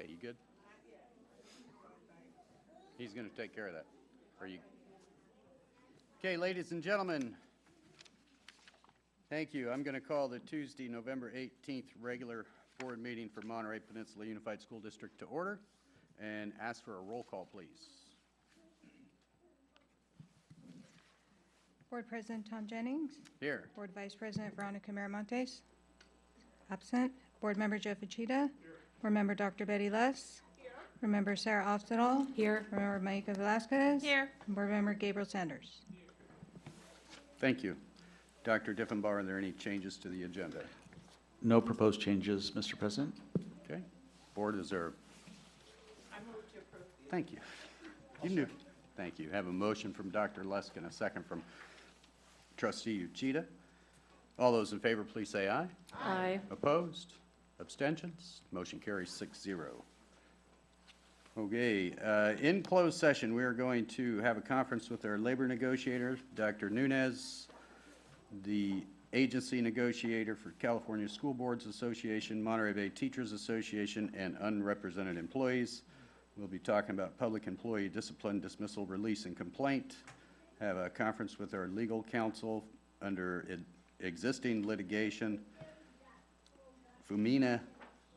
Okay, you good? He's going to take care of that. Are you? Okay, ladies and gentlemen, thank you. I'm going to call the Tuesday, November 18th regular board meeting for Monterey Peninsula Unified School District to order and ask for a roll call, please. Board President Tom Jennings. Here. Board Vice President Veronica Miramontes. Absent. Board Member Joe Fachita. Here. Board Member Dr. Betty Less. Here. Board Member Sarah Ofstedal. Here. Board Member Maika Velasquez. Here. And Board Member Gabriel Sanders. Thank you. Dr. Diffenbauer, are there any changes to the agenda? No proposed changes, Mr. President. Okay. Board, is there? I move to approve. Thank you. You knew. Thank you. Have a motion from Dr. Lusk and a second from Trustee Uchida. All those in favor, please say aye. Aye. Opposed? Abstentions? Motion carries 6-0. Okay, in closed session, we are going to have a conference with our labor negotiator, Dr. Nunez, the agency negotiator for California School Boards Association, Monterey Bay Teachers Association, and unrepresented employees. We'll be talking about public employee discipline, dismissal, release, and complaint. Have a conference with our legal counsel under existing litigation, Fumina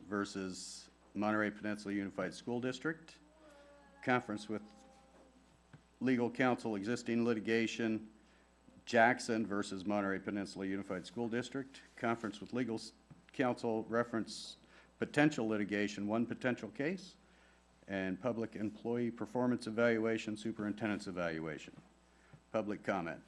versus Monterey Peninsula Unified School District. Conference with legal counsel, existing litigation, Jackson versus Monterey Peninsula Unified School District. Conference with legal counsel, reference potential litigation, one potential case, and public employee performance evaluation, superintendent's evaluation. Public comment.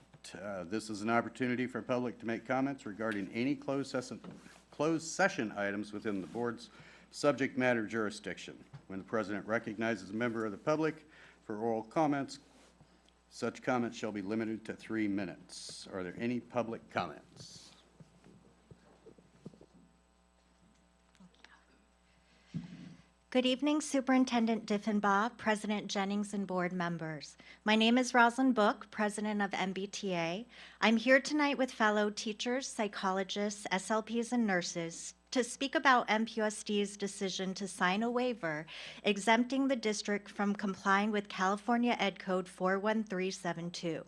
This is an opportunity for public to make comments regarding any closed session items within the board's subject matter jurisdiction. When the president recognizes a member of the public for oral comments, such comments shall be limited to 3 minutes. Are there any public comments? Good evening, Superintendent Diffenbaugh, President Jennings, and board members. My name is Rosalind Book, President of MBTA. I'm here tonight with fellow teachers, psychologists, SLPs, and nurses to speak about MPUSD's decision to sign a waiver exempting the district from complying with California Ed Code 41372.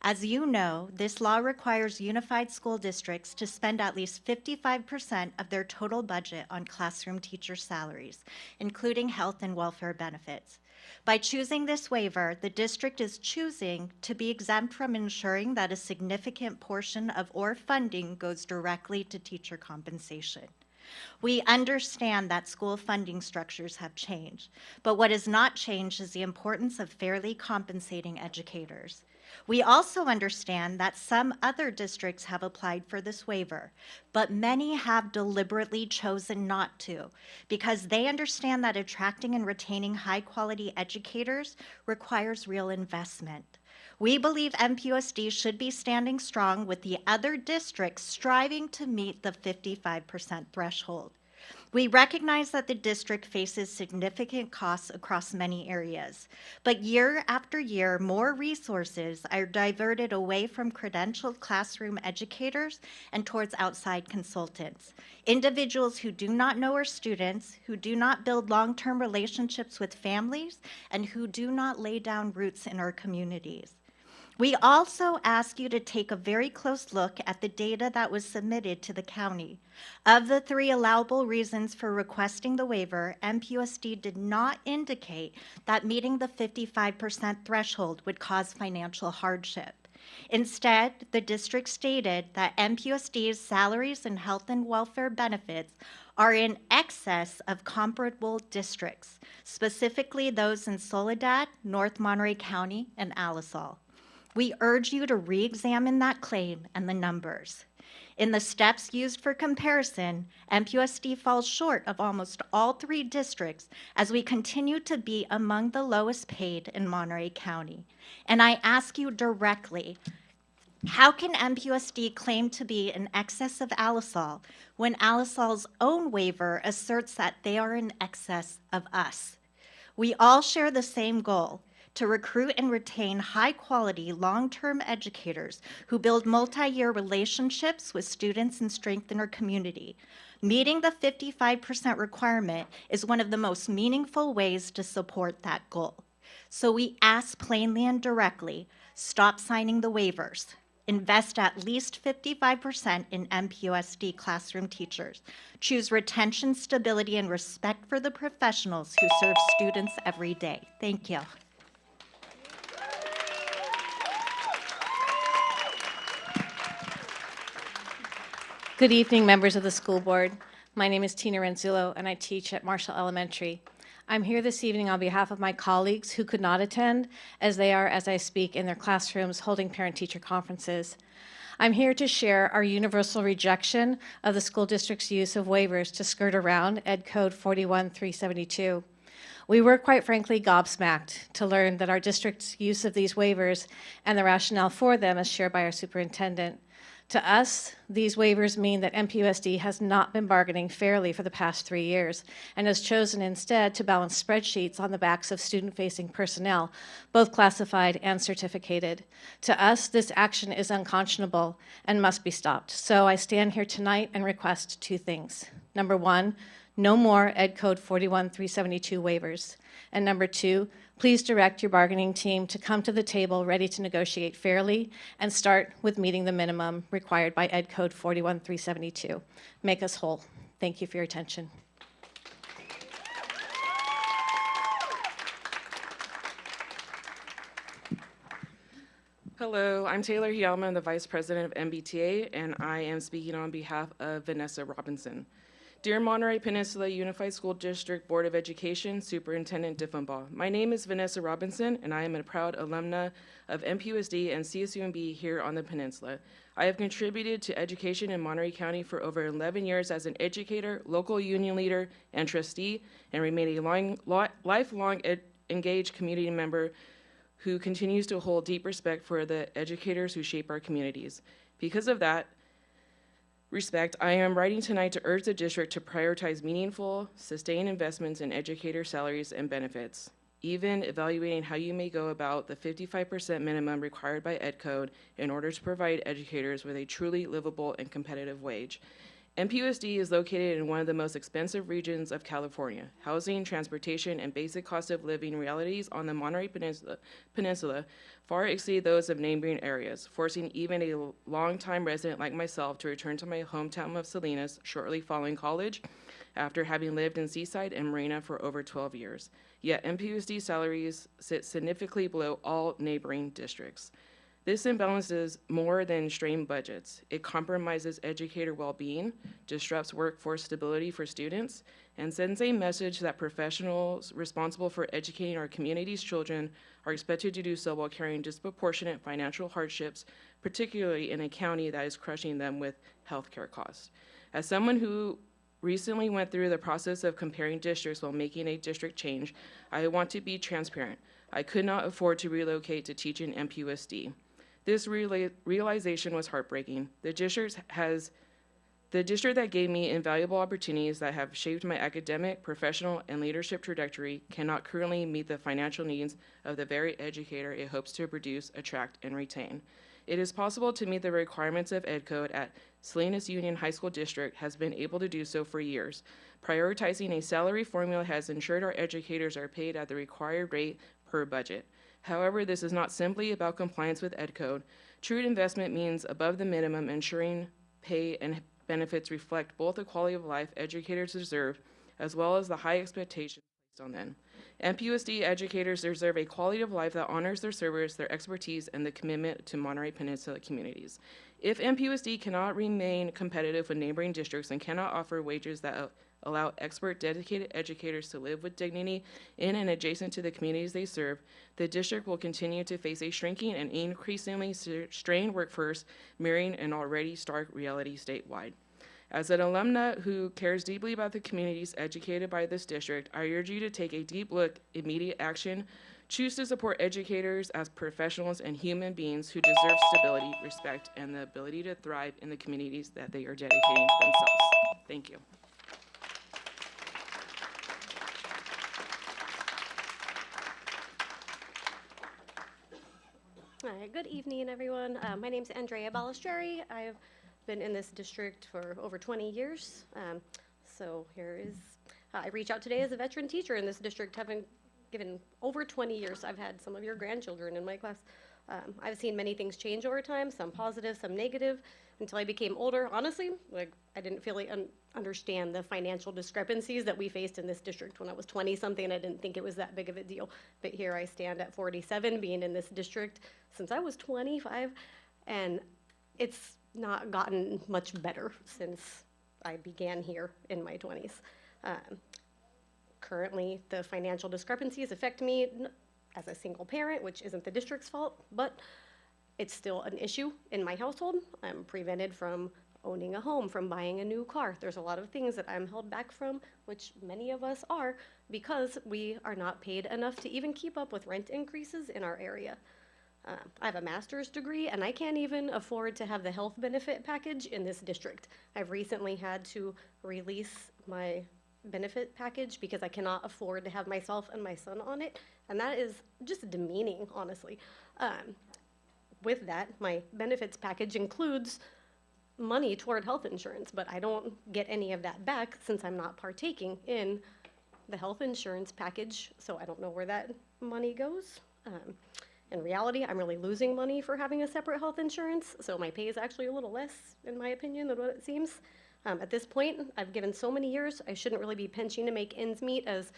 As you know, this law requires unified school districts to spend at least 55% of their total budget on classroom teacher salaries, including health and welfare benefits. By choosing this waiver, the district is choosing to be exempt from ensuring that a significant portion of OR funding goes directly to teacher compensation. We understand that school funding structures have changed, but what has not changed is the importance of fairly compensating educators. We also understand that some other districts have applied for this waiver, but many have deliberately chosen not to because they understand that attracting and retaining high-quality educators requires real investment. We believe MPUSD should be standing strong with the other districts striving to meet the 55% threshold. We recognize that the district faces significant costs across many areas, but year after year, more resources are diverted away from credentialed classroom educators and towards outside consultants, individuals who do not know our students, who do not build long-term relationships with families, and who do not lay down roots in our communities. We also ask you to take a very close look at the data that was submitted to the county. Of the 3 allowable reasons for requesting the waiver, MPUSD did not indicate that meeting the 55% threshold would cause financial hardship. Instead, the district stated that MPUSD's salaries and health and welfare benefits are in excess of comparable districts, specifically those in Soledad, North Monterey County, and Alisal. We urge you to re-examine that claim and the numbers. In the steps used for comparison, MPUSD falls short of almost all 3 districts as we continue to be among the lowest paid in Monterey County. And I ask you directly, how can MPUSD claim to be in excess of Alisal when Alisal's own waiver asserts that they are in excess of us? We all share the same goal, to recruit and retain high-quality, long-term educators who build multi-year relationships with students and strengthen our community. Meeting the 55% requirement is one of the most meaningful ways to support that goal. So we ask plainly and directly, stop signing the waivers. Invest at least 55% in MPUSD classroom teachers. Choose retention, stability, and respect for the professionals who serve students every day. Thank you. Good evening, members of the school board. My name is Tina Renzullo, and I teach at Marshall Elementary. I'm here this evening on behalf of my colleagues who could not attend, as they are, as I speak, in their classrooms holding parent-teacher conferences. I'm here to share our universal rejection of the school district's use of waivers to skirt around Ed Code 41372. We were, quite frankly, gobsmacked to learn that our district's use of these waivers and the rationale for them is shared by our superintendent. To us, these waivers mean that MPUSD has not been bargaining fairly for the past 3 years and has chosen instead to balance spreadsheets on the backs of student-facing personnel, both classified and certificated. To us, this action is unconscionable and must be stopped. So I stand here tonight and request 2 things. Number 1, no more Ed Code 41372 waivers. And number 2, please direct your bargaining team to come to the table ready to negotiate fairly and start with meeting the minimum required by Ed Code 41372. Make us whole. Thank you for your attention. Hello, I'm Taylor Hyalma. I'm the Vice President of MBTA, and I am speaking on behalf of Vanessa Robinson. Dear Monterey Peninsula Unified School District Board of Education, Superintendent Diffenbaugh. My name is Vanessa Robinson, and I am a proud alumna of MPUSD and CSUMB here on the peninsula. I have contributed to education in Monterey County for over 11 years as an educator, local union leader, and trustee, and remain a lifelong engaged community member who continues to hold deep respect for the educators who shape our communities. Because of that respect, I am writing tonight to urge the district to prioritize meaningful, sustained investments in educator salaries and benefits, even evaluating how you may go about the 55% minimum required by Ed Code in order to provide educators with a truly livable and competitive wage. MPUSD is located in one of the most expensive regions of California. Housing, transportation, and basic cost of living realities on the Monterey Peninsula far exceed those of neighboring areas, forcing even a longtime resident like myself to return to my hometown of Salinas shortly following college after having lived in Seaside and Marina for over 12 years. Yet MPUSD salaries sit significantly below all neighboring districts. This imbalance is more than strained budgets. It compromises educator well-being, disrupts workforce stability for students, and sends a message that professionals responsible for educating our community's children are expected to do so while carrying disproportionate financial hardships, particularly in a county that is crushing them with healthcare costs. As someone who recently went through the process of comparing districts while making a district change, I want to be transparent. I could not afford to relocate to teach in MPUSD. This realization was heartbreaking. The district that gave me invaluable opportunities that have shaped my academic, professional, and leadership trajectory cannot currently meet the financial needs of the very educator it hopes to produce, attract, and retain. It is possible to meet the requirements of Ed Code at Salinas Union High School District has been able to do so for years. Prioritizing a salary formula has ensured our educators are paid at the required rate per budget. However, this is not simply about compliance with Ed Code. True investment means above the minimum, ensuring pay and benefits reflect both the quality of life educators deserve, as well as the high expectations placed on them. MPUSD educators deserve a quality of life that honors their service, their expertise, and the commitment to Monterey Peninsula communities. If MPUSD cannot remain competitive with neighboring districts and cannot offer wages that allow expert, dedicated educators to live with dignity in and adjacent to the communities they serve, the district will continue to face a shrinking and increasingly strained workforce, mirroring an already stark reality statewide. As an alumna who cares deeply about the communities educated by this district, I urge you to take a deep look, immediate action, choose to support educators as professionals and human beings who deserve stability, respect, and the ability to thrive in the communities that they are dedicating to themselves. Thank you. Hi, good evening, everyone. My name's Andrea Balistreri. I've been in this district for over 20 years. So here is, I reach out today as a veteran teacher in this district, having given over 20 years. I've had some of your grandchildren in my class. I've seen many things change over time, some positive, some negative, until I became older. Honestly, like, I didn't really understand the financial discrepancies that we faced in this district. When I was 20-something, I didn't think it was that big of a deal. But here I stand at 47, being in this district since I was 25, and it's not gotten much better since I began here in my 20s. Currently, the financial discrepancies affect me as a single parent, which isn't the district's fault, but it's still an issue in my household. I'm prevented from owning a home, from buying a new car. There's a lot of things that I'm held back from, which many of us are, because we are not paid enough to even keep up with rent increases in our area. I have a master's degree, and I can't even afford to have the health benefit package in this district. I've recently had to release my benefit package because I cannot afford to have myself and my son on it, and that is just demeaning, honestly. With that, my benefits package includes money toward health insurance, but I don't get any of that back since I'm not partaking in the health insurance package, so I don't know where that money goes. In reality, I'm really losing money for having a separate health insurance, so my pay is actually a little less, in my opinion, than what it seems. At this point, I've given so many years, I shouldn't really be pinching to make ends meet as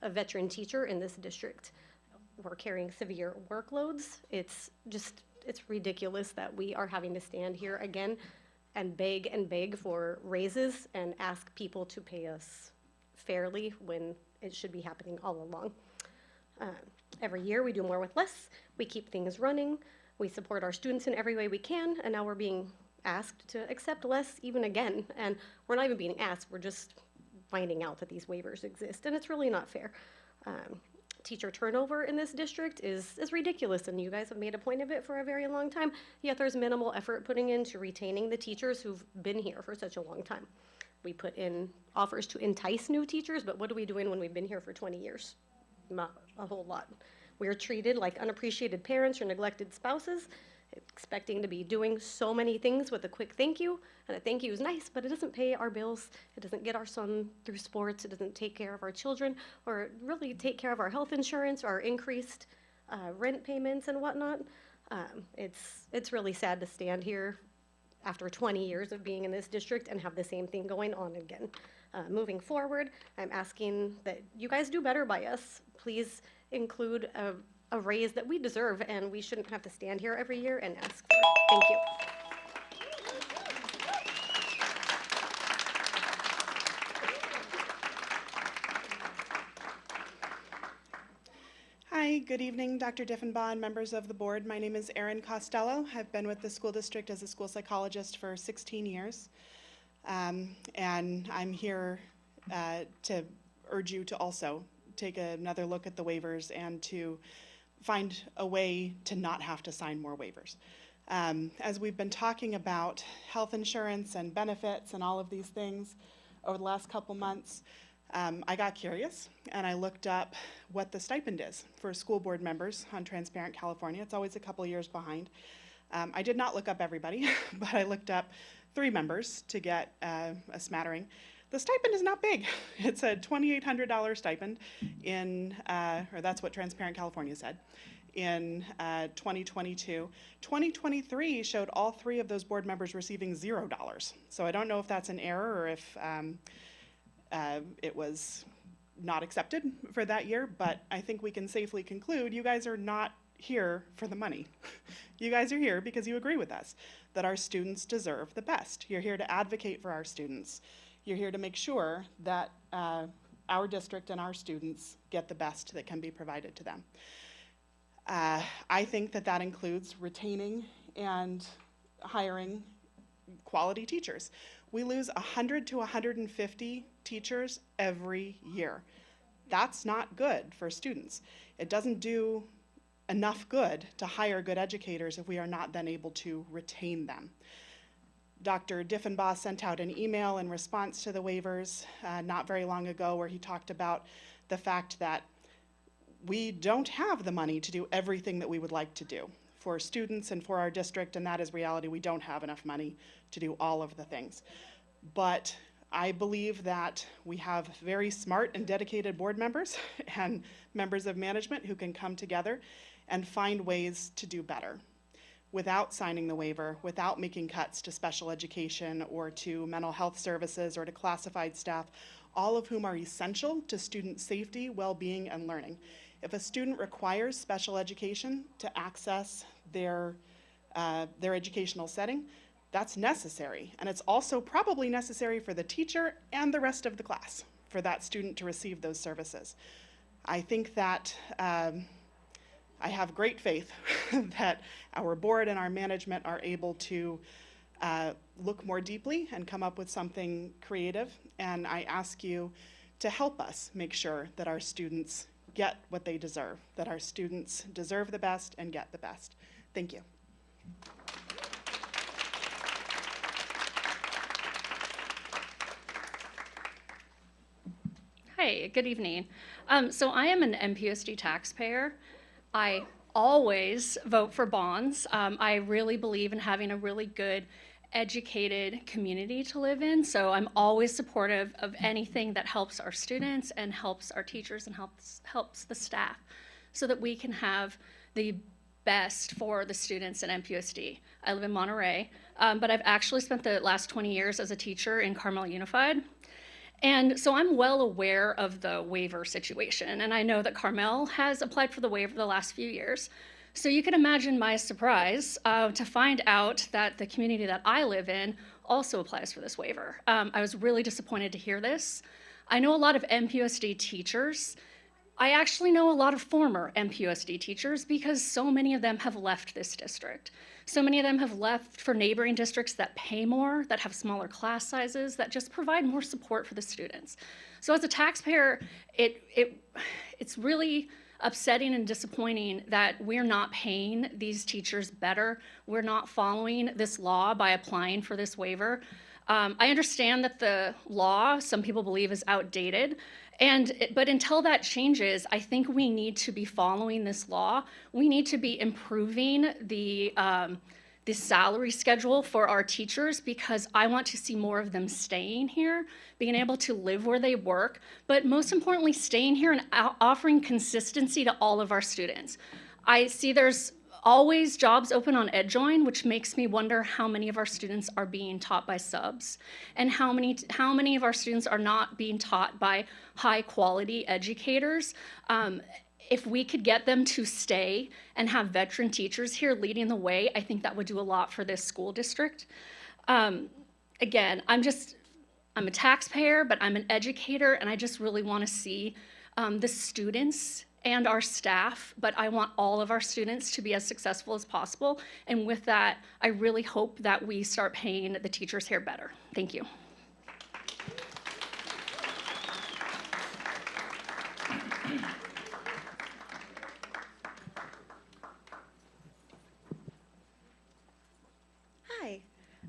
a veteran teacher in this district. We're carrying severe workloads. It's ridiculous that we are having to stand here again and beg for raises and ask people to pay us fairly when it should be happening all along. Every year we do more with less, we keep things running, we support our students in every way we can, and now we're being asked to accept less even again. And we're not even being asked, we're just finding out that these waivers exist, and it's really not fair. Teacher turnover in this district is ridiculous, and you guys have made a point of it for a very long time, yet there's minimal effort putting into retaining the teachers who've been here for such a long time. We put in offers to entice new teachers, but what are we doing when we've been here for 20 years? Not a whole lot. We're treated like unappreciated parents or neglected spouses, expecting to be doing so many things with a quick thank you, and a thank you is nice, but it doesn't pay our bills, it doesn't get our son through sports, it doesn't take care of our children, or really take care of our health insurance, or our increased rent payments and whatnot. It's really sad to stand here after 20 years of being in this district and have the same thing going on again. Moving forward, I'm asking that you guys do better by us. Please include a raise that we deserve, and we shouldn't have to stand here every year and ask for it. Thank you. Hi, good evening, Dr. Diffenbaugh and members of the board. My name is Erin Costello. I've been with the school district as a school psychologist for 16 years. And I'm here to urge you to also take another look at the waivers and to find a way to not have to sign more waivers. As we've been talking about health insurance and benefits and all of these things over the last couple months, I got curious and I looked up what the stipend is for school board members on Transparent California. It's always a couple years behind. I did not look up everybody, but I looked up 3 members to get a smattering. The stipend is not big. It's a $2,800 stipend in, or that's what Transparent California said, in 2022. 2023 showed all 3 of those board members receiving $0. So I don't know if that's an error or if it was not accepted for that year, but I think we can safely conclude you guys are not here for the money. You guys are here because you agree with us that our students deserve the best. You're here to advocate for our students. You're here to make sure that our district and our students get the best that can be provided to them. I think that that includes retaining and hiring quality teachers. We lose 100 to 150 teachers every year. That's not good for students. It doesn't do enough good to hire good educators if we are not then able to retain them. Dr. Diffenbaugh sent out an email in response to the waivers not very long ago where he talked about the fact that we don't have the money to do everything that we would like to do. for students and for our district, and that is reality. We don't have enough money to do all of the things. But I believe that we have very smart and dedicated board members and members of management who can come together and find ways to do better without signing the waiver, without making cuts to special education or to mental health services or to classified staff, all of whom are essential to student safety, well-being, and learning. If a student requires special education to access their educational setting, that's necessary. And it's also probably necessary for the teacher and the rest of the class for that student to receive those services. I think that I have great faith that our board and our management are able to look more deeply and come up with something creative. And I ask you to help us make sure that our students get what they deserve, that our students deserve the best and get the best. Thank you. Hi, good evening. So I am an MPUSD taxpayer. I always vote for bonds. I really believe in having a really good, educated community to live in. So I'm always supportive of anything that helps our students and helps our teachers and helps the staff so that we can have the best for the students in MPUSD. I live in Monterey, but I've actually spent the last 20 years as a teacher in Carmel Unified. And so I'm well aware of the waiver situation, and I know that Carmel has applied for the waiver the last few years. So you can imagine my surprise to find out that the community that I live in also applies for this waiver. I was really disappointed to hear this. I know a lot of MPUSD teachers. I actually know a lot of former MPUSD teachers because so many of them have left this district. So many of them have left for neighboring districts that pay more, that have smaller class sizes, that just provide more support for the students. So as a taxpayer, it's really upsetting and disappointing that we're not paying these teachers better. We're not following this law by applying for this waiver. I understand that the law, some people believe, is outdated. But until that changes, I think we need to be following this law. We need to be improving the salary schedule for our teachers because I want to see more of them staying here, being able to live where they work, but most importantly, staying here and offering consistency to all of our students. I see there's always jobs open on EdJoin, which makes me wonder how many of our students are being taught by subs and how many of our students are not being taught by high quality educators. If we could get them to stay and have veteran teachers here leading the way, I think that would do a lot for this school district. Again, I'm a taxpayer, but I'm an educator, and I just really want to see the students and our staff, but I want all of our students to be as successful as possible. And with that, I really hope that we start paying the teachers here better. Thank you.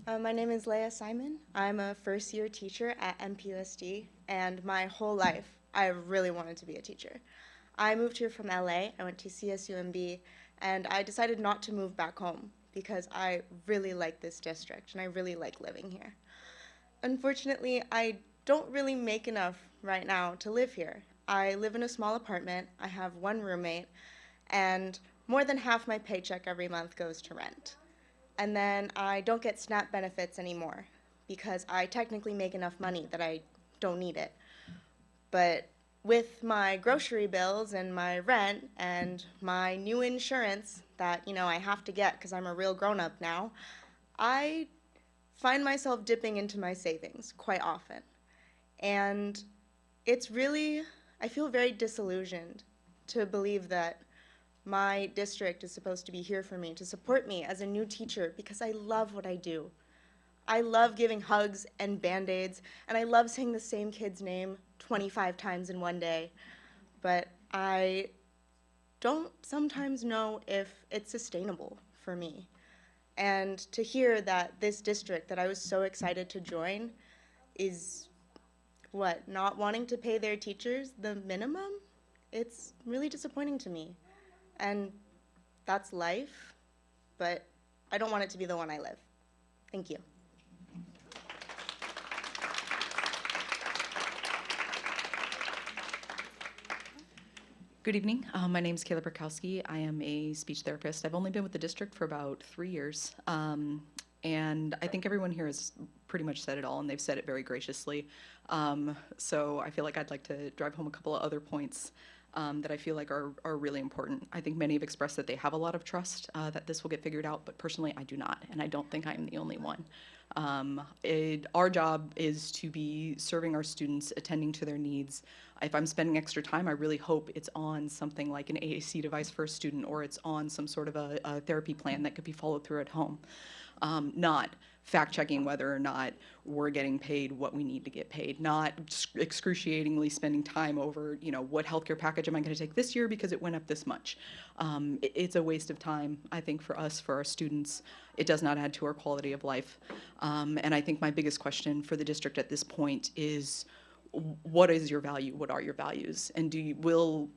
Hi, my name is Leah Simon. I'm a first-year teacher at MPUSD, and my whole life, I really wanted to be a teacher. I moved here from LA, I went to CSUMB, and I decided not to move back home because I really like this district and I really like living here. Unfortunately, I don't really make enough right now to live here. I live in a small apartment, I have one roommate, and more than half my paycheck every month goes to rent. And then I don't get SNAP benefits anymore because I technically make enough money that I don't need it. But with my grocery bills and my rent and my new insurance that, I have to get because I'm a real grown-up now, I find myself dipping into my savings quite often. And it's really, I feel very disillusioned to believe that my district is supposed to be here for me, to support me as a new teacher because I love what I do. I love giving hugs and Band-Aids, and I love saying the same kid's name 25 times in one day, but I don't sometimes know if it's sustainable for me. And to hear that this district that I was so excited to join is, not wanting to pay their teachers the minimum? It's really disappointing to me. And that's life, but I don't want it to be the one I live. Thank you. Good evening. My name is Kayla Burkowski. I am a speech therapist. I've only been with the district for about 3 years. And I think everyone here has pretty much said it all, and they've said it very graciously. So I feel like I'd like to drive home a couple of other points that I feel like are really important. I think many have expressed that they have a lot of trust that this will get figured out, but personally I do not, and I don't think I'm the only one. Our job is to be serving our students, attending to their needs. If I'm spending extra time, I really hope it's on something like an AAC device for a student, or it's on some sort of a therapy plan that could be followed through at home. Not fact-checking whether or not we're getting paid what we need to get paid, not excruciatingly spending time over, what healthcare package am I going to take this year because it went up this much. It's a waste of time, I think, for us, for our students. It does not add to our quality of life. And I think my biggest question for the district at this point is, what is your value? What are your values? And will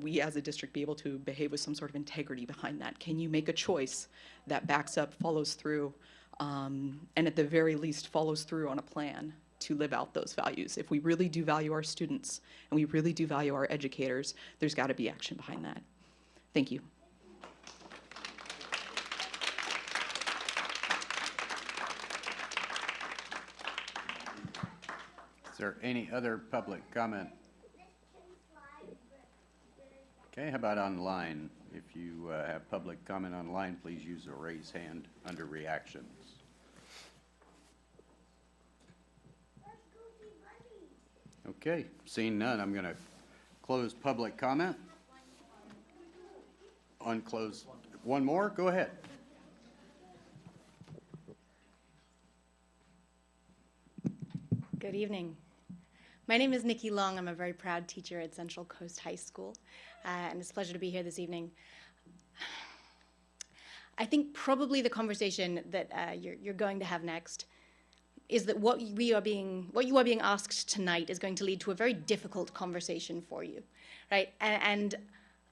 we as a district be able to behave with some sort of integrity behind that? Can you make a choice that backs up, follows through, and at the very least follows through on a plan to live out those values? If we really do value our students and we really do value our educators, there's got to be action behind that. Thank you. Is there any other public comment? Okay, how about online? If you have public comment online, please use the raise hand under reactions. Okay, seeing none, I'm going to close public comment. Unclose. One more? Go ahead. Good evening. My name is Nikki Long. I'm a very proud teacher at Central Coast High School, and it's a pleasure to be here this evening. I think probably the conversation that you're going to have next is that what you are being asked tonight is going to lead to a very difficult conversation for you, right? And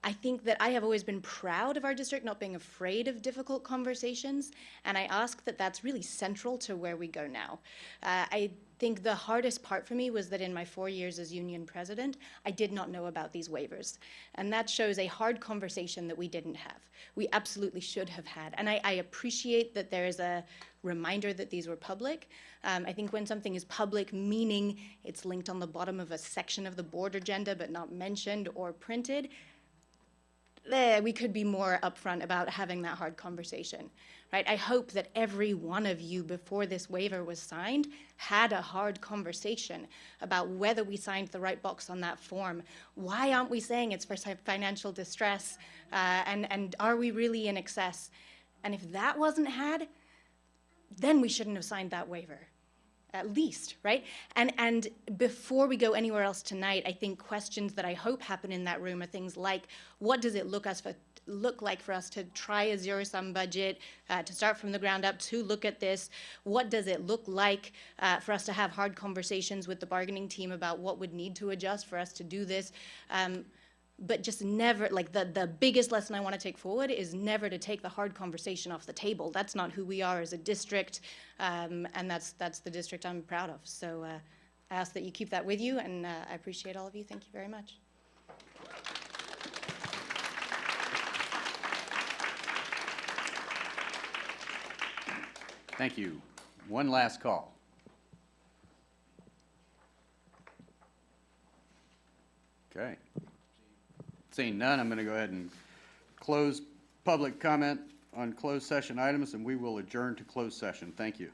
I think that I have always been proud of our district not being afraid of difficult conversations, and I ask that that's really central to where we go now. I think the hardest part for me was that in my 4 years as union president, I did not know about these waivers. And that shows a hard conversation that we didn't have. We absolutely should have had. And I appreciate that there is a reminder that these were public. I think when something is public, meaning it's linked on the bottom of a section of the board agenda but not mentioned or printed, we could be more upfront about having that hard conversation, right? I hope that every one of you before this waiver was signed had a hard conversation about whether we signed the right box on that form. Why aren't we saying it's for financial distress? And are we really in excess? And if that wasn't had, then we shouldn't have signed that waiver. At least, right? And before we go anywhere else tonight, I think questions that I hope happen in that room are things like, what does it look like for us to try a zero-sum budget, to start from the ground up, to look at this? What does it look like for us to have hard conversations with the bargaining team about what would need to adjust for us to do this? But just never, like the biggest lesson I want to take forward is never to take the hard conversation off the table. That's not who we are as a district, and that's the district I'm proud of. So I ask that you keep that with you, and I appreciate all of you. Thank you very much. Thank you. One last call. Okay. Seeing none, I'm going to go ahead and close public comment on closed session items, and we will adjourn to closed session. Thank you.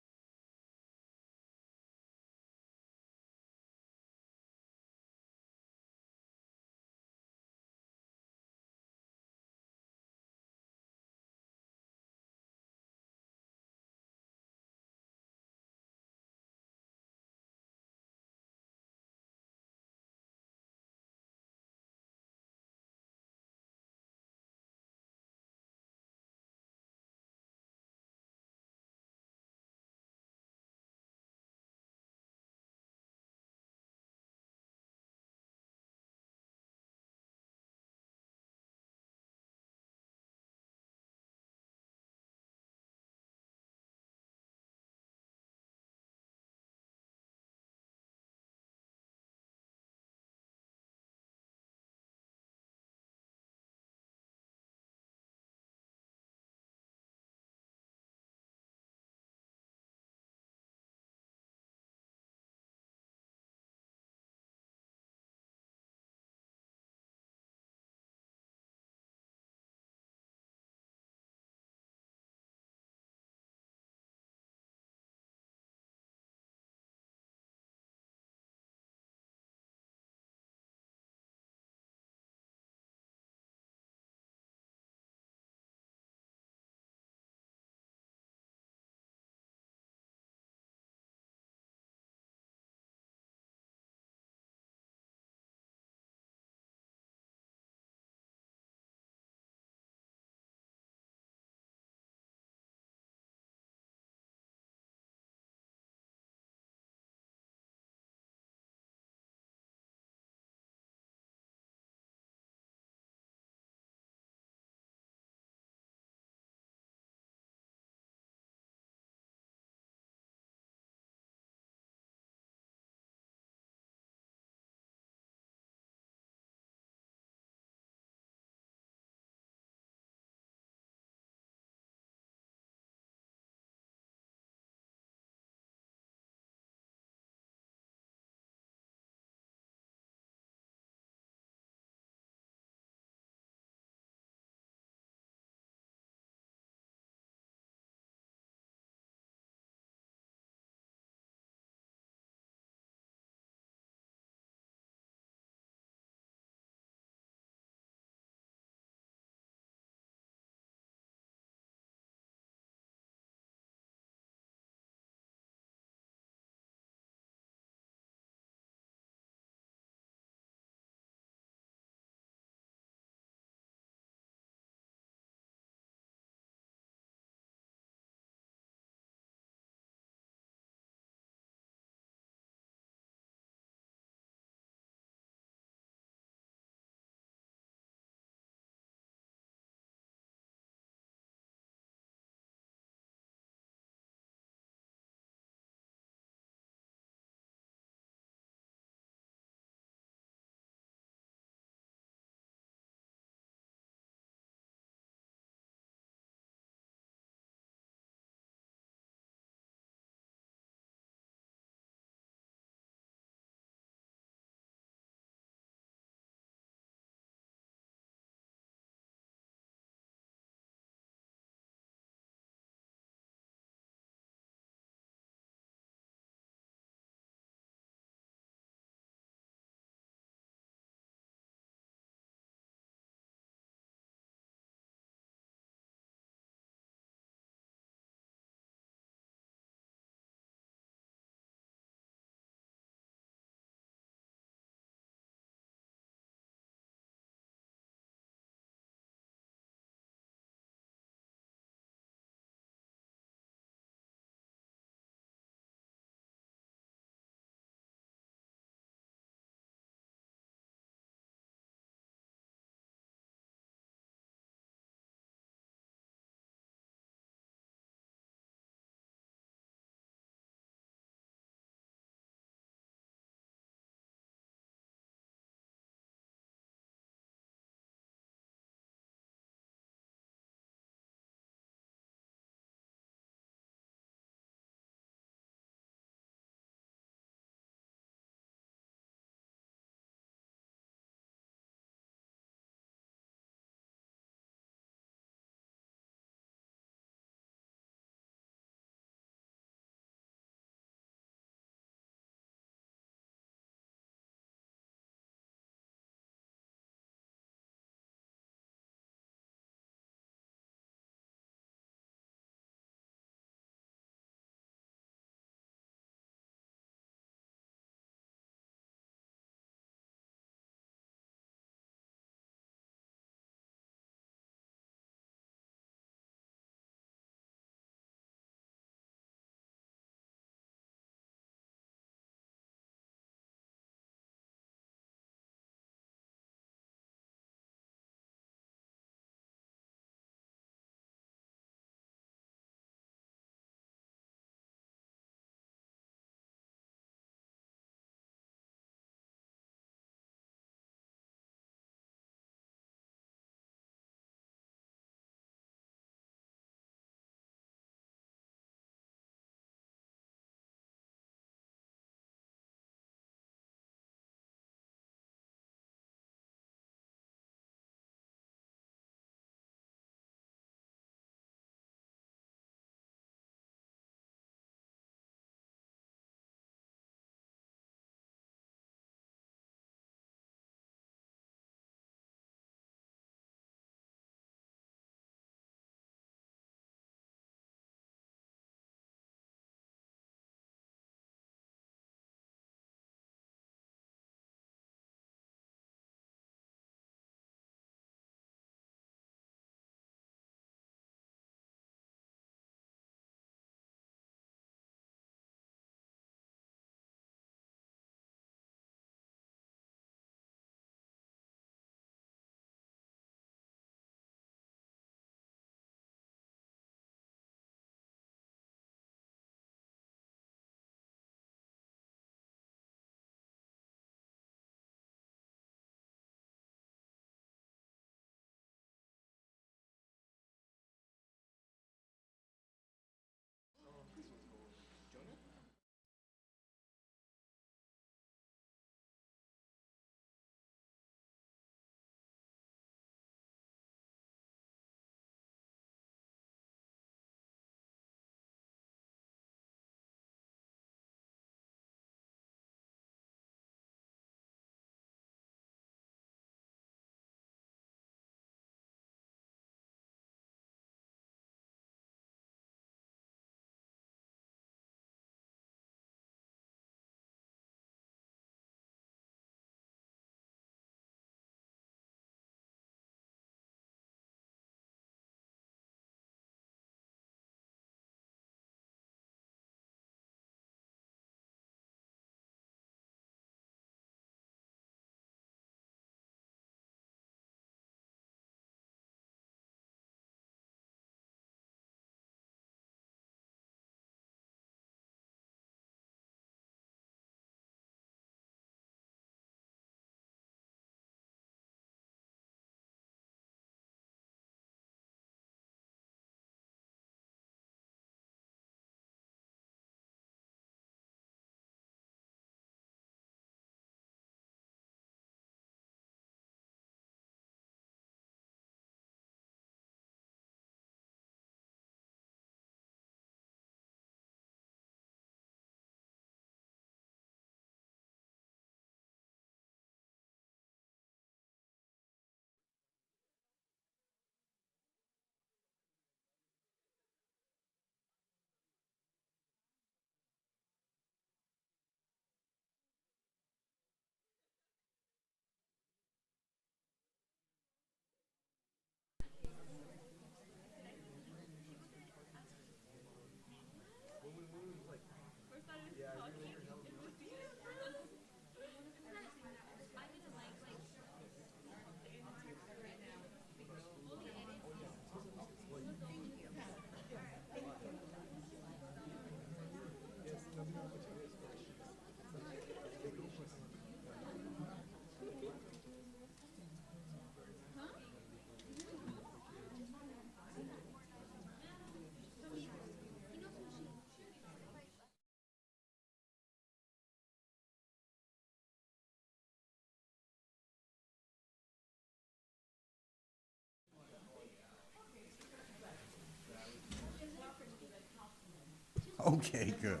Okay, good.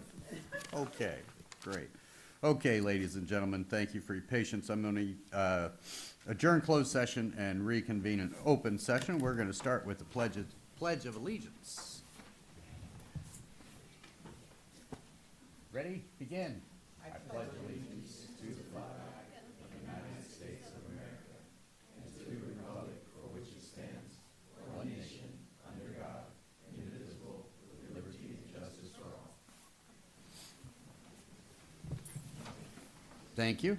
Okay, great. Okay, ladies and gentlemen, thank you for your patience. I'm going to adjourn closed session and reconvene an open session. We're going to start with the Pledge of Allegiance. Ready? Begin. I pledge allegiance to the flag of the United States of America and to the republic for which it stands, one nation, under God, indivisible, with liberty and justice for all. Thank you.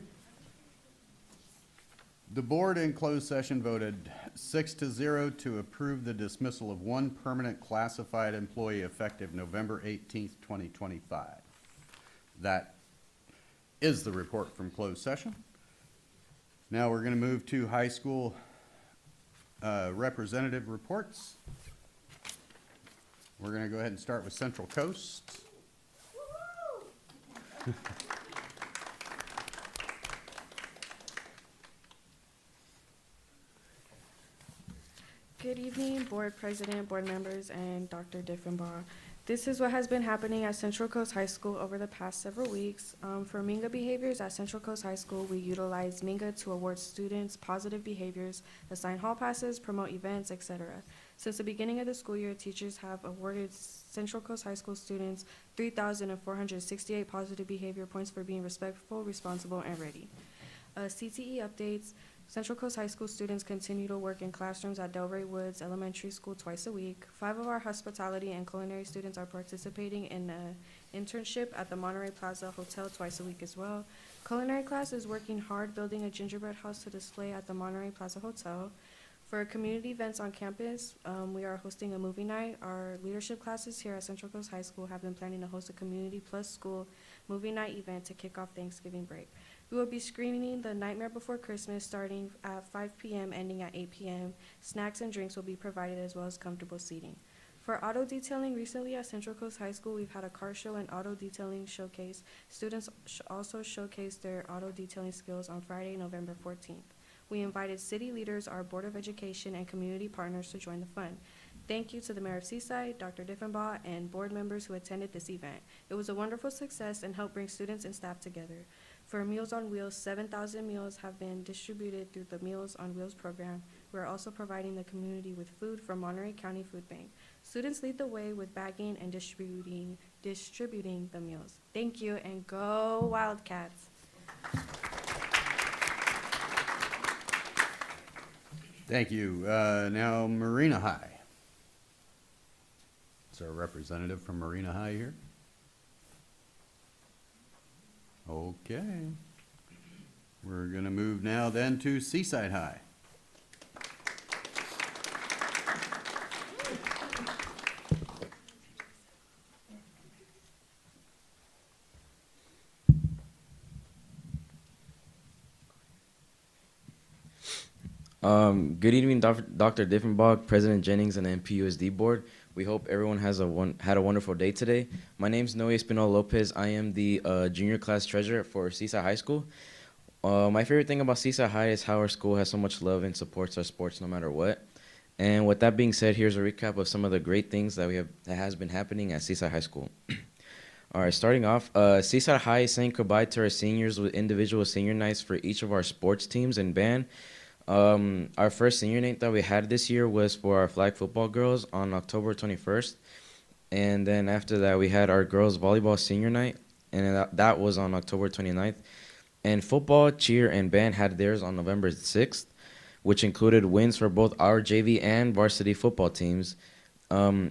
The board in closed session voted 6-0 to approve the dismissal of one permanent classified employee effective November 18th, 2025. That is the report from closed session. Now we're going to move to high school representative reports. We're going to go ahead and start with Central Coast. Good evening, Board President, Board members, and Dr. Diffenbaugh. This is what has been happening at Central Coast High School over the past several weeks. For Minga behaviors at Central Coast High School, we utilize Minga to award students positive behaviors, assign hall passes, promote events, etc. Since the beginning of the school year, teachers have awarded Central Coast High School students 3,468 positive behavior points for being respectful, responsible, and ready. CTE updates. Central Coast High School students continue to work in classrooms at Delray Woods Elementary School twice a week. 5 of our hospitality and culinary students are participating in an internship at the Monterey Plaza Hotel twice a week as well. Culinary class is working hard building a gingerbread house to display at the Monterey Plaza Hotel. For community events on campus, we are hosting a movie night. Our leadership classes here at Central Coast High School have been planning to host a community plus school movie night event to kick off Thanksgiving break. We will be screening The Nightmare Before Christmas starting at 5 p.m. ending at 8 p.m. Snacks and drinks will be provided as well as comfortable seating. For auto detailing, recently at Central Coast High School, we've had a car show and auto detailing showcase. Students also showcased their auto detailing skills on Friday, November 14th. We invited city leaders, our Board of Education, and community partners to join the fun. Thank you to the Mayor of Seaside, Dr. Diffenbaugh, and board members who attended this event. It was a wonderful success and helped bring students and staff together. For Meals on Wheels, 7,000 meals have been distributed through the Meals on Wheels program. We are also providing the community with food from Monterey County Food Bank. Students lead the way with bagging and distributing the meals. Thank you, and go Wildcats. Thank you. Now Marina High. Is there a representative from Marina High here? Okay. We're going to move now then to Seaside High. Good evening, Dr. Diffenbaugh, President Jennings, and the MPUSD board. We hope everyone has had a wonderful day today. My name is Noe Espinal Lopez. I am the junior class treasurer for Seaside High School. My favorite thing about Seaside High is how our school has so much love and supports our sports no matter what. And with that being said, here's a recap of some of the great things that that has been happening at Seaside High School. All right, starting off, Seaside High is saying goodbye to our seniors with individual senior nights for each of our sports teams and band. Our first senior night that we had this year was for our flag football girls on October 21st. And then after that, we had our girls volleyball senior night, and that was on October 29th. And football, cheer, and band had theirs on November 6th, which included wins for both our JV and varsity football teams.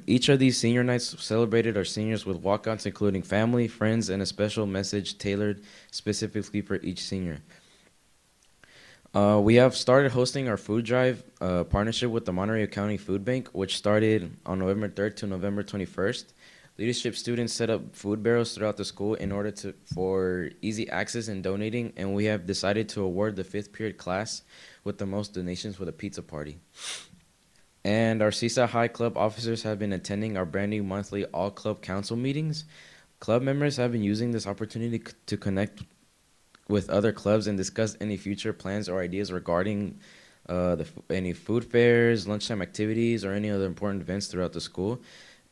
Each of these senior nights celebrated our seniors with walkouts, including family, friends, and a special message tailored specifically for each senior. We have started hosting our food drive partnership with the Monterey County Food Bank, which started on November 3rd to November 21st. Leadership students set up food barrels throughout the school in order for easy access and donating, and we have decided to award the 5th period class with the most donations with a pizza party. And our Seaside High Club officers have been attending our brand new monthly all-club council meetings. Club members have been using this opportunity to connect with other clubs and discuss any future plans or ideas regarding any food fairs, lunchtime activities, or any other important events throughout the school.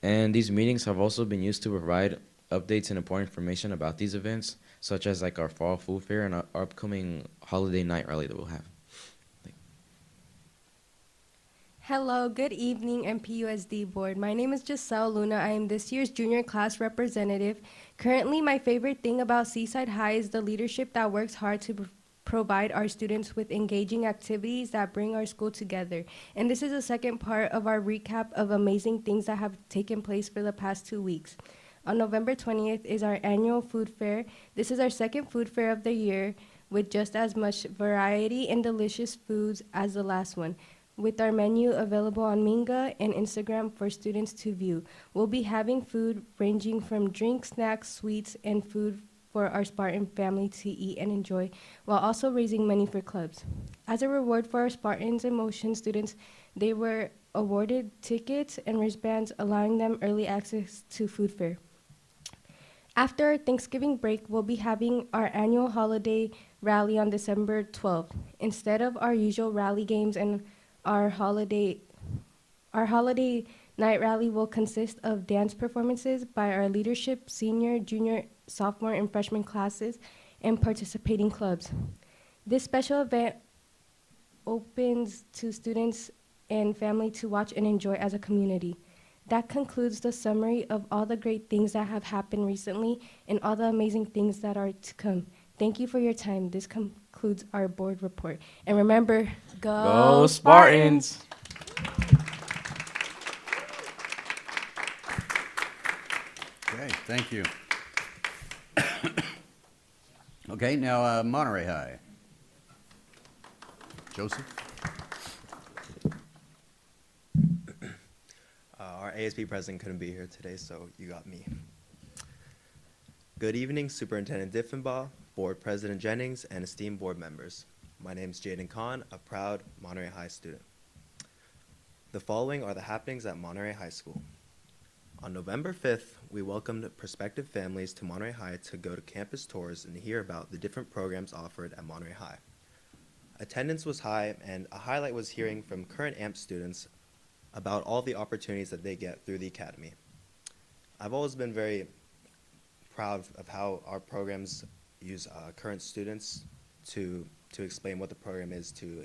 And these meetings have also been used to provide updates and important information about these events, such as like our fall food fair and our upcoming holiday night rally that we'll have. Hello, good evening, MPUSD board. My name is Giselle Luna. I am this year's junior class representative. Currently, my favorite thing about Seaside High is the leadership that works hard to provide our students with engaging activities that bring our school together. And this is the second part of our recap of amazing things that have taken place for the past 2 weeks. On November 20th is our annual food fair. This is our second food fair of the year with just as much variety and delicious foods as the last one, with our menu available on Minga and Instagram for students to view. We'll be having food ranging from drinks, snacks, sweets, and food for our Spartan family to eat and enjoy, while also raising money for clubs. As a reward for our Spartans and Motion students, they were awarded tickets and wristbands, allowing them early access to food fair. After our Thanksgiving break, we'll be having our annual holiday rally on December 12th. Instead of our usual rally games and our holiday night rally will consist of dance performances by our leadership, senior, junior, sophomore, and freshman classes and participating clubs. This special event opens to students and family to watch and enjoy as a community. That concludes the summary of all the great things that have happened recently and all the amazing things that are to come. Thank you for your time. This concludes our board report. And remember, go Spartans! Okay, thank you. Okay, now Monterey High. Joseph? Our ASB president couldn't be here today, so you got me. Good evening, Superintendent Diffenbaugh, Board President Jennings, and esteemed board members. My name is Jaden Kahn, a proud Monterey High student. The following are the happenings at Monterey High School. On November 5th, we welcomed prospective families to Monterey High to go to campus tours and hear about the different programs offered at Monterey High. Attendance was high, and a highlight was hearing from current AMP students about all the opportunities that they get through the academy. I've always been very proud of how our programs use current students to explain what the program is to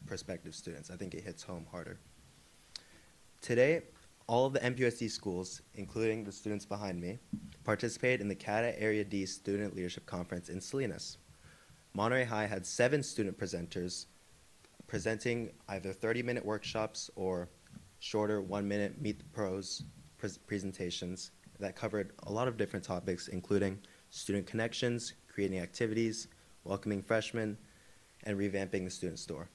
prospective students. I think it hits home harder. Today, all of the MPUSD schools, including the students behind me, participated in the CATA Area D Student Leadership Conference in Salinas. Monterey High had 7 student presenters presenting either 30-minute workshops or shorter 1-minute Meet the Pros presentations that covered a lot of different topics, including student connections, creating activities, welcoming freshmen, and revamping the student store.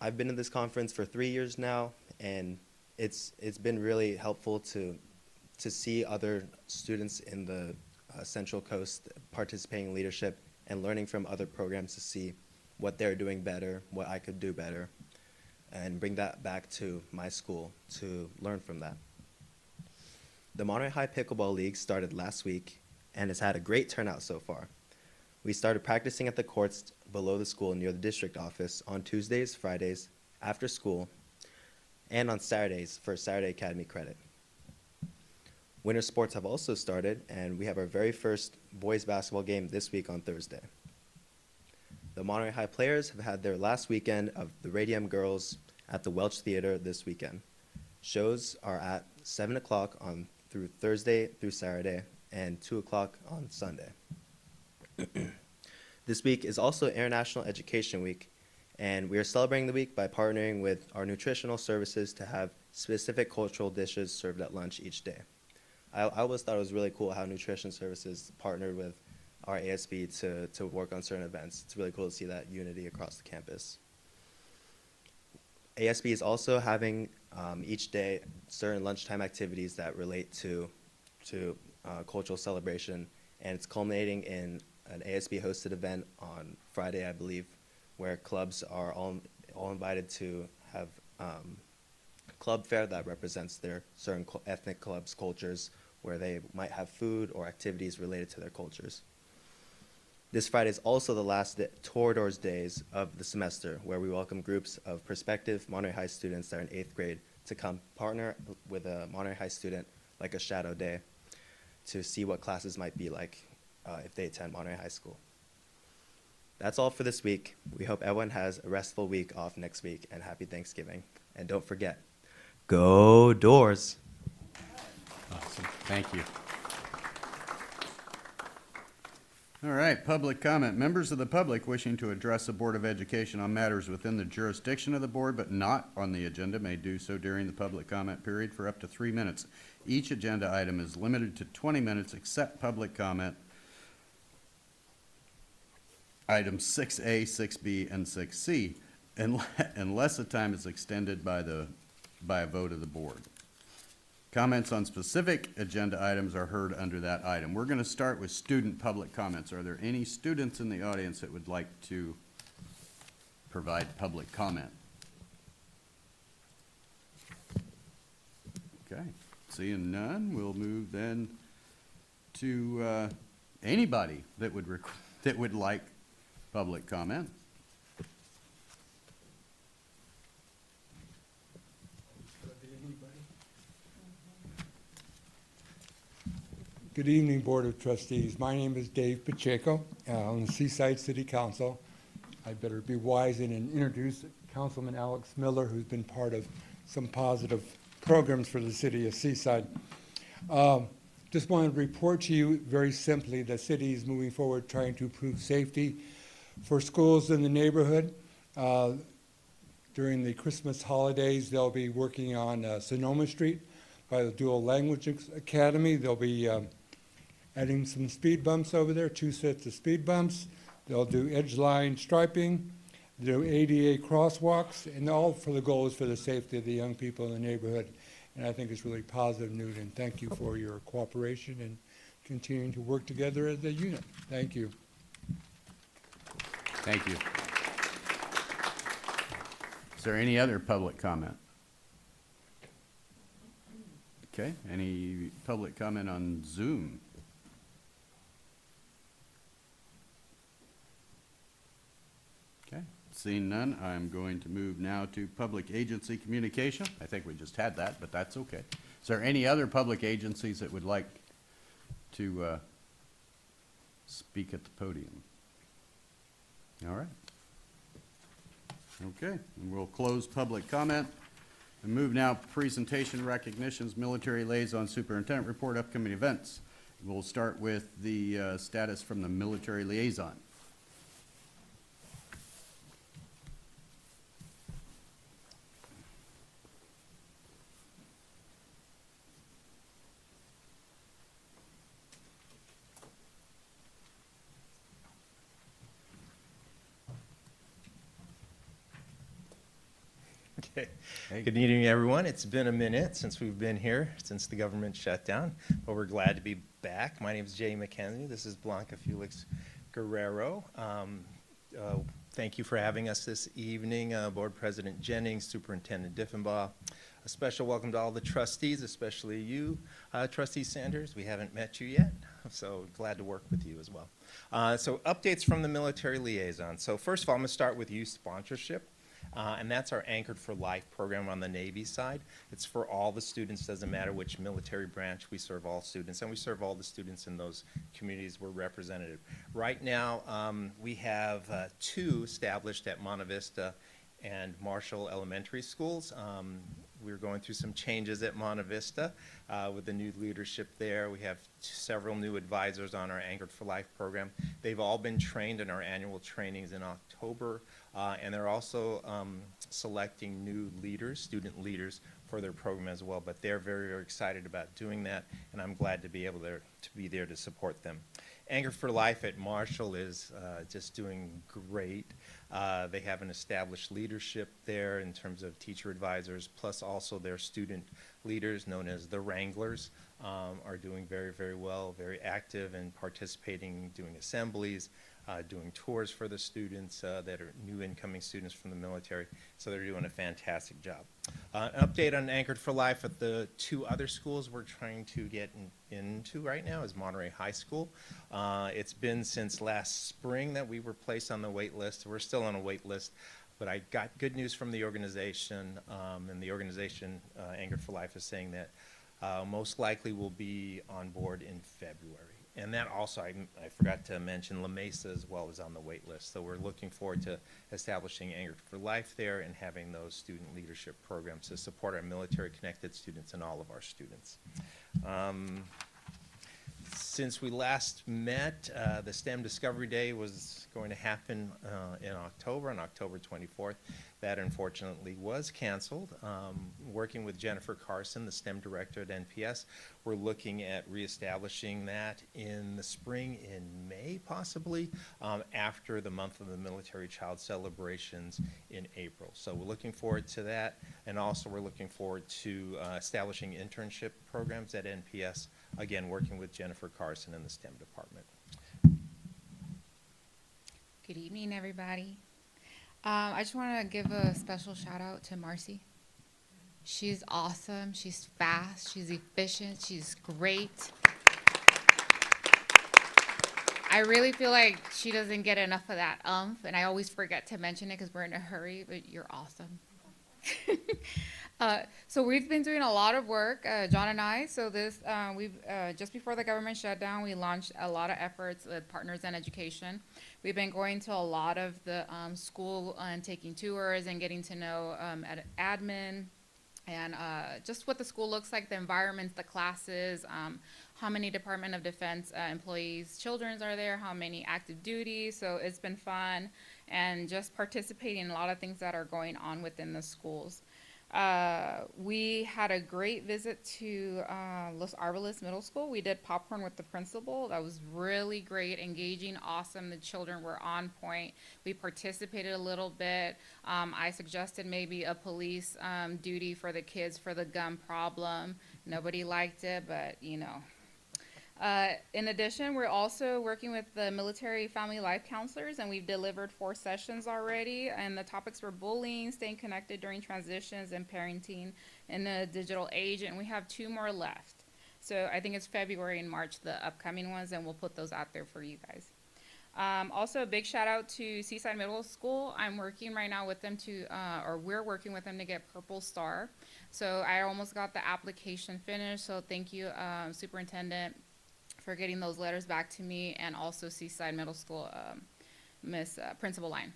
I've been in this conference for 3 years now, and it's been really helpful to see other students in the Central Coast participating in leadership and learning from other programs to see what they're doing better, what I could do better, and bring that back to my school to learn from that. The Monterey High Pickleball League started last week and has had a great turnout so far. We started practicing at the courts below the school near the district office on Tuesdays, Fridays, after school, and on Saturdays for Saturday Academy credit. Winter sports have also started, and we have our very first boys basketball game this week on Thursday. The Monterey High players have had their last weekend of the Radium Girls at the Welch Theater this weekend. Shows are at 7 o'clock through Thursday through Saturday and 2 o'clock on Sunday. This week is also International Education Week, and we are celebrating the week by partnering with our nutritional services to have specific cultural dishes served at lunch each day. I always thought it was really cool how nutrition services partnered with our ASB to work on certain events. It's really cool to see that unity across the campus. ASB is also having each day certain lunchtime activities that relate to cultural celebration, and it's culminating in an ASB hosted event on Friday, I believe, where clubs are all invited to have a club fair that represents their certain ethnic clubs' cultures, where they might have food or activities related to their cultures. This Friday is also the last tour doors days of the semester, where we welcome groups of prospective Monterey High students that are in 8th grade to come partner with a Monterey High student, like a shadow day, to see what classes might be like if they attend Monterey High School. That's all for this week. We hope everyone has a restful week off next week, and happy Thanksgiving. And don't forget, go Doors! Awesome. Thank you. All right, public comment. Members of the public wishing to address the Board of Education on matters within the jurisdiction of the board but not on the agenda may do so during the public comment period for up to 3 minutes. Each agenda item is limited to 20 minutes except public comment. Items 6A, 6B, and 6C, unless the time is extended by a vote of the board. Comments on specific agenda items are heard under that item. We're going to start with student public comments. Are there any students in the audience that would like to provide public comment? Okay, seeing none, we'll move then to anybody that would like public comment. Good evening, Board of Trustees. My name is Dave Pacheco. I'm the Seaside City Council. I better be wise and introduce Councilman Alex Miller, who's been part of some positive programs for the city of Seaside. Just wanted to report to you very simply, the city is moving forward trying to improve safety for schools in the neighborhood. During the Christmas holidays, they'll be working on Sonoma Street by the Dual Language Academy. They'll be adding some speed bumps over there, 2 sets of speed bumps. They'll do edge line striping, do ADA crosswalks, and all for the goal is for the safety of the young people in the neighborhood. And I think it's really positive news, and thank you for your cooperation and continuing to work together as a unit. Thank you. Thank you. Is there any other public comment? Okay, any public comment on Zoom? Okay, seeing none, I'm going to move now to public agency communication. I think we just had that, but that's okay. Is there any other public agencies that would like to speak at the podium? All right. Okay, and we'll close public comment and move now presentation recognitions, military liaison, superintendent report, upcoming events. We'll start with the status from the military liaison. Okay. Hey. Good evening, everyone. It's been a minute since we've been here, since the government shut down, but we're glad to be back. My name is Jay McKenzie. This is Blanca Felix Guerrero. Thank you for having us this evening, Board President Jennings, Superintendent Diffenbaugh. A special welcome to all the trustees, especially you, Trustee Sanders. We haven't met you yet, so glad to work with you as well. So updates from the military liaison. So first of all, I'm going to start with youth sponsorship. And that's our Anchored for Life program on the Navy side. It's for all the students, doesn't matter which military branch, we serve all students, and we serve all the students in those communities we're represented. Right now, we have 2 established at Monte Vista and Marshall Elementary Schools. We're going through some changes at Monte Vista with the new leadership there. We have several new advisors on our Anchored for Life program. They've all been trained in our annual trainings in October, and they're also selecting new leaders, student leaders, for their program as well. But they're very, very excited about doing that, and I'm glad to be able to be there to support them. Anchored for Life at Marshall is just doing great. They have an established leadership there in terms of teacher advisors, plus also their student leaders, known as the Wranglers, are doing very, very well, very active and participating, doing assemblies, doing tours for the students that are new incoming students from the military. So they're doing a fantastic job. An update on Anchored for Life at the 2 other schools we're trying to get into right now is Monterey High School. It's been since last spring that we were placed on the wait list. We're still on a wait list, but I got good news from the organization, and the organization, Anchored for Life, is saying that most likely will be on board in February. And that also, I forgot to mention, La Mesa as well is on the wait list. So we're looking forward to establishing Anchored for Life there and having those student leadership programs to support our military-connected students and all of our students. Since we last met, the STEM Discovery Day was going to happen in October, on October 24th. That unfortunately was canceled. Working with Jennifer Carson, the STEM director at NPS, we're looking at reestablishing that in the spring, in May possibly, after the month of the military child celebrations in April. So we're looking forward to that, and also we're looking forward to establishing internship programs at NPS, again working with Jennifer Carson in the STEM department. Good evening, everybody. I just want to give a special shout out to Marcy. She's awesome, she's fast, she's efficient, she's great. I really feel like she doesn't get enough of that and I always forget to mention it because we're in a hurry, but you're awesome. So we've been doing a lot of work, John and I. So we've just before the government shutdown, we launched a lot of efforts with Partners in Education. We've been going to a lot of the school and taking tours and getting to know admin and just what the school looks like, the environments, the classes, how many Department of Defense employees, children are there, how many active duty. So it's been fun and just participating in a lot of things that are going on within the schools. We had a great visit to Los Arboles Middle School. We did popcorn with the principal. That was really great, engaging, awesome. The children were on point. We participated a little bit. I suggested maybe a police duty for the kids for the gun problem. Nobody liked it, but you know. In addition, we're also working with the military family life counselors, and we've delivered 4 sessions already, and the topics were bullying, staying connected during transitions, and parenting in the digital age, and we have 2 more left. So I think it's February and March, the upcoming ones, and we'll put those out there for you guys. Also, a big shout out to Seaside Middle School. I'm working right now with them we're working with them to get Purple Star. So I almost got the application finished, so thank you, Superintendent, for getting those letters back to me, and also Seaside Middle School Principal Line.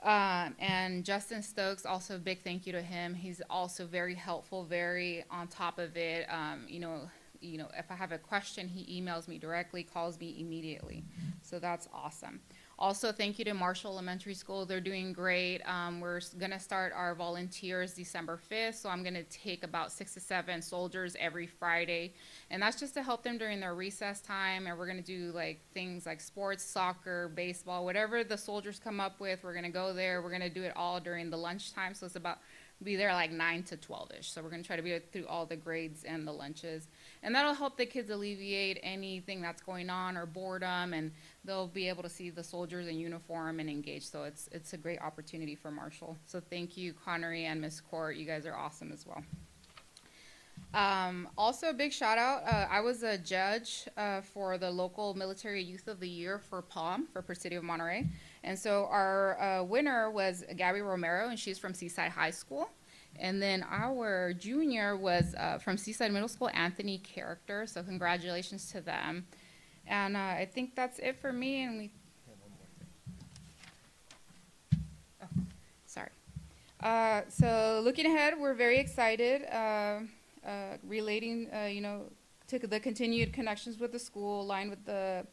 And Justin Stokes, also a big thank you to him. He's also very helpful, very on top of it. You know, if I have a question, he emails me directly, calls me immediately. So that's awesome. Also, thank you to Marshall Elementary School. They're doing great. We're going to start our volunteers December 5th, so I'm going to take about 6 to 7 soldiers every Friday, and that's just to help them during their recess time, and we're going to do like things like sports, soccer, baseball, whatever the soldiers come up with, we're going to go there. We're going to do it all during the lunchtime, so it's about be there like 9 to 12-ish. So we're going to try to be through all the grades and the lunches. And that'll help the kids alleviate anything that's going on or boredom, and they'll be able to see the soldiers in uniform and engage. So it's a great opportunity for Marshall. So thank you, Connery and Miss Court. You guys are awesome as well. Also, a big shout out. I was a judge for the local Military Youth of the Year for POM, for City of Monterey. And so our winner was Gabby Romero, and she's from Seaside High School. And then our junior was from Seaside Middle School, Anthony Character. So congratulations to them. And I think that's it for me. And we. Oh, sorry. So looking ahead, we're very excited. Relating, to the continued connections with the school, aligned with the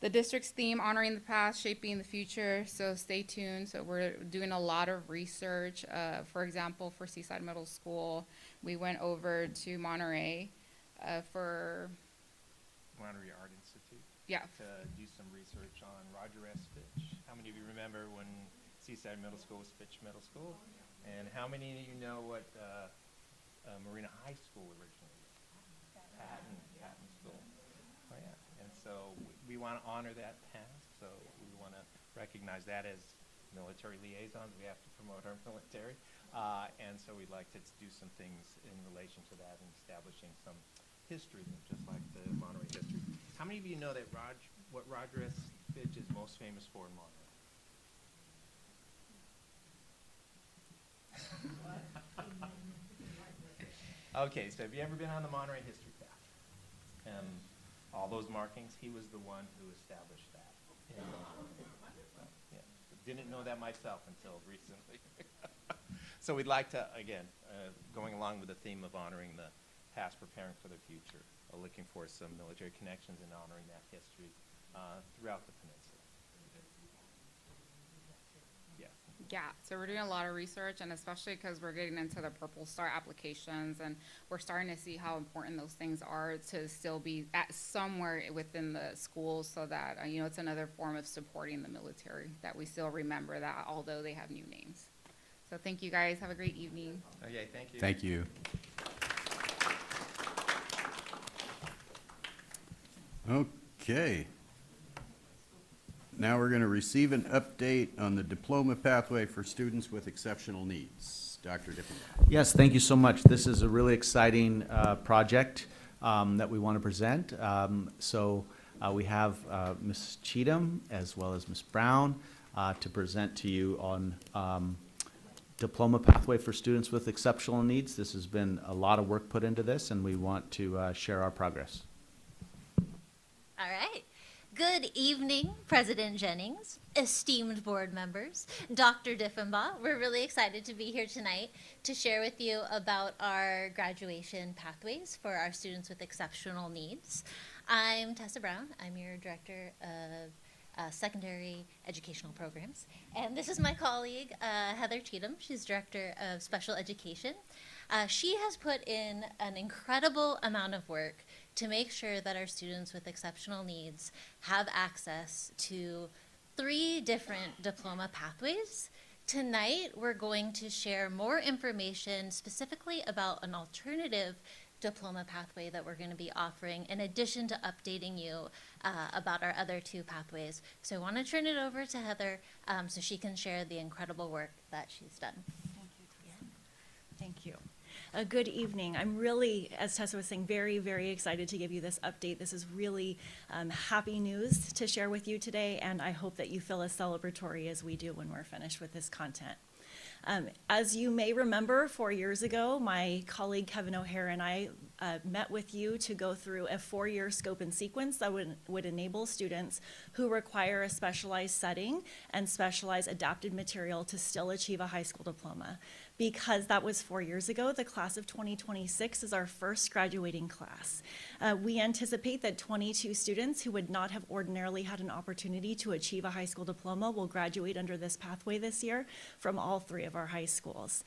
district's theme, honoring the past, shaping the future. So stay tuned. So we're doing a lot of research. For example, for Seaside Middle School, we went over to Monterey for Monterey Art Institute. Yeah. To do some research on Roger S. Fitch. How many of you remember when Seaside Middle School was Fitch Middle School? And how many of you know what Marina High School originally was? Patton School. Oh yeah. And so we want to honor that past. So we want to recognize that as military liaisons. We have to promote our military. And so we'd like to do some things in relation to that and establishing some history, just like the Monterey history. How many of you know that what Roger S. Fitch is most famous for in Monterey? Okay, so have you ever been on the Monterey History Path? And all those markings, he was the one who established that. Yeah, didn't know that myself until recently. So we'd like to, again, going along with the theme of honoring the past, preparing for the future, looking for some military connections and honoring that history throughout the peninsula. Yeah, so we're doing a lot of research, and especially because we're getting into the Purple Star applications, and we're starting to see how important those things are to still be at somewhere within the schools, so that you know, it's another form of supporting the military, that we still remember that, although they have new names. So thank you guys. Have a great evening. Okay, thank you. Thank you. Okay. Now we're going to receive an update on the diploma pathway for students with exceptional needs. Dr. Diffenbaugh. Yes, thank you so much. This is a really exciting project that we want to present. We have Ms. Cheatham as well as Ms. Brown to present to you on diploma pathway for students with exceptional needs. This has been a lot of work put into this, and we want to share our progress. All right. Good evening, President Jennings, esteemed board members, Dr. Diffenbaugh. We're really excited to be here tonight to share with you about our graduation pathways for our students with exceptional needs. I'm Tessa Brown. I'm your Director of Secondary Educational Programs. And this is my colleague, Heather Cheatham. She's Director of Special Education. She has put in an incredible amount of work to make sure that our students with exceptional needs have access to 3 different diploma pathways. Tonight, we're going to share more information specifically about an alternative diploma pathway that we're going to be offering, in addition to updating you about our other 2 pathways. So I want to turn it over to Heather so she can share the incredible work that she's done. Thank you. Good evening. I'm really, as Tessa was saying, very, very excited to give you this update. This is really happy news to share with you today, and I hope that you feel as celebratory as we do when we're finished with this content. As you may remember, 4 years ago, my colleague Kevin O'Hare and I met with you to go through a 4-year scope and sequence that would enable students who require a specialized setting and specialized adapted material to still achieve a high school diploma. Because that was 4 years ago, the class of 2026 is our first graduating class. We anticipate that 22 students who would not have ordinarily had an opportunity to achieve a high school diploma will graduate under this pathway this year from all 3 of our high schools.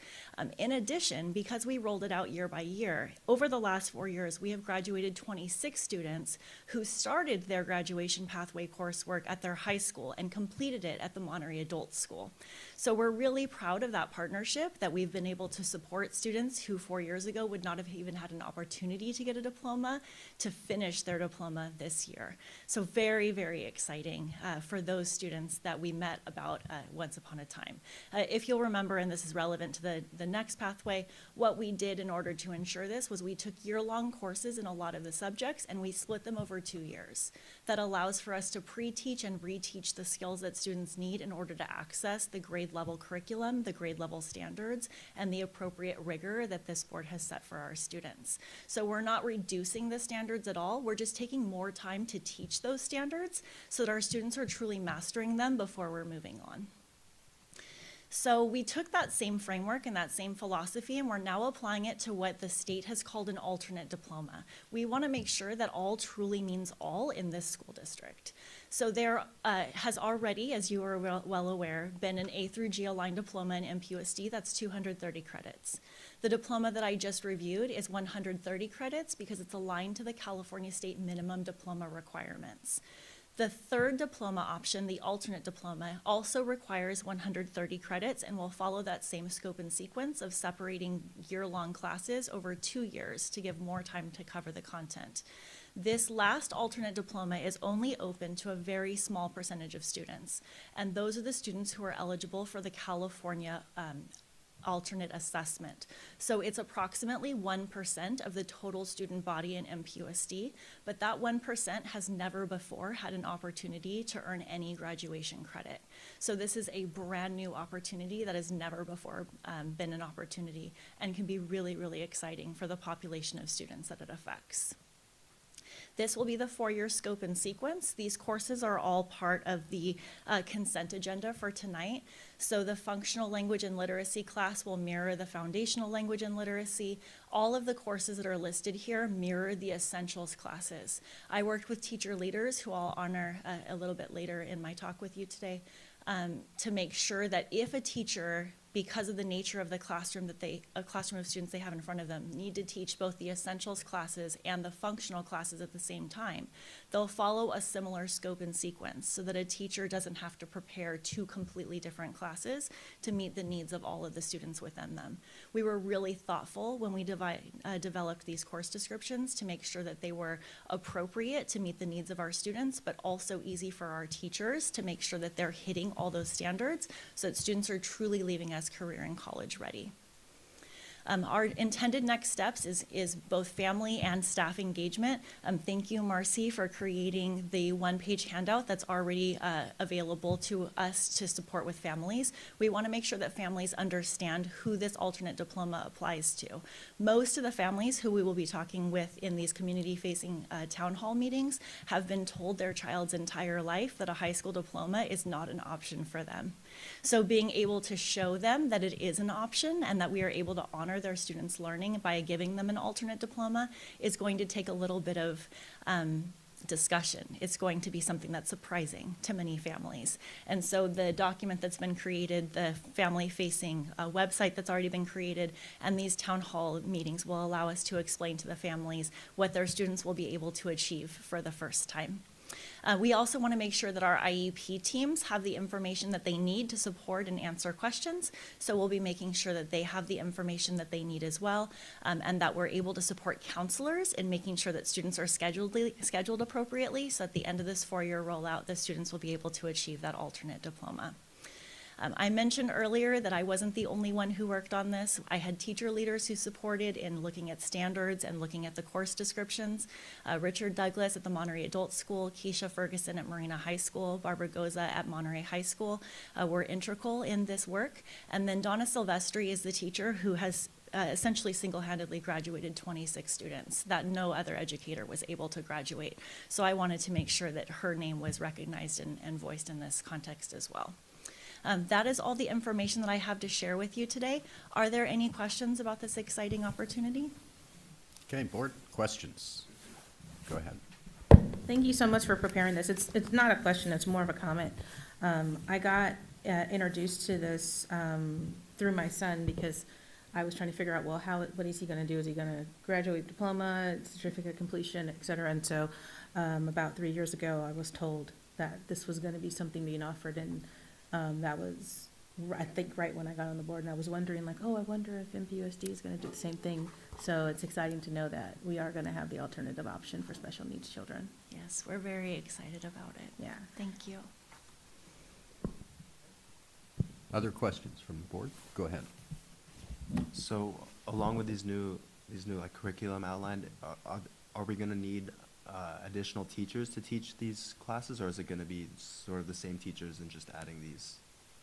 In addition, because we rolled it out year by year, over the last 4 years, we have graduated 26 students who started their graduation pathway coursework at their high school and completed it at the Monterey Adult School. So we're really proud of that partnership, that we've been able to support students who 4 years ago would not have even had an opportunity to get a diploma to finish their diploma this year. So very, very exciting for those students that we met about once upon a time. If you'll remember, and this is relevant to the next pathway, what we did in order to ensure this was we took year-long courses in a lot of the subjects and we split them over 2 years. That allows for us to pre-teach and reteach the skills that students need in order to access the grade level curriculum, the grade level standards, and the appropriate rigor that this board has set for our students. So we're not reducing the standards at all, we're just taking more time to teach those standards so that our students are truly mastering them before we're moving on. So we took that same framework and that same philosophy, and we're now applying it to what the state has called an alternate diploma. We want to make sure that all truly means all in this school district. So there has already, as you are well aware, been an A through G aligned diploma in MPUSD. That's 230 credits. The diploma that I just reviewed is 130 credits because it's aligned to the California State minimum diploma requirements. The third diploma option, the alternate diploma, also requires 130 credits and will follow that same scope and sequence of separating year-long classes over 2 years to give more time to cover the content. This last alternate diploma is only open to a very small percentage of students, and those are the students who are eligible for the California alternate assessment. So it's approximately 1% of the total student body in MPUSD, but that 1% has never before had an opportunity to earn any graduation credit. So this is a brand new opportunity that has never before been an opportunity and can be really, really exciting for the population of students that it affects. This will be the 4-year scope and sequence. These courses are all part of the consent agenda for tonight. So the functional language and literacy class will mirror the foundational language and literacy. All of the courses that are listed here mirror the essentials classes. I worked with teacher leaders, who I'll honor a little bit later in my talk with you today, to make sure that if a teacher, because of the nature of the classroom a classroom of students they have in front of them, need to teach both the essentials classes and the functional classes at the same time, they'll follow a similar scope and sequence so that a teacher doesn't have to prepare 2 completely different classes to meet the needs of all of the students within them. We were really thoughtful when we developed these course descriptions to make sure that they were appropriate to meet the needs of our students, but also easy for our teachers to make sure that they're hitting all those standards so that students are truly leaving us career and college ready. Our intended next steps is both family and staff engagement. Thank you, Marcy, for creating the 1-page handout that's already available to us to support with families. We want to make sure that families understand who this alternate diploma applies to. Most of the families who we will be talking with in these community-facing town hall meetings have been told their child's entire life that a high school diploma is not an option for them. So being able to show them that it is an option and that we are able to honor their students' learning by giving them an alternate diploma is going to take a little bit of discussion. It's going to be something that's surprising to many families. And so the document that's been created, the family-facing website that's already been created, and these town hall meetings will allow us to explain to the families what their students will be able to achieve for the first time. We also want to make sure that our IEP teams have the information that they need to support and answer questions. So we'll be making sure that they have the information that they need as well, and that we're able to support counselors in making sure that students are scheduled appropriately. So at the end of this 4-year rollout, the students will be able to achieve that alternate diploma. I mentioned earlier that I wasn't the only one who worked on this. I had teacher leaders who supported in looking at standards and looking at the course descriptions. Richard Douglas at the Monterey Adult School, Keisha Ferguson at Marina High School, Barbara Goza at Monterey High School were integral in this work. And then Donna Silvestri is the teacher who has essentially single-handedly graduated 26 students that no other educator was able to graduate. So I wanted to make sure that her name was recognized and voiced in this context as well. That is all the information that I have to share with you today. Are there any questions about this exciting opportunity? Okay, board, questions? Go ahead. Thank you so much for preparing this. It's not a question, it's more of a comment. I got introduced to this through my son because I was trying to figure out, well, what is he going to do? Is he going to graduate diploma, certificate completion, et cetera? And so about 3 years ago, I was told that this was going to be something being offered, and that was, I think, right when I got on the board, and I was wondering, like, oh, I wonder if MPUSD is going to do the same thing. So it's exciting to know that we are going to have the alternative option for special needs children. Yes, we're very excited about it. Yeah. Thank you. Other questions from the board? Go ahead. So along with these new like curriculum outlined, are we going to need additional teachers to teach these classes, or is it going to be sort of the same teachers and just adding these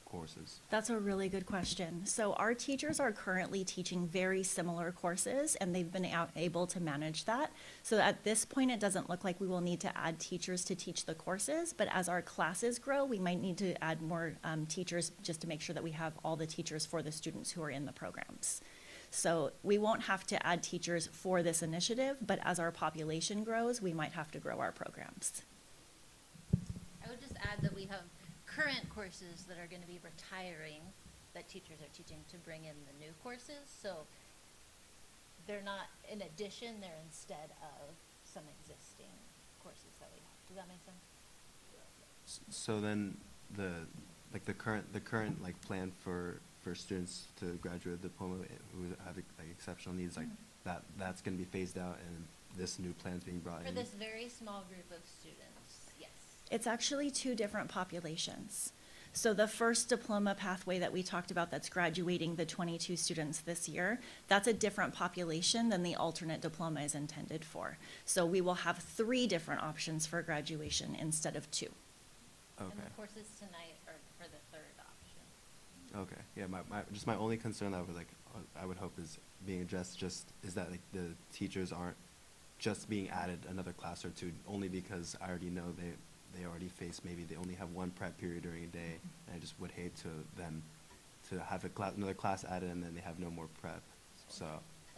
courses? That's a really good question. So our teachers are currently teaching very similar courses, and they've been able to manage that. So at this point, it doesn't look like we will need to add teachers to teach the courses, but as our classes grow, we might need to add more teachers just to make sure that we have all the teachers for the students who are in the programs. So we won't have to add teachers for this initiative, but as our population grows, we might have to grow our programs. I would just add that we have current courses that are going to be retiring that teachers are teaching to bring in the new courses. So they're not in addition, they're instead of some existing courses that we have. Does that make sense? So then the current like plan for students to graduate diploma who have like exceptional needs, like that's going to be phased out, and this new plan is being brought in? For this very small group of students, yes. It's actually two different populations. So the first diploma pathway that we talked about that's graduating the 22 students this year, that's a different population than the alternate diploma is intended for. So we will have 3 different options for graduation instead of 2. And Okay. the courses tonight are for the third option. Okay. Yeah. My only concern that I would hope is being addressed is that like the teachers aren't just being added another class or 2 only because I already know they already face, maybe they only have 1 prep period during a day, and I just would hate to have another class added and then they have no more prep. So,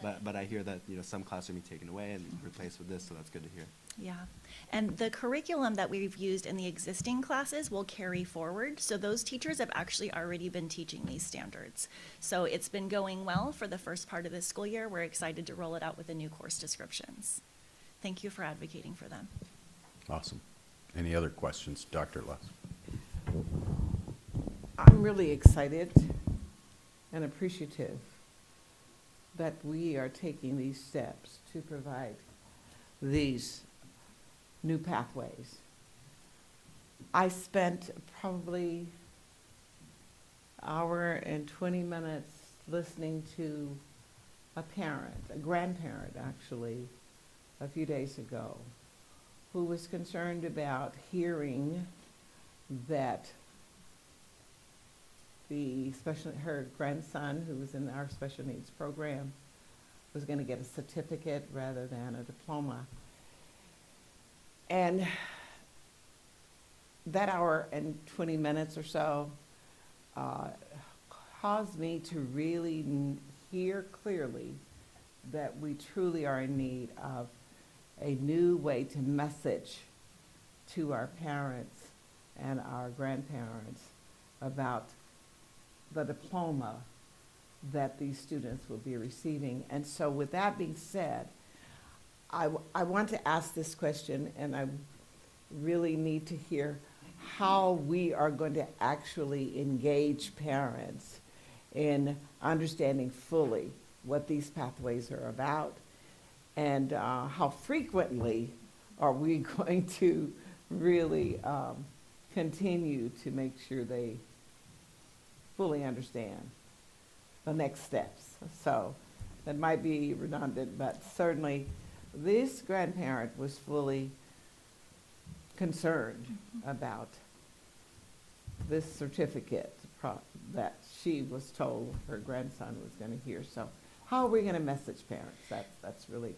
but I hear that, some classes are being taken away and replaced with this, so that's good to hear. Yeah, and the curriculum that we've used in the existing classes will carry forward. So those teachers have actually already been teaching these standards. So it's been going well for the first part of this school year. We're excited to roll it out with the new course descriptions. Thank you for advocating for them. Awesome. Any other questions? Dr. Les? I'm really excited and appreciative that we are taking these steps to provide these new pathways. I spent probably an hour and 20 minutes listening to a grandparent actually, a few days ago, who was concerned about hearing that her grandson, who was in our special needs program, was going to get a certificate rather than a diploma. And that hour and 20 minutes or so caused me to really hear clearly that we truly are in need of a new way to message to our parents and our grandparents about the diploma that these students will be receiving. And so with that being said, I want to ask this question, and I really need to hear how we are going to actually engage parents in understanding fully what these pathways are about, and how frequently are we going to really continue to make sure they fully understand the next steps. So that might be redundant, but certainly this grandparent was fully concerned about this certificate that she was told her grandson was going to hear. So how are we going to message parents? That's really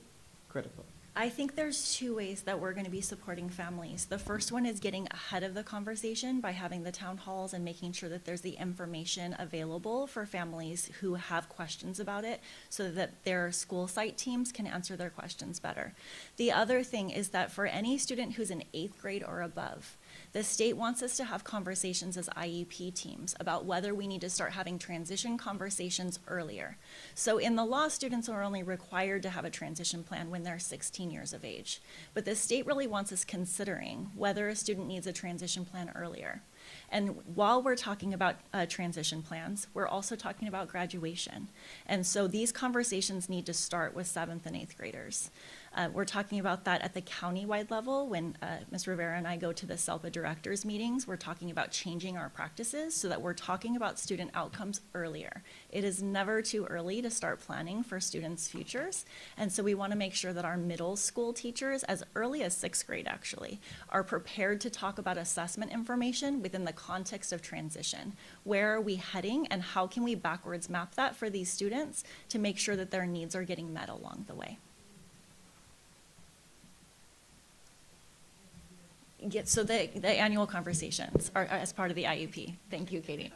critical. I think there's 2 ways that we're going to be supporting families. The first one is getting ahead of the conversation by having the town halls and making sure that there's the information available for families who have questions about it so that their school site teams can answer their questions better. The other thing is that for any student who's in 8th grade or above, the state wants us to have conversations as IEP teams about whether we need to start having transition conversations earlier. So in the law, students are only required to have a transition plan when they're 16 years of age. But the state really wants us considering whether a student needs a transition plan earlier. And while we're talking about transition plans, we're also talking about graduation. And so these conversations need to start with 7th and 8th graders. We're talking about that at the county-wide level. When Ms. Rivera and I go to the SELPA directors meetings, we're talking about changing our practices so that we're talking about student outcomes earlier. It is never too early to start planning for students' futures. And so we want to make sure that our middle school teachers, as early as 6th grade actually, are prepared to talk about assessment information within the context of transition. Where are we heading and how can we backwards map that for these students to make sure that their needs are getting met along the way? Yeah, so the annual conversations are as part of the IEP. Thank you, Katie.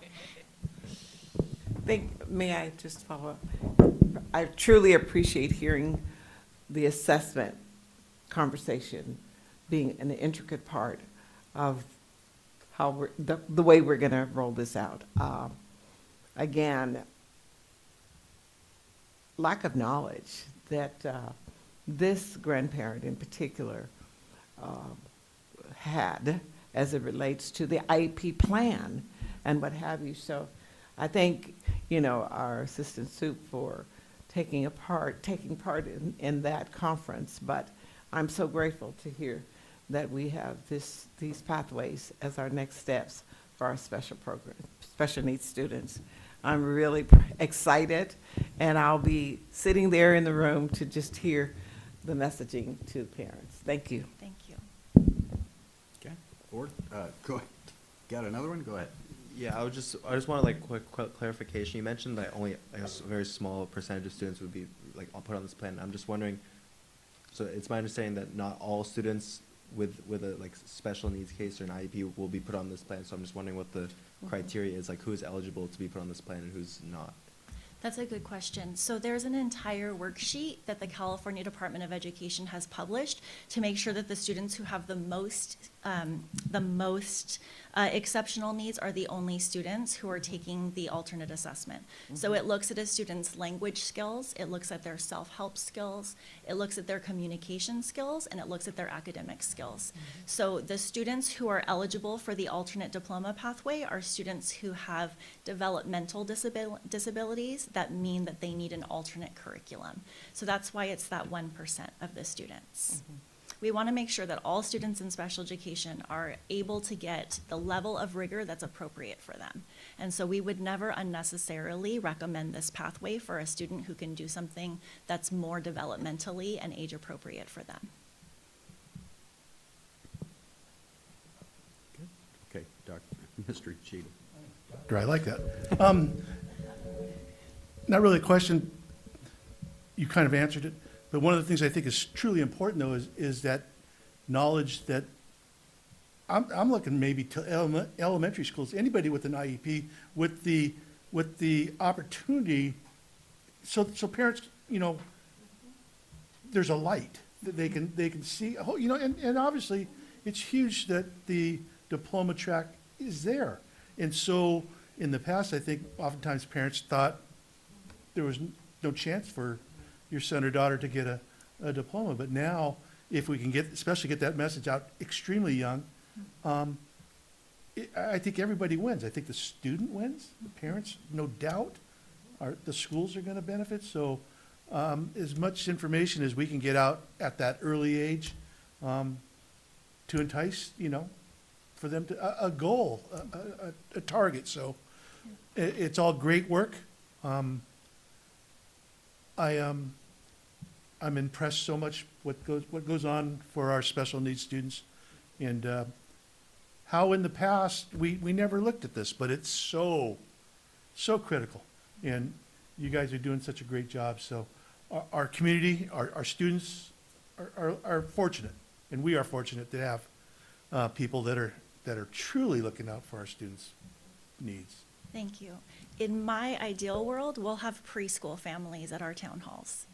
May I just follow up? I truly appreciate hearing the assessment conversation being an intricate part of how the way we're going to roll this out. Again, lack of knowledge that this grandparent in particular had as it relates to the IEP plan and what have you. So I thank, our Assistant Sup for taking part in that conference, but I'm so grateful to hear that we have these pathways as our next steps for our special needs students. I'm really excited, and I'll be sitting there in the room to just hear the messaging to the parents. Thank you. Thank you. Okay, board, go ahead. Got another one? Go ahead. Yeah, I just want like quick clarification. You mentioned that only, I guess, a very small percentage of students would be like put on this plan. I'm just wondering, so it's my understanding that not all students with a like special needs case or an IEP will be put on this plan. So I'm just wondering what the criteria is, like who is eligible to be put on this plan and who's not. That's a good question. So there's an entire worksheet that the California Department of Education has published to make sure that the students who have the most exceptional needs are the only students who are taking the alternate assessment. So it looks at a student's language skills, it looks at their self-help skills, it looks at their communication skills, and it looks at their academic skills. So the students who are eligible for the alternate diploma pathway are students who have developmental disabilities that mean that they need an alternate curriculum. So that's why it's that 1% of the students. We want to make sure that all students in special education are able to get the level of rigor that's appropriate for them. And so we would never unnecessarily recommend this pathway for a student who can do something that's more developmentally and age appropriate for them. Okay, Mr. Cheatham. I like that. Not really a question, you kind of answered it, but one of the things I think is truly important though is that knowledge that I'm looking maybe to elementary schools, anybody with an IEP with the opportunity, so parents, you know, there's a light that they can see, you know, and obviously it's huge that the diploma track is there. And so in the past, I think oftentimes parents thought there was no chance for your son or daughter to get a diploma. But now, if we can especially get that message out extremely young, I think everybody wins. I think the student wins, the parents, no doubt, the schools are gonna benefit. So as much information as we can get out at that early age to entice, you know, for them to, a goal, a target. So it's all great work. I'm impressed so much what goes on for our special needs students, and how in the past we never looked at this, but it's so critical, and you guys are doing such a great job. So our community, our students are fortunate, and we are fortunate to have people that are truly looking out for our students' needs. Thank you. In my ideal world, we'll have preschool families at our town halls.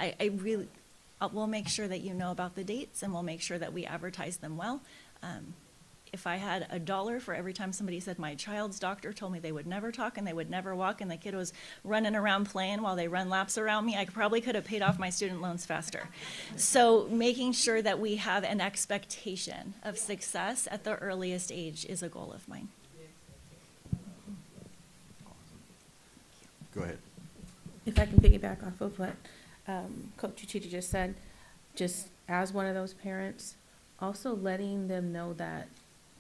We'll make sure that you know about the dates, and we'll make sure that we advertise them well. If I had $1 for every time somebody said my child's doctor told me they would never talk and they would never walk, and the kid was running around playing while they run laps around me, I probably could have paid off my student loans faster. So making sure that we have an expectation of success at the earliest age is a goal of mine. Go ahead. If I can piggyback off of what Coach Uchichi just said, just as one of those parents, also letting them know that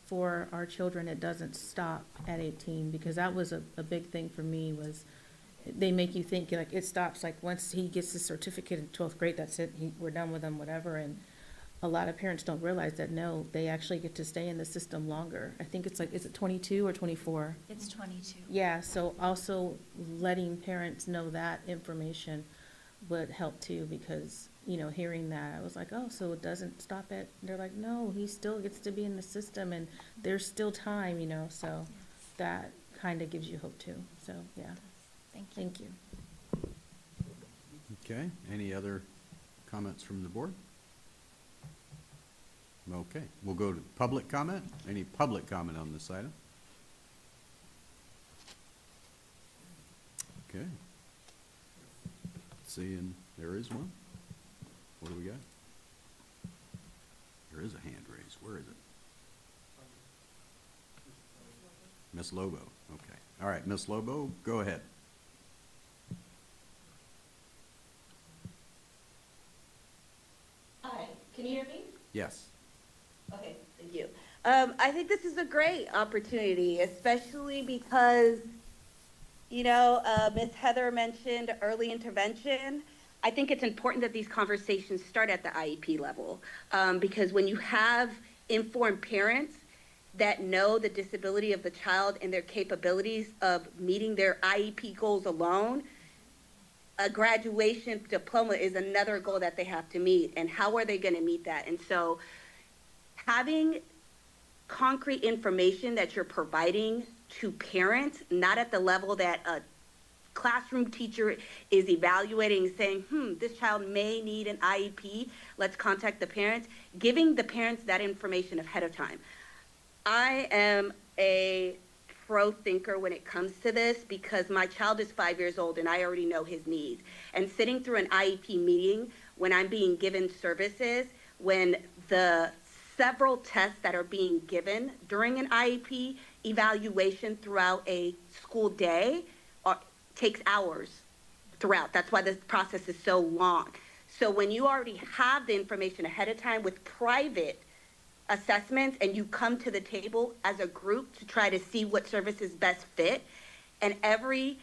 for our children, it doesn't stop at 18, because that was a big thing for me. Was they make you think like it stops, like once he gets his certificate in 12th grade, that's it, we're done with him, whatever. And a lot of parents don't realize that, no, they actually get to stay in the system longer. I think it's like, is it 22 or 24? It's 22. Yeah, so also letting parents know that information would help too, because, you know, hearing that, I was like, oh, so it doesn't stop at, they're like, no, he still gets to be in the system and there's still time, you know, so that kind of gives you hope too. So, yeah. Thank you. Okay, any other comments from the board? Okay, we'll go to public comment. Any public comment on this item? Okay. Seeing there is one. What do we got? There is a hand raised. Where is it? Miss Lobo. Okay. All right, Miss Lobo, go ahead. Hi, can you hear me? Yes. Okay, thank you. I think this is a great opportunity, especially because, Ms. Heather mentioned early intervention. I think it's important that these conversations start at the IEP level, because when you have informed parents that know the disability of the child and their capabilities of meeting their IEP goals alone, a graduation diploma is another goal that they have to meet. And how are they going to meet that? And so having concrete information that you're providing to parents, not at the level that a classroom teacher is evaluating, saying, this child may need an IEP, let's contact the parents, giving the parents that information ahead of time. I am a pro thinker when it comes to this because my child is 5 years old and I already know his needs. And sitting through an IEP meeting when I'm being given services, when the several tests that are being given during an IEP evaluation throughout a school day takes hours throughout. That's why this process is so long. So when you already have the information ahead of time with private assessments and you come to the table as a group to try to see what services best fit, and every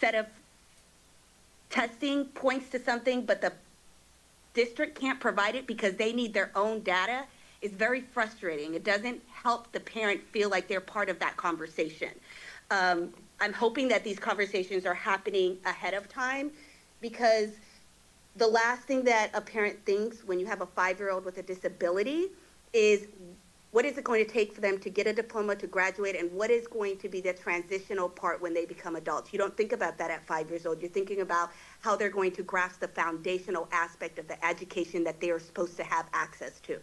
set of testing points to something, but the district can't provide it because they need their own data, is very frustrating. It doesn't help the parent feel like they're part of that conversation. I'm hoping that these conversations are happening ahead of time, because the last thing that a parent thinks when you have a 5-year-old with a disability is, what is it going to take for them to get a diploma, to graduate, and what is going to be the transitional part when they become adults? You don't think about that at 5 years old. You're thinking about how they're going to grasp the foundational aspect of the education that they are supposed to have access to.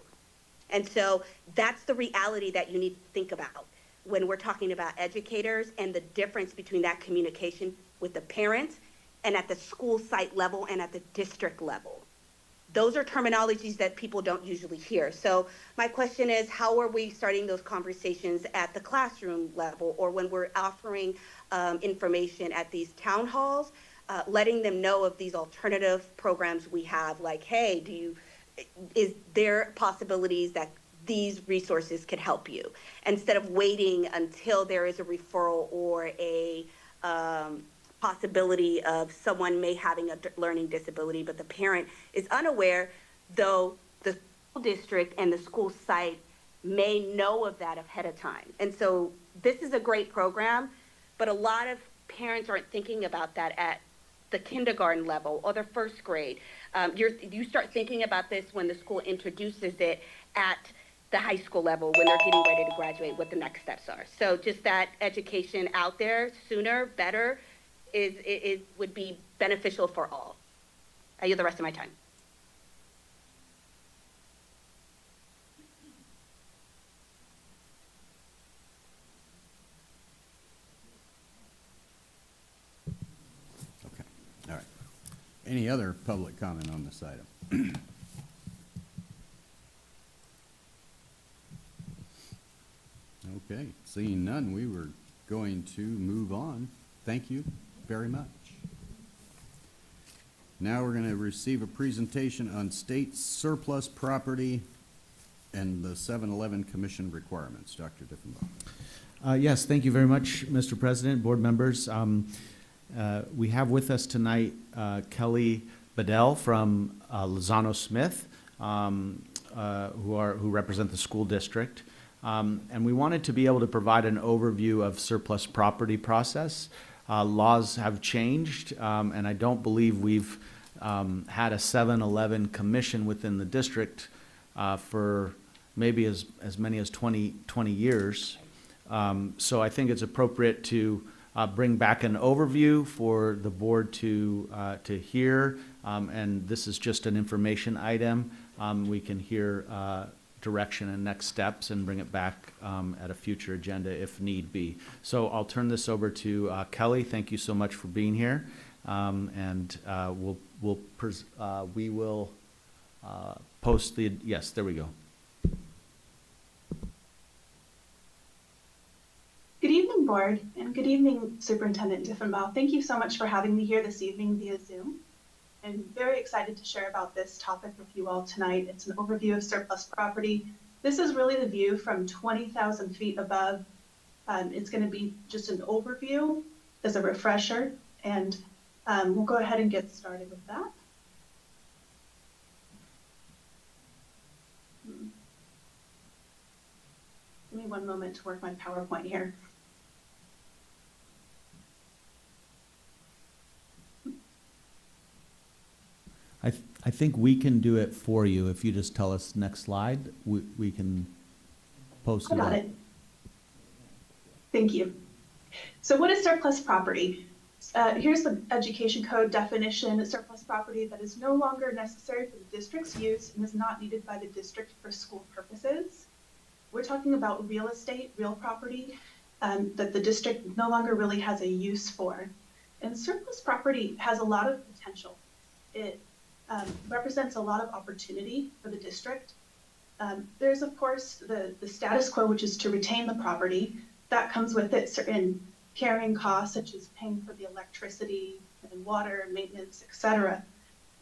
And so that's the reality that you need to think about when we're talking about educators, and the difference between that communication with the parents and at the school site level and at the district level. Those are terminologies that people don't usually hear. So my question is, how are we starting those conversations at the classroom level, or when we're offering information at these town halls, letting them know of these alternative programs we have, like, hey, is there possibilities that these resources could help you, instead of waiting until there is a referral or a possibility of someone may having a learning disability, but the parent is unaware, though the school district and the school site may know of that ahead of time. And so this is a great program, but a lot of parents aren't thinking about that at the kindergarten level or the first grade. You start thinking about this when the school introduces it at the high school level, when they're getting ready to graduate, what the next steps are. So just that education out there sooner, better, would be beneficial for all. I yield the rest of my time. Okay, all right. Any other public comment on this item? Okay, seeing none, we were going to move on. Thank you very much. Now we're going to receive a presentation on state surplus property and the 7-Eleven Commission requirements. Dr. Diffenbaugh. Yes, thank you very much, Mr. President, board members. We have with us tonight Kelly Bedell from Lozano Smith, who represent the school district. And we wanted to be able to provide an overview of surplus property process. Laws have changed, and I don't believe we've had a 7-Eleven commission within the district for maybe as many as 20 years. So I think it's appropriate to bring back an overview for the board to hear, and this is just an information item. We can hear direction and next steps and bring it back at a future agenda if need be. So I'll turn this over to Kelly. Thank you so much for being here, and we will post the, yes, there we go. Good evening, board, and good evening, Superintendent Diffenbaugh. Thank you so much for having me here this evening via Zoom. I'm very excited to share about this topic with you all tonight. It's an overview of surplus property. This is really the view from 20,000 feet above. It's going to be just an overview as a refresher, and we'll go ahead and get started with that. Give me one moment to work my PowerPoint here. I think we can do it for you. If you just tell us next slide, we can post it I got up. it. Thank you. So what is surplus property? Here's the education code definition: surplus property that is no longer necessary for the district's use and is not needed by the district for school purposes. We're talking about real estate, real property that the district no longer really has a use for. And surplus property has a lot of potential. It represents a lot of opportunity for the district. There's, of course, the status quo, which is to retain the property. That comes with it certain carrying costs, such as paying for the electricity and water, maintenance, etc.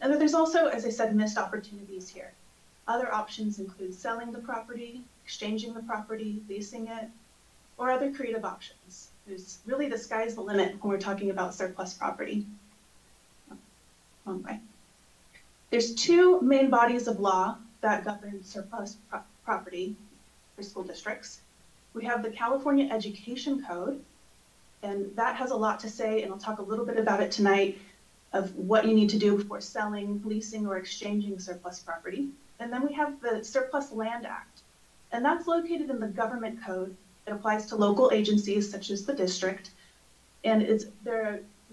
And then there's also, as I said, missed opportunities here. Other options include selling the property, exchanging the property, leasing it, or other creative options. There's really, the sky's the limit when we're talking about surplus property. Wrong way. There's two main bodies of law that govern surplus property for school districts. We have the California Education Code, and that has a lot to say, and I'll talk a little bit about it tonight, of what you need to do before selling, leasing, or exchanging surplus property. And then we have the Surplus Land Act, and that's located in the Government Code. It applies to local agencies such as the district, and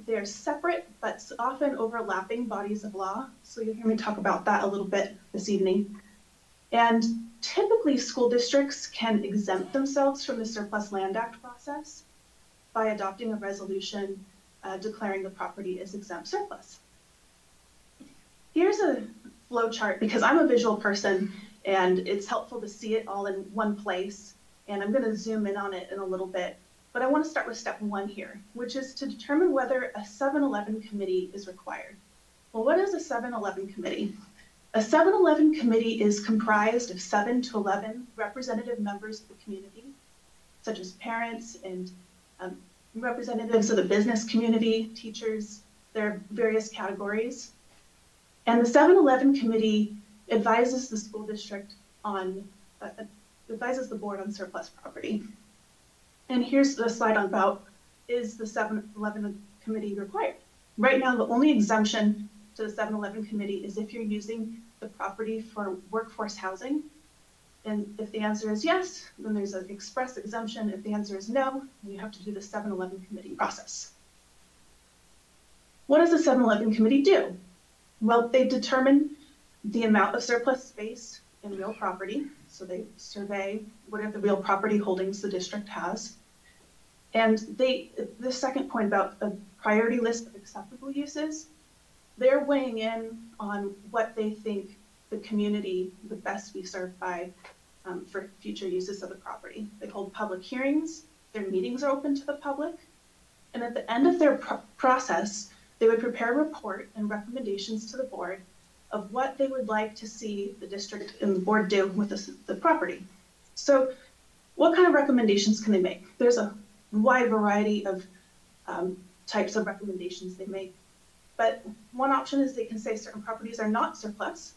they're separate but often overlapping bodies of law. So you'll hear me talk about that a little bit this evening. And typically school districts can exempt themselves from the Surplus Land Act process by adopting a resolution declaring the property as exempt surplus. Here's a flow chart because I'm a visual person and it's helpful to see it all in one place. And I'm going to zoom in on it in a little bit. But I want to start with step one here, which is to determine whether a 7-Eleven committee is required. Well, what is a 7-Eleven committee? A 7-Eleven committee is comprised of 7 to 11 representative members of the community, such as parents and representatives of the business community, teachers. There are various categories. And the 7-Eleven committee advises the school district on, advises the board on surplus property. And here's the slide on about, is the 7-Eleven committee required? Right now, the only exemption to the 7-Eleven committee is if you're using the property for workforce housing. And if the answer is yes, then there's an express exemption. If the answer is no, you have to do the 7-Eleven committee process. What does the 7-Eleven committee do? Well, they determine the amount of surplus space in real property. So they survey what are the real property holdings the district has. And the second point about a priority list of acceptable uses, they're weighing in on what they think the community would best be served by for future uses of the property. They hold public hearings, their meetings are open to the public, and at the end of their process, they would prepare a report and recommendations to the board of what they would like to see the district and the board do with the property. So what kind of recommendations can they make? There's a wide variety of types of recommendations they make. But one option is they can say certain properties are not surplus,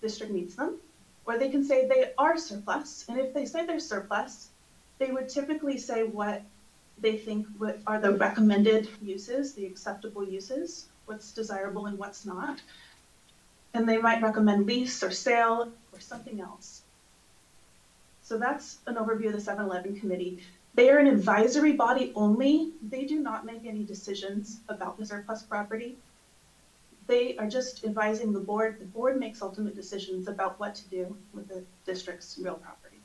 district needs them, or they can say they are surplus. And if they say they're surplus, they would typically say what they think are the recommended uses, the acceptable uses, what's desirable and what's not. And they might recommend lease or sale or something else. So that's an overview of the 7-Eleven committee. They are an advisory body only. They do not make any decisions about the surplus property. They are just advising the board. The board makes ultimate decisions about what to do with the district's real property.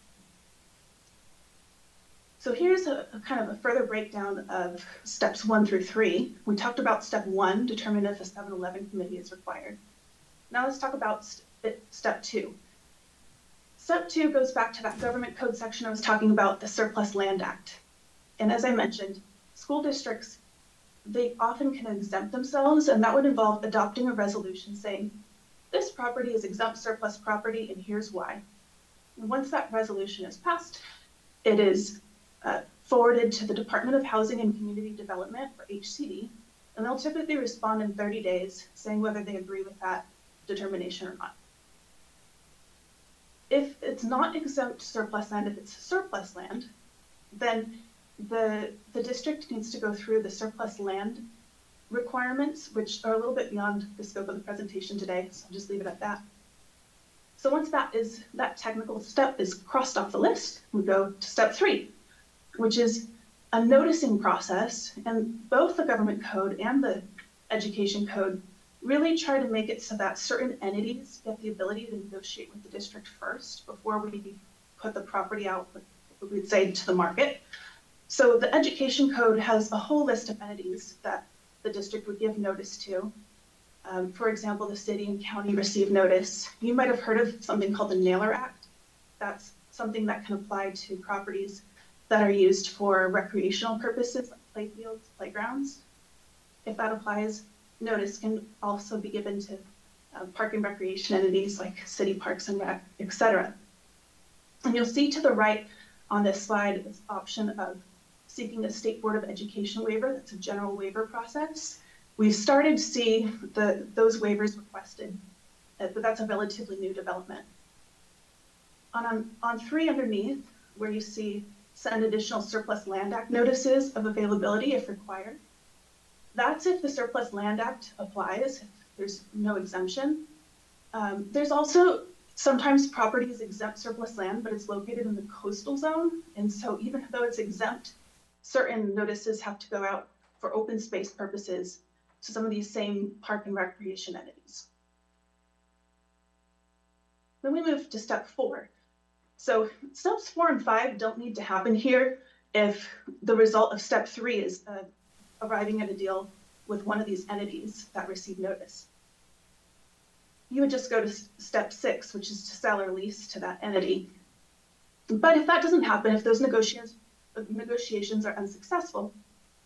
So here's a kind of a further breakdown of steps 1 through 3. We talked about step 1, determine if a 7-Eleven committee is required. Now let's talk about step 2. Step 2 goes back to that government code section I was talking about, the Surplus Land Act. And as I mentioned, school districts, they often can exempt themselves, and that would involve adopting a resolution saying, this property is exempt surplus property, and here's why. And once that resolution is passed, it is forwarded to the Department of Housing and Community Development, or HCD, and they'll typically respond in 30 days saying whether they agree with that determination or not. If it's not exempt surplus land, if it's surplus land, then the district needs to go through the surplus land requirements, which are a little bit beyond the scope of the presentation today, so I'll just leave it at that. So once that technical step is crossed off the list, we go to step 3, which is a noticing process, and both the government code and the education code really try to make it so that certain entities get the ability to negotiate with the district first before we put the property out, we'd say, to the market. So the education code has a whole list of entities that the district would give notice to. For example, the city and county receive notice. You might have heard of something called the Nailer Act. That's something that can apply to properties that are used for recreational purposes, like playfields, playgrounds. If that applies, notice can also be given to park and recreation entities like city parks and rec, etc. And you'll see to the right on this slide this option of seeking a State Board of Education waiver. That's a general waiver process. We've started to see those waivers requested, but that's a relatively new development. On 3 underneath, where you see send additional Surplus Land Act notices of availability if required, that's if the Surplus Land Act applies, if there's no exemption. There's also sometimes properties exempt surplus land, but it's located in the coastal zone. And so even though it's exempt, certain notices have to go out for open space purposes to some of these same park and recreation entities. Then we move to step 4. So steps 4 and 5 don't need to happen here if the result of step 3 is arriving at a deal with one of these entities that received notice. You would just go to step 6, which is to sell or lease to that entity. But if that doesn't happen, if those negotiations are unsuccessful,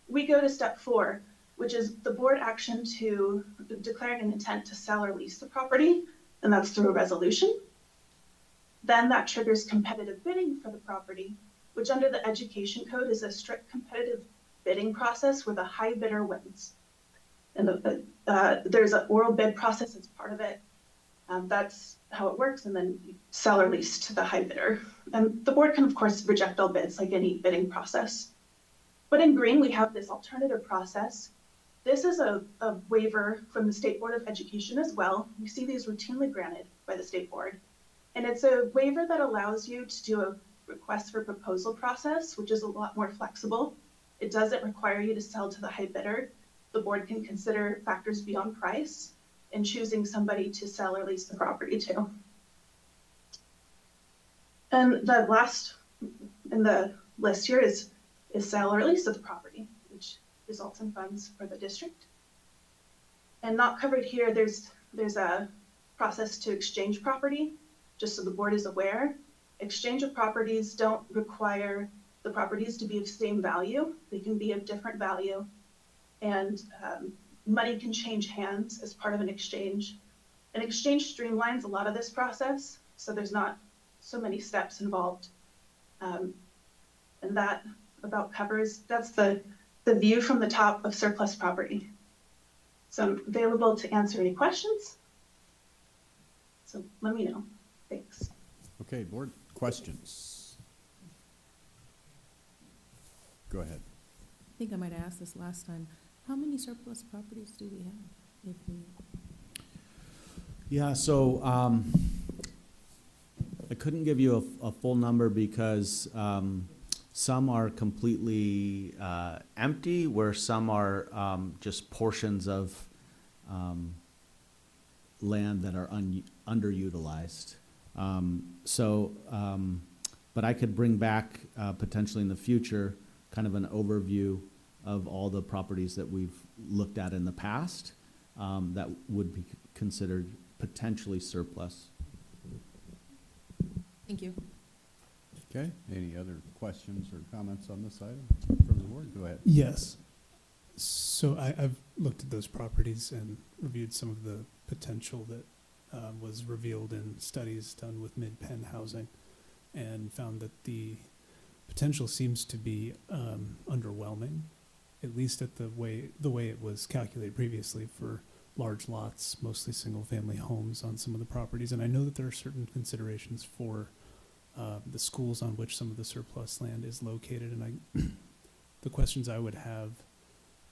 we go to step 4, which is the board action to declaring an intent to sell or lease the property, and that's through a resolution. Then that triggers competitive bidding for the property, which under the education code is a strict competitive bidding process where the high bidder wins. And there's an oral bid process as part of it. That's how it works, and then you sell or lease to the high bidder. And the board can, of course, reject all bids like any bidding process. But in green, we have this alternative process. This is a waiver from the State Board of Education as well. You see these routinely granted by the State Board. And it's a waiver that allows you to do a request for proposal process, which is a lot more flexible. It doesn't require you to sell to the high bidder. The board can consider factors beyond price in choosing somebody to sell or lease the property to. And the last in the list here is sell or lease of the property, which results in funds for the district. And not covered here, there's a process to exchange property, just so the board is aware. Exchange of properties don't require the properties to be of same value. They can be of different value. And money can change hands as part of an exchange. An exchange streamlines a lot of this process, so there's not so many steps involved. And that about covers, that's the view from the top of surplus property. So I'm available to answer any questions. So let me know. Thanks. Okay, board questions. Go ahead. I think I might have asked this last time. How many surplus properties do we have? If we... Yeah, so I couldn't give you a full number because some are completely empty, where some are just portions of land that are underutilized. But I could bring back potentially in the future kind of an overview of all the properties that we've looked at in the past that would be considered potentially surplus. Thank you. Okay, any other questions or comments on this item from the board? Go ahead. Yes. So I've looked at those properties and reviewed some of the potential that was revealed in studies done with Mid-Penn Housing. and found that the potential seems to be underwhelming, at least at the way it was calculated previously for large lots, mostly single-family homes on some of the properties. And I know that there are certain considerations for the schools on which some of the surplus land is located. And the questions I would have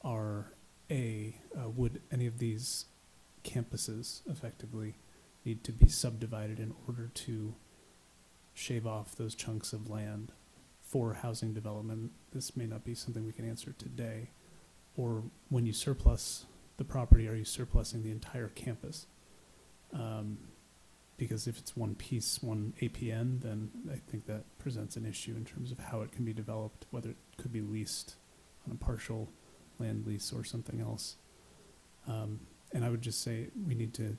are, would any of these campuses effectively need to be subdivided in order to shave off those chunks of land for housing development? This may not be something we can answer today. Or when you surplus the property, are you surplusing the entire campus? Because if it's one piece, one APN, then I think that presents an issue in terms of how it can be developed, whether it could be leased on a partial land lease or something else. And I would just say we need to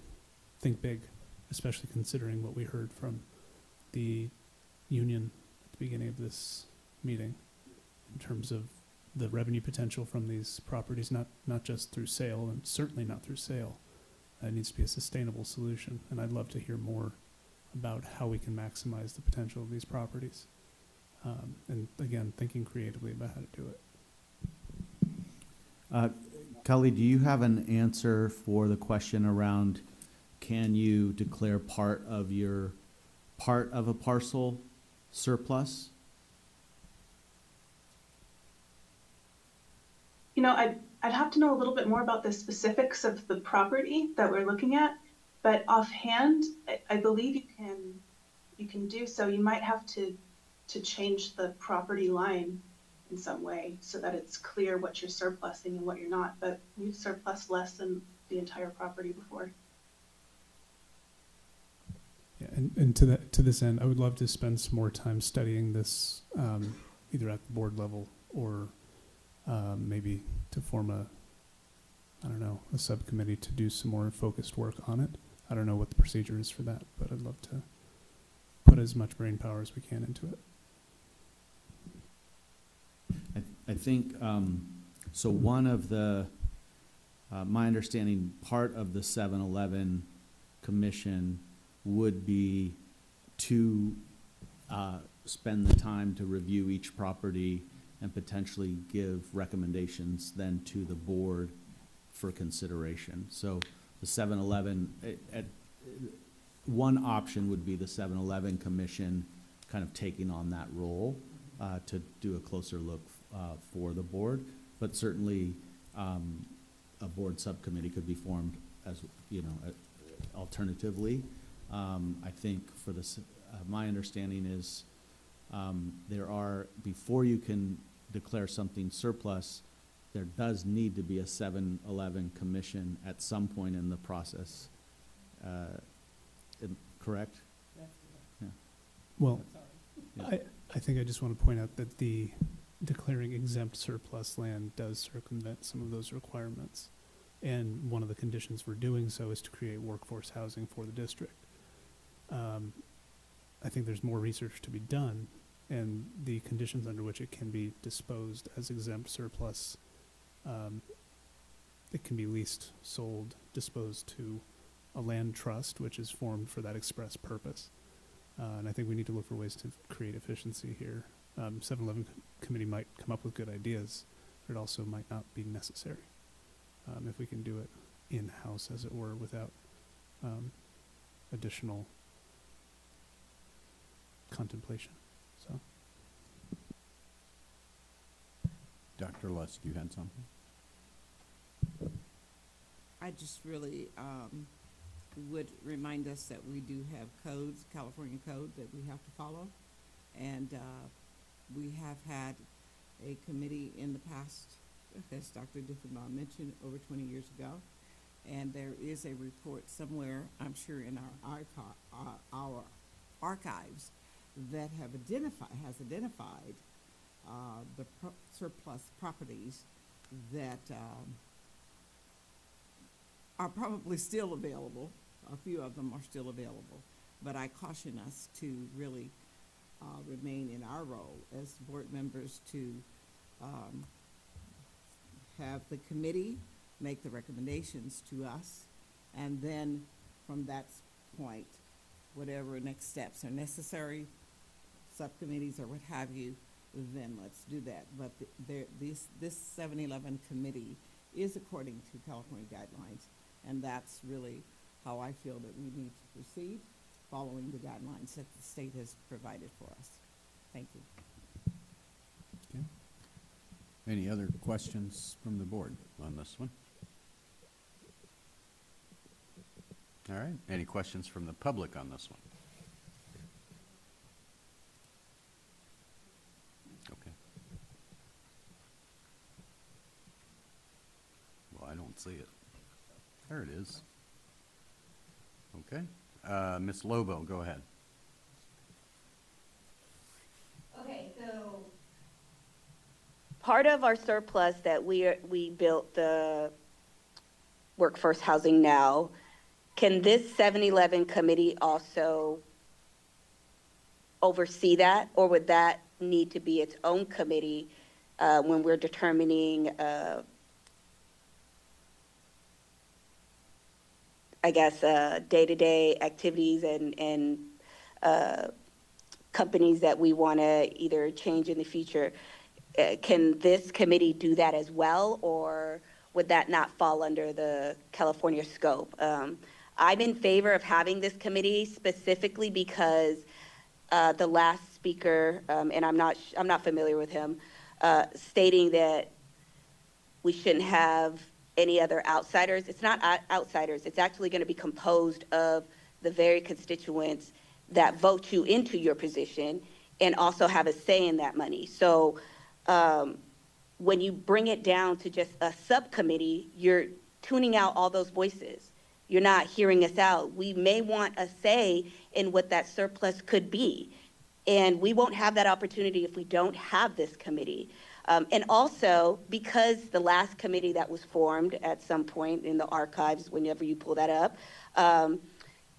think big, especially considering what we heard from the union at the beginning of this meeting in terms of the revenue potential from these properties, not just through sale, and certainly not through sale. It needs to be a sustainable solution, and I'd love to hear more about how we can maximize the potential of these properties. And again, thinking creatively about how to do it. Kelly, do you have an answer for the question around, can you declare part of a parcel surplus? You know, I'd have to know a little bit more about the specifics of the property that we're looking at, but offhand, I believe you can do so. You might have to change the property line in some way so that it's clear what you're surplusing and what you're not, but we've surplus less than the entire property before. Yeah, and to this end, I would love to spend some more time studying this, either at the board level or maybe to form a subcommittee to do some more focused work on it. I don't know what the procedure is for that, but I'd love to put as much brain power as we can into it. I think, so one of the, my understanding, part of the 7-Eleven commission would be to spend the time to review each property and potentially give recommendations then to the board for consideration. So the 7-Eleven, one option would be the 7-Eleven commission kind of taking on that role to do a closer look for the board. But certainly a board subcommittee could be formed as, alternatively. I think for this, my understanding is there are, before you can declare something surplus, there does need to be a 7-Eleven commission at some point in the process. Correct? Yeah. Well, I think I just want to point out that the declaring exempt surplus land does circumvent some of those requirements. And one of the conditions for doing so is to create workforce housing for the district. I think there's more research to be done, and the conditions under which it can be disposed as exempt surplus, it can be leased, sold, disposed to a land trust, which is formed for that express purpose. And I think we need to look for ways to create efficiency here. 7-Eleven committee might come up with good ideas, but it also might not be necessary if we can do it in-house, as it were, without additional contemplation. So, Dr. Lusk, you had something? I just really would remind us that we do have codes, California code, that we have to follow. And we have had a committee in the past, as Dr. Diffenbaugh mentioned, over 20 years ago. And there is a report somewhere, I'm sure in our archives, that has identified the surplus properties that are probably still available. A few of them are still available. But I caution us to really remain in our role as board members to have the committee make the recommendations to us, and then from that point, whatever next steps are necessary, subcommittees or what have you, then let's do that. But this 7-Eleven committee is according to California guidelines, and that's really how I feel that we need to proceed, following the guidelines that the state has provided for us. Thank you. Okay. Any other questions from the board on this one? All right. Any questions from the public on this one? Okay. Well, I don't see it. There it is. Okay. Ms. Lobo, go ahead. Okay, so part of our surplus that we built the workforce housing now, can this 7-Eleven committee also oversee that, or would that need to be its own committee when we're determining, I guess, day-to-day activities and companies that we want to either change in the future? Can this committee do that as well, or would that not fall under the California scope? I'm in favor of having this committee specifically because the last speaker, and I'm not familiar with him, stating that we shouldn't have any other outsiders. It's not outsiders. It's actually going to be composed of the very constituents that vote you into your position and also have a say in that money. So when you bring it down to just a subcommittee, you're tuning out all those voices. You're not hearing us out. We may want a say in what that surplus could be. And we won't have that opportunity if we don't have this committee. And also, because the last committee that was formed at some point in the archives, whenever you pull that up,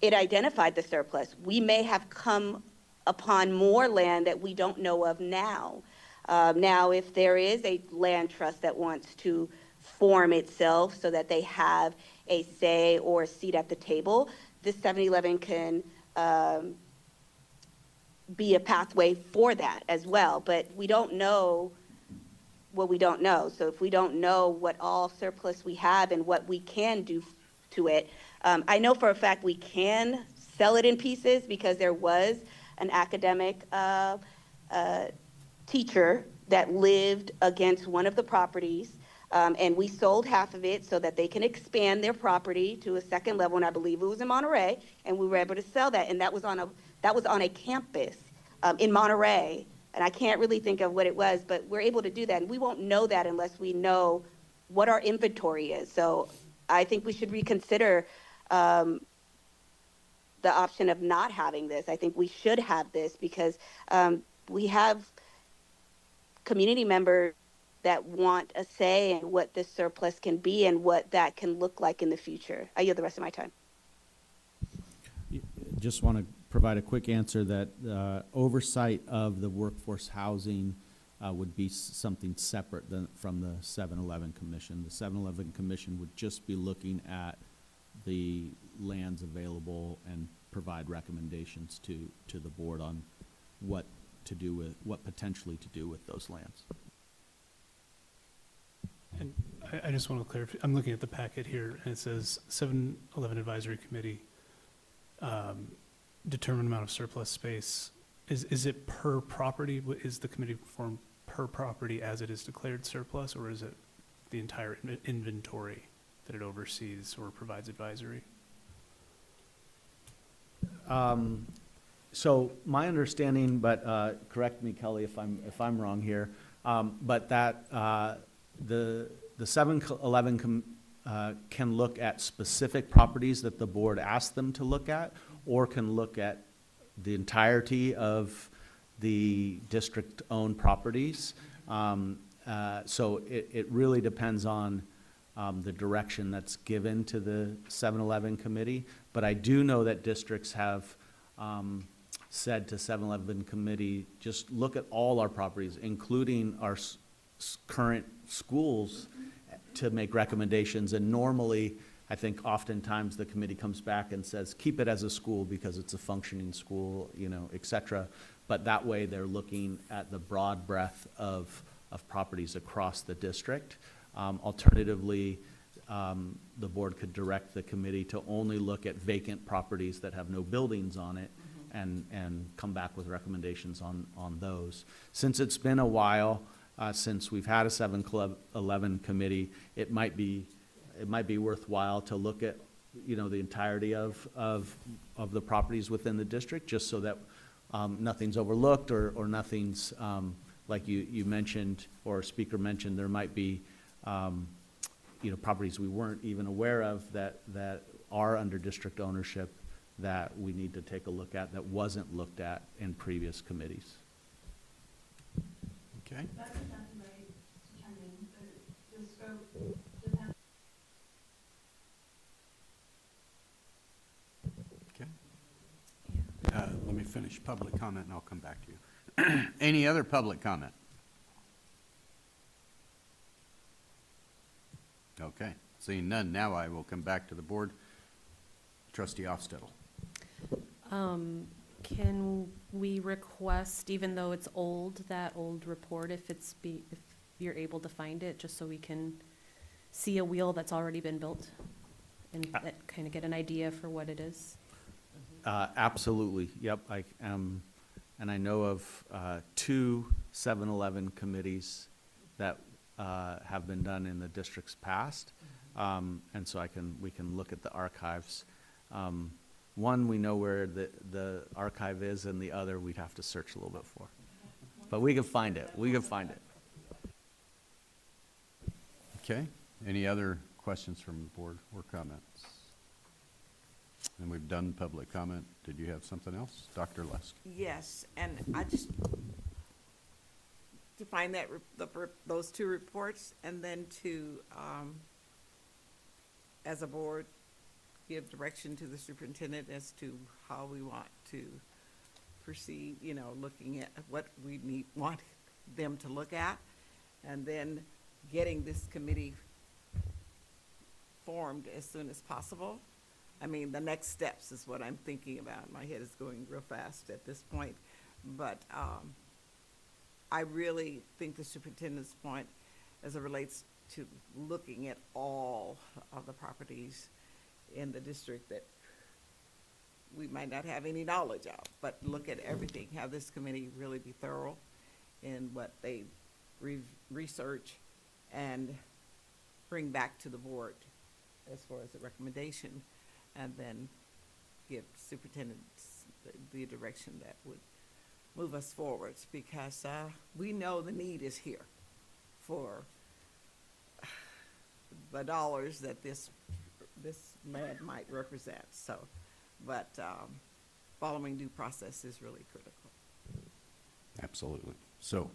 it identified the surplus. We may have come upon more land that we don't know of now. Now, if there is a land trust that wants to form itself so that they have a say or a seat at the table, this 7-Eleven can be a pathway for that as well. But we don't know what we don't know. So if we don't know what all surplus we have and what we can do to it, I know for a fact we can sell it in pieces because there was an academic teacher that lived against one of the properties. And we sold half of it so that they can expand their property to a second level, and I believe it was in Monterey, and we were able to sell that. And that was on a campus in Monterey, and I can't really think of what it was, but we're able to do that. And we won't know that unless we know what our inventory is. So I think we should reconsider the option of not having this. I think we should have this because we have community members that want a say in what this surplus can be and what that can look like in the future. I yield the rest of my time. Just want to provide a quick answer that oversight of the workforce housing would be something separate from the 7-Eleven Commission. The 7-Eleven Commission would just be looking at the lands available and provide recommendations to the board on what potentially to do with those lands. And I just want to clarify, I'm looking at the packet here, and it says 7-Eleven Advisory Committee, determined amount of surplus space. Is it per property? Is the committee formed per property as it is declared surplus, or is it the entire inventory that it oversees or provides advisory? So my understanding, but correct me, Kelly, if I'm wrong here, but that the 7-Eleven can look at specific properties that the board asked them to look at, or can look at the entirety of the district-owned properties. So it really depends on the direction that's given to the 7-Eleven committee. But I do know that districts have said to 7-Eleven committee, just look at all our properties, including our current schools, to make recommendations. And normally, I think oftentimes the committee comes back and says, keep it as a school because it's a functioning school, et cetera. But that way, they're looking at the broad breadth of properties across the district. Alternatively, the board could direct the committee to only look at vacant properties that have no buildings on it and come back with recommendations on those. Since it's been a while since we've had a 7-11 committee, it might be worthwhile to look at, you know, the entirety of the properties within the district, just so that nothing's overlooked or nothing's, like you mentioned, or a speaker mentioned, there might be, you know, properties we weren't even aware of that are under district ownership that we need to take a look at that wasn't looked at in previous committees. Okay. That's dependent by determining the scope depends. Okay. Let me finish public comment and I'll come back to you. Any other public comment? Okay, seeing none, now I will come back to the board. Trustee Ofstettle. Can we request, even though it's old, that old report, if you're able to find it, just so we can see a wheel that's already been built and kind of get an idea for what it is? Absolutely, yep. And I know of 2 7-11 committees that have been done in the districts past, and so we can look at the archives. One, we know where the archive is, and the other, we'd have to search a little bit for. But we can find it. We can find it. Okay, any other questions from the board or comments? And we've done public comment. Did you have something else? Dr. Lusk? Yes, and I just, to find that, those 2 reports, and then to, as a board, give direction to the superintendent as to how we want to proceed, you know, looking at what we want them to look at, and then getting this committee formed as soon as possible. I mean, the next steps is what I'm thinking about. My head is going real fast at this point, but I really think the superintendent's point, as it relates to looking at all of the properties in the district that we might not have any knowledge of, but look at everything, have this committee really be thorough in what they research and bring back to the board as far as a recommendation, and then give superintendents the direction that would move us forwards, because we know the need is here for the dollars that this land might represent. So, but following due process is really critical. Absolutely. So,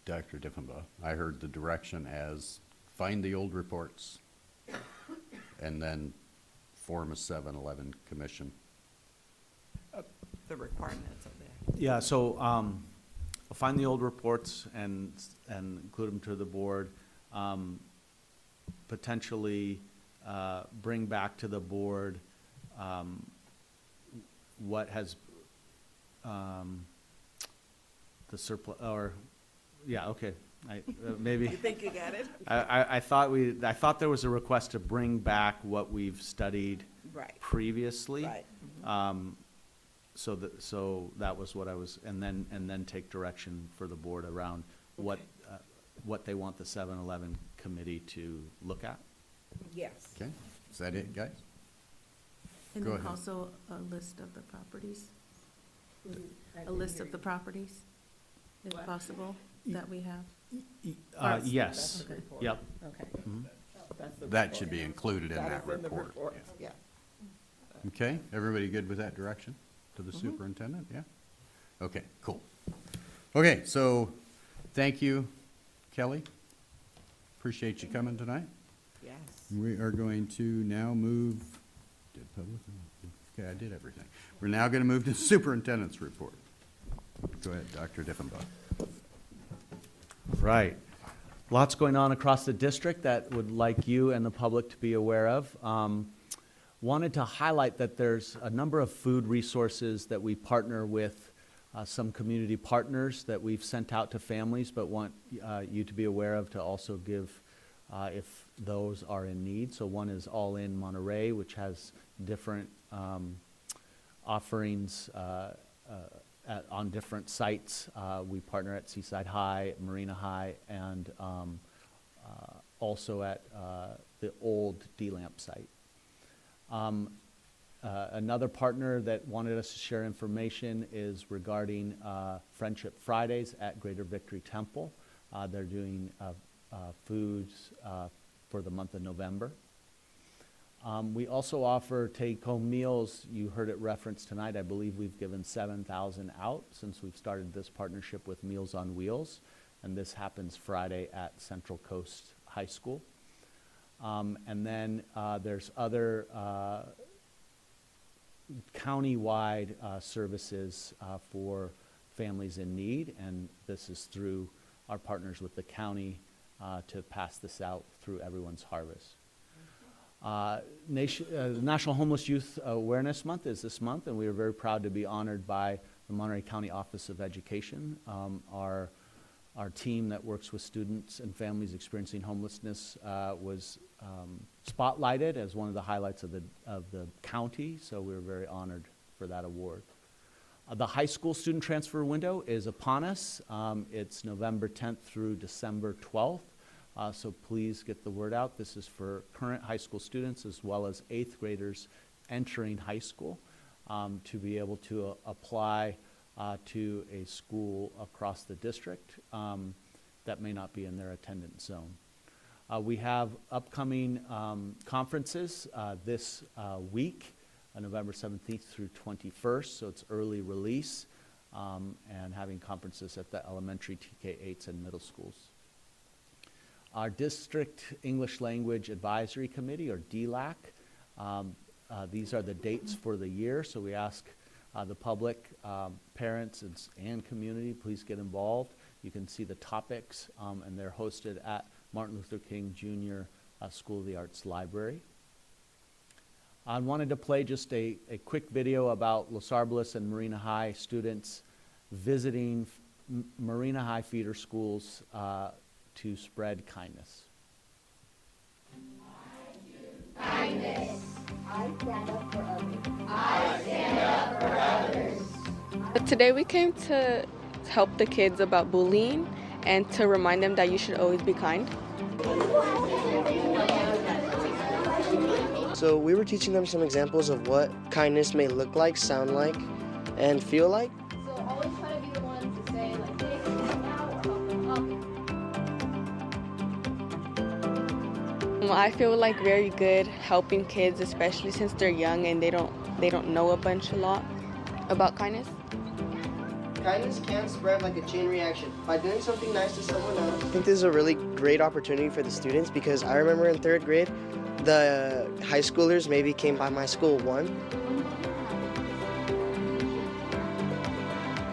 Dr. Diffenbaugh, I heard the direction as find the old reports and then form a 7-11 commission. The requirements of that. Yeah, so I'll find the old reports and include them to the board. Potentially bring back to the board what has the surplus, or, yeah, okay. Maybe. You think you got it? I thought there was a request to bring back what we've studied previously. Right. So that was what I was, and then take direction for the board around what they want the 7-11 committee to look at. Yes. Okay, is that it, guys? And Go then ahead. also a list of the properties? A list of the properties, if possible, that we have? Yes. Okay. Yep. Okay. Mhm. That should be included in That that is in the report. report, Yeah. yeah. Okay, everybody good with that direction to the superintendent? Yeah? Okay, cool. Okay, so thank you, Kelly. Appreciate you coming tonight. Yes. We are going to now move, okay, I did everything. We're now going to move to the superintendent's report. Go ahead, Dr. Diffenbaugh. Right. Lots going on across the district that would like you and the public to be aware of. Wanted to highlight that there's a number of food resources that we partner with some community partners that we've sent out to families, but want you to be aware of to also give if those are in need. So one is All In Monterey, which has different offerings on different sites. We partner at Seaside High, Marina High, and also at the old D-Lamp site. Another partner that wanted us to share information is regarding Friendship Fridays at Greater Victory Temple. They're doing foods for the month of November. We also offer take-home meals. You heard it referenced tonight. I believe we've given 7,000 out since we've started this partnership with Meals on Wheels, and this happens Friday at Central Coast High School. And then there's other county-wide services for families in need, and this is through our partners with the county to pass this out through Everyone's Harvest. National Homeless Youth Awareness Month is this month, and we are very proud to be honored by the Monterey County Office of Education. Our team that works with students and families experiencing homelessness was spotlighted as one of the highlights of the county, so we were very honored for that award. The high school student transfer window is upon us. It's November 10th through December 12th. So please get the word out. This is for current high school students as well as 8th graders entering high school to be able to apply to a school across the district that may not be in their attendance zone. We have upcoming conferences this week, November 17th through 21st, so it's early release, and having conferences at the elementary TK-8s and middle schools. Our District English Language Advisory Committee, or DLAC, these are the dates for the year, so we ask the public, parents and community, please get involved. You can see the topics, and they're hosted at Martin Luther King Jr. School of the Arts Library. I wanted to play just a quick video about Los Arboles and Marina High students visiting Marina High feeder schools to spread kindness. Kindness. I stand up for others. I stand up for others. Today we came to help the kids about bullying and to remind them that you should always be kind. So we were teaching them some examples of what kindness may look like, sound like, and feel like. So always try to be the one to say like, hey, now, I feel like very good helping kids, especially since they're young and they don't know a lot about kindness. Kindness can spread like a chain reaction by doing something nice to someone else. I think this is a really great opportunity for the students because I remember in 3rd grade, the high schoolers maybe came by my school once.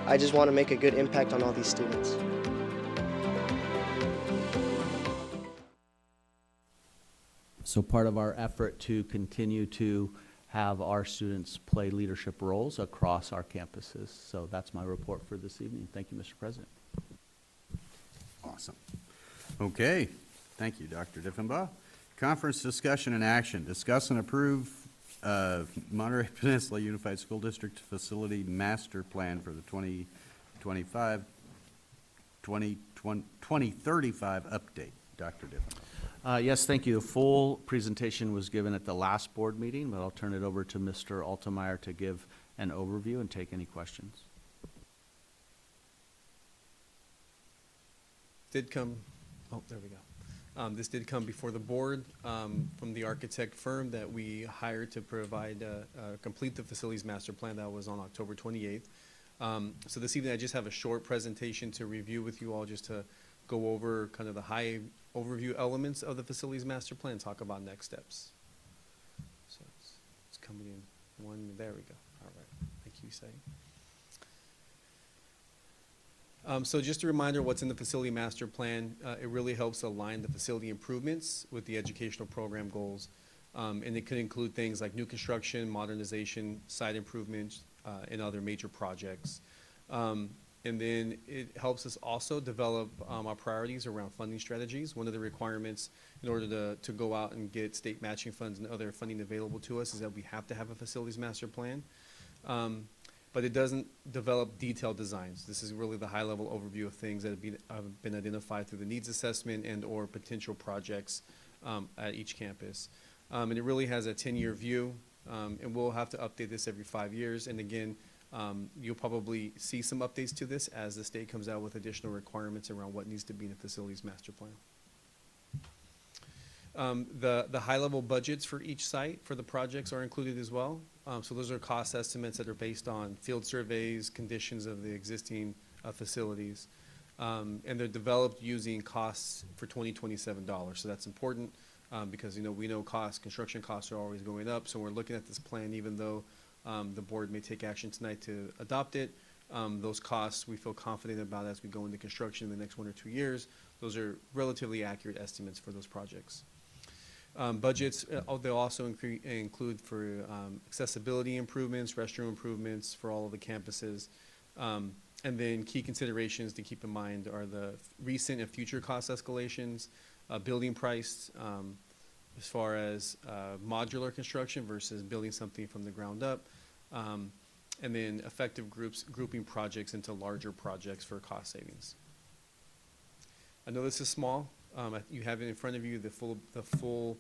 I just want to make a good impact on all these students. So part of our effort to continue to have our students play leadership roles across our campuses. So that's my report for this evening. Thank you, Mr. President. Awesome. Okay. Thank you, Dr. Diffenbaugh. Conference discussion and action. Discuss and approve Monterey Peninsula Unified School District Facility Master Plan for the 2035 update. Dr. Diffenbaugh. Yes, thank you. A full presentation was given at the last board meeting, but I'll turn it over to Mr. Altemeyer to give an overview and take any questions. There we go. This did come before the board from the architect firm that we hired to provide complete the facilities master plan. That was on October 28th. So this evening I just have a short presentation to review with you all, just to go over kind of the high overview elements of the facilities master plan and talk about next steps. So it's coming in one. There we go. All right. Thank you, Say. So just a reminder what's in the facility master plan. It really helps align the facility improvements with the educational program goals. And it could include things like new construction, modernization, site improvements, and other major projects. And then it helps us also develop our priorities around funding strategies. One of the requirements in order to go out and get state matching funds and other funding available to us is that we have to have a facilities master plan. But it doesn't develop detailed designs. This is really the high-level overview of things that have been identified through the needs assessment and or potential projects at each campus. And it really has a 10-year view, and we'll have to update this every 5 years. And again, you'll probably see some updates to this as the state comes out with additional requirements around what needs to be in the facilities master plan. The high-level budgets for each site for the projects are included as well. So those are cost estimates that are based on field surveys, conditions of the existing facilities. And they're developed using costs for $2027. So that's important because we know construction costs are always going up. So we're looking at this plan even though the board may take action tonight to adopt it. Those costs we feel confident about as we go into construction in the next 1 or 2 years. Those are relatively accurate estimates for those projects. Budgets, they'll also include for accessibility improvements, restroom improvements for all of the campuses. And then key considerations to keep in mind are the recent and future cost escalations, building price, as far as modular construction versus building something from the ground up, and then effective grouping projects into larger projects for cost savings. I know this is small. You have it in front of you. The full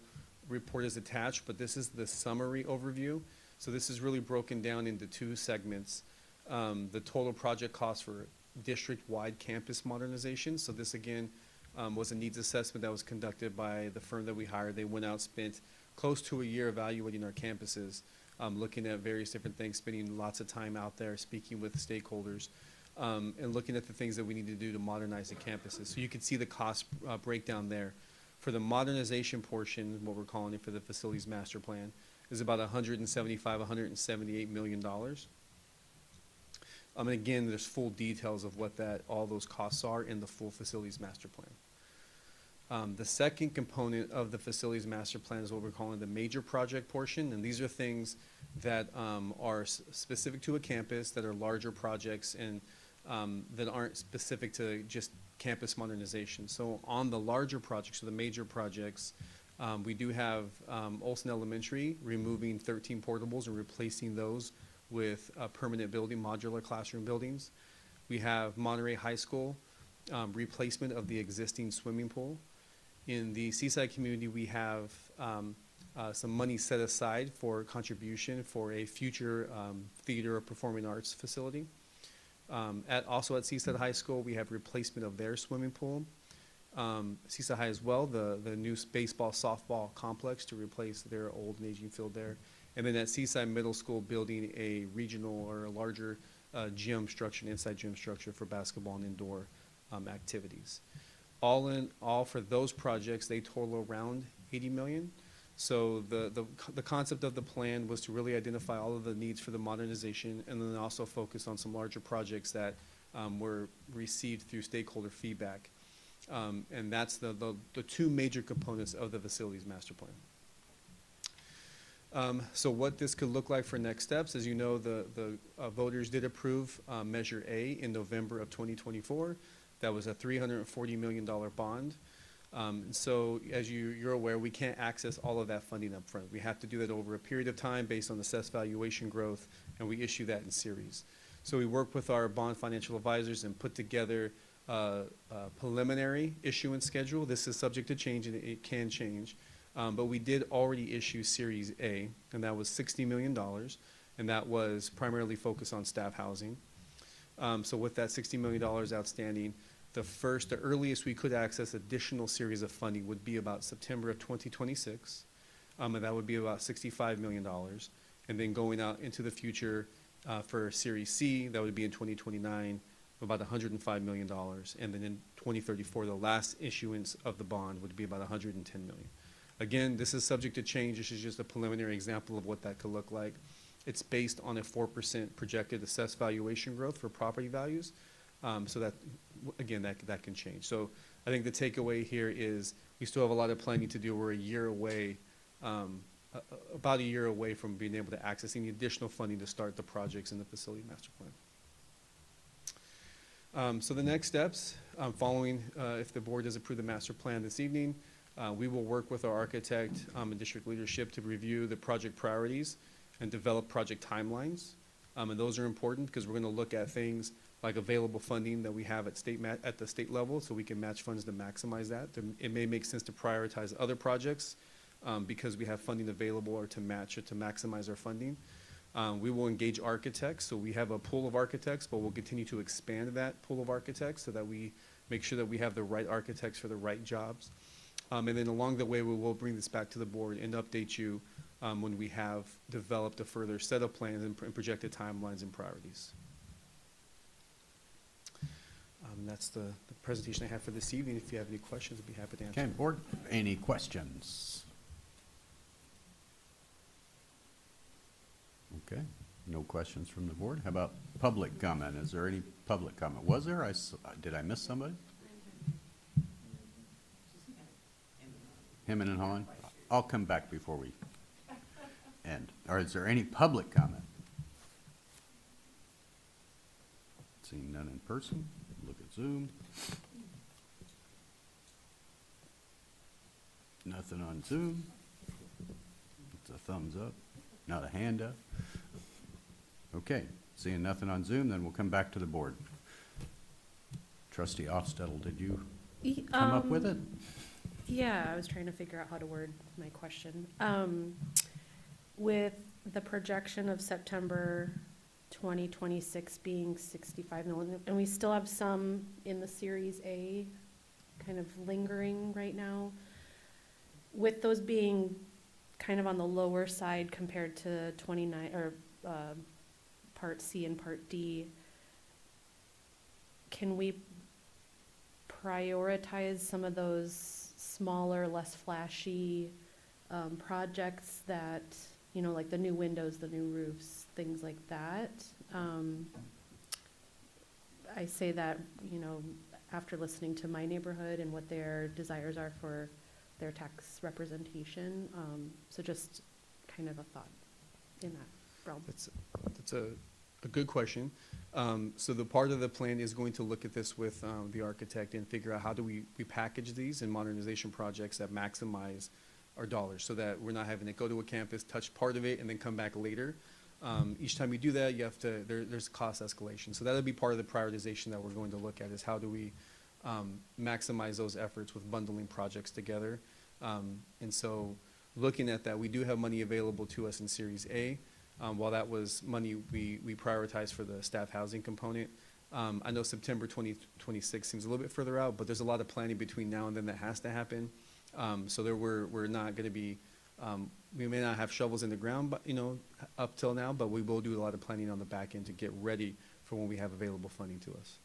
report is attached, but this is the summary overview. So this is really broken down into 2 segments. The total project cost for district-wide campus modernization. So this again was a needs assessment that was conducted by the firm that we hired. They went out, spent close to a year evaluating our campuses, looking at various different things, spending lots of time out there, speaking with stakeholders, and looking at the things that we need to do to modernize the campuses. So you can see the cost breakdown there. For the modernization portion, what we're calling it for the facilities master plan, is about $178 million. And again, there's full details of what all those costs are in the full facilities master plan. The second component of the facilities master plan is what we're calling the major project portion, and these are things that are specific to a campus, that are larger projects, and that aren't specific to just campus modernization. So on the larger projects, so the major projects, we do have Olson Elementary removing 13 portables and replacing those with permanent building, modular classroom buildings. We have Monterey High School, replacement of the existing swimming pool. In the Seaside community, we have some money set aside for contribution for a future theater or performing arts facility. Also at Seaside High School, we have replacement of their swimming pool. Seaside High as well, the new baseball, softball complex to replace their old and aging field there. And then at Seaside Middle School, building a regional or a larger gym structure, an inside gym structure for basketball and indoor activities. All in all, for those projects, they total around $80 million. So the concept of the plan was to really identify all of the needs for the modernization, and then also focus on some larger projects that were received through stakeholder feedback. And that's the 2 major components of the facilities master plan. So what this could look like for next steps, as you know, the voters did approve Measure A in November of 2024. That was a $340 million bond. So as you're aware, we can't access all of that funding up front. We have to do that over a period of time based on assessed valuation growth, and we issue that in series. So we work with our bond financial advisors and put together a preliminary issuance schedule. This is subject to change, and it can change. But we did already issue Series A, and that was $60 million, and that was primarily focused on staff housing. So with that $60 million outstanding, the earliest we could access additional series of funding would be about September of 2026, and that would be about $65 million. And then going out into the future for Series C, that would be in 2029, about $105 million. And then in 2034, the last issuance of the bond would be about $110 million. Again, this is subject to change. This is just a preliminary example of what that could look like. It's based on a 4% projected assessed valuation growth for property values. So that, again, that can change. So I think the takeaway here is we still have a lot of planning to do. We're a year away about a year away from being able to access any additional funding to start the projects in the facility master plan. So the next steps, following, if the board does approve the master plan this evening, we will work with our architect and district leadership to review the project priorities and develop project timelines. And those are important because we're going to look at things like available funding that we have at the state level, so we can match funds to maximize that. It may make sense to prioritize other projects because we have funding available, or to match it to maximize our funding. We will engage architects, so we have a pool of architects, but we'll continue to expand that pool of architects so that we make sure that we have the right architects for the right jobs. And then along the way, we will bring this back to the board and update you when we have developed a further set of plans and projected timelines and priorities. That's the presentation I have for this evening. If you have any questions, I'd be happy to answer. Okay, board, any questions? Okay, no questions from the board. How about public comment? Is there any public comment? Was there? Did I miss somebody? Him and Hahn? I'll come back before we end. Or is there any public comment? Seeing none in person, look at Zoom. Nothing on Zoom. It's a thumbs up, not a hand up. Okay, seeing nothing on Zoom, then we'll come back to the board. Trustee Ostettel, did you come up with it? Yeah, I was trying to figure out how to word my question. With the projection of September 2026 being 65 million, and we still have some in the Series A kind of lingering right now, with those being kind of on the lower side compared to 29, or Part C and Part D, can we prioritize some of those smaller, less flashy projects that, you know, like the new windows, the new roofs, things like that? I say that, you know, after listening to my neighborhood and what their desires are for their tax representation. So just kind of a thought in that realm. That's a good question. So the part of the plan is going to look at this with the architect and figure out how do we package these in modernization projects that maximize our dollars, so that we're not having to go to a campus, touch part of it, and then come back later. Each time we do that, you have to, there's cost escalation. So that'll be part of the prioritization that we're going to look at, is how do we maximize those efforts with bundling projects together. And so looking at that, we do have money available to us in Series A. While that was money we prioritized for the staff housing component. I know September 2026 seems a little bit further out, but there's a lot of planning between now and then that has to happen. So we're not going to be, we may not have shovels in the ground, but, you know, up till now, but we will do a lot of planning on the back end to get ready for when we have available funding to us.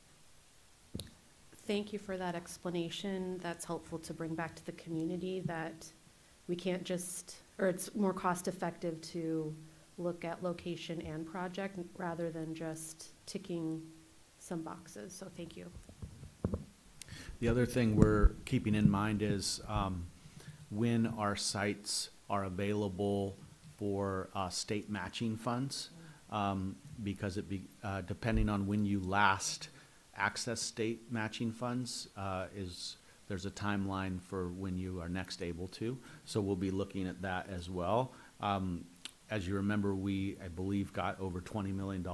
Thank you for that explanation. That's helpful to bring back to the community, that we can't just, or it's more cost effective to look at location and project rather than just ticking some boxes. So thank you. The other thing we're keeping in mind is when our sites are available for state matching funds, because depending on when you last access state matching funds, there's a timeline for when you are next able to. So we'll be looking at that as well. As you remember, I believe, got over $20 million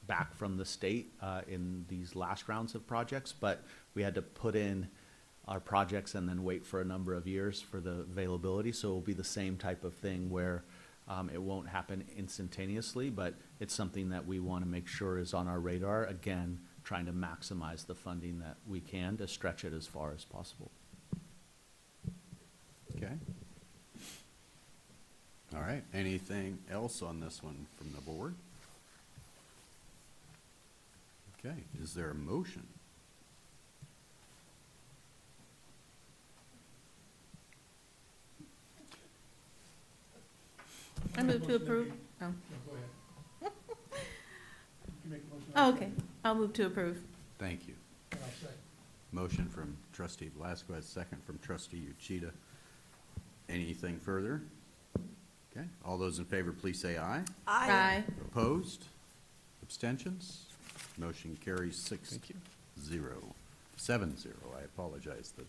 back from the state in these last rounds of projects, but we had to put in our projects and then wait for a number of years for the availability. So it'll be the same type of thing where it won't happen instantaneously, but it's something that we want to make sure is on our radar. Again, trying to maximize the funding that we can to stretch it as far as possible. Okay. All right, anything else on this one from the board? Okay, is there a motion? I move to approve. Oh. No, go ahead. You make a motion. Oh, okay. I'll move to approve. Thank you. And I'll second. Motion from trustee Velasquez, second from trustee Uchida. Anything further? Okay, all those in favor, please say aye. Aye. Opposed? Abstentions? Motion carries 6-0. 7-0, I apologize. The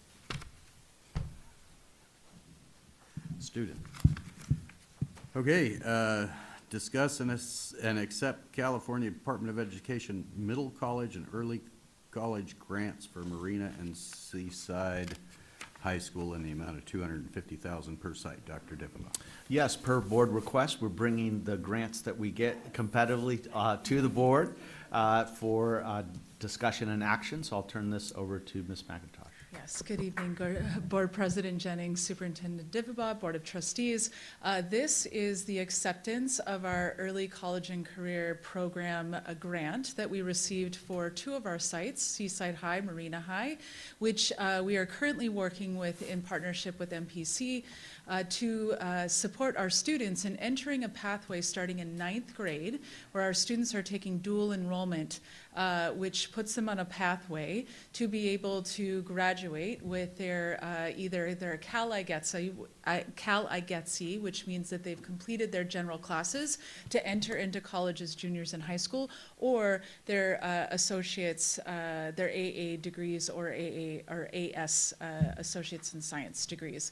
student. Okay, discuss and accept California Department of Education middle college and early college grants for Marina and Seaside High School in the amount of $250,000 per site. Dr. Diffenbaugh. Yes, per board request, we're bringing the grants that we get competitively to the board for discussion and action. So I'll turn this over to Ms. McIntosh. Yes, good evening, Board President Jennings, Superintendent Diffenbaugh, Board of Trustees. This is the acceptance of our Early College and Career Program grant that we received for 2 of our sites, Seaside High, Marina High, which we are currently working with in partnership with MPC to support our students in entering a pathway starting in 9th grade, where our students are taking dual enrollment, which puts them on a pathway to be able to graduate with their either their Cal IGETC, which means that they've completed their general classes to enter into college as juniors in high school, or their associates, their AA degrees or AS associates in science degrees.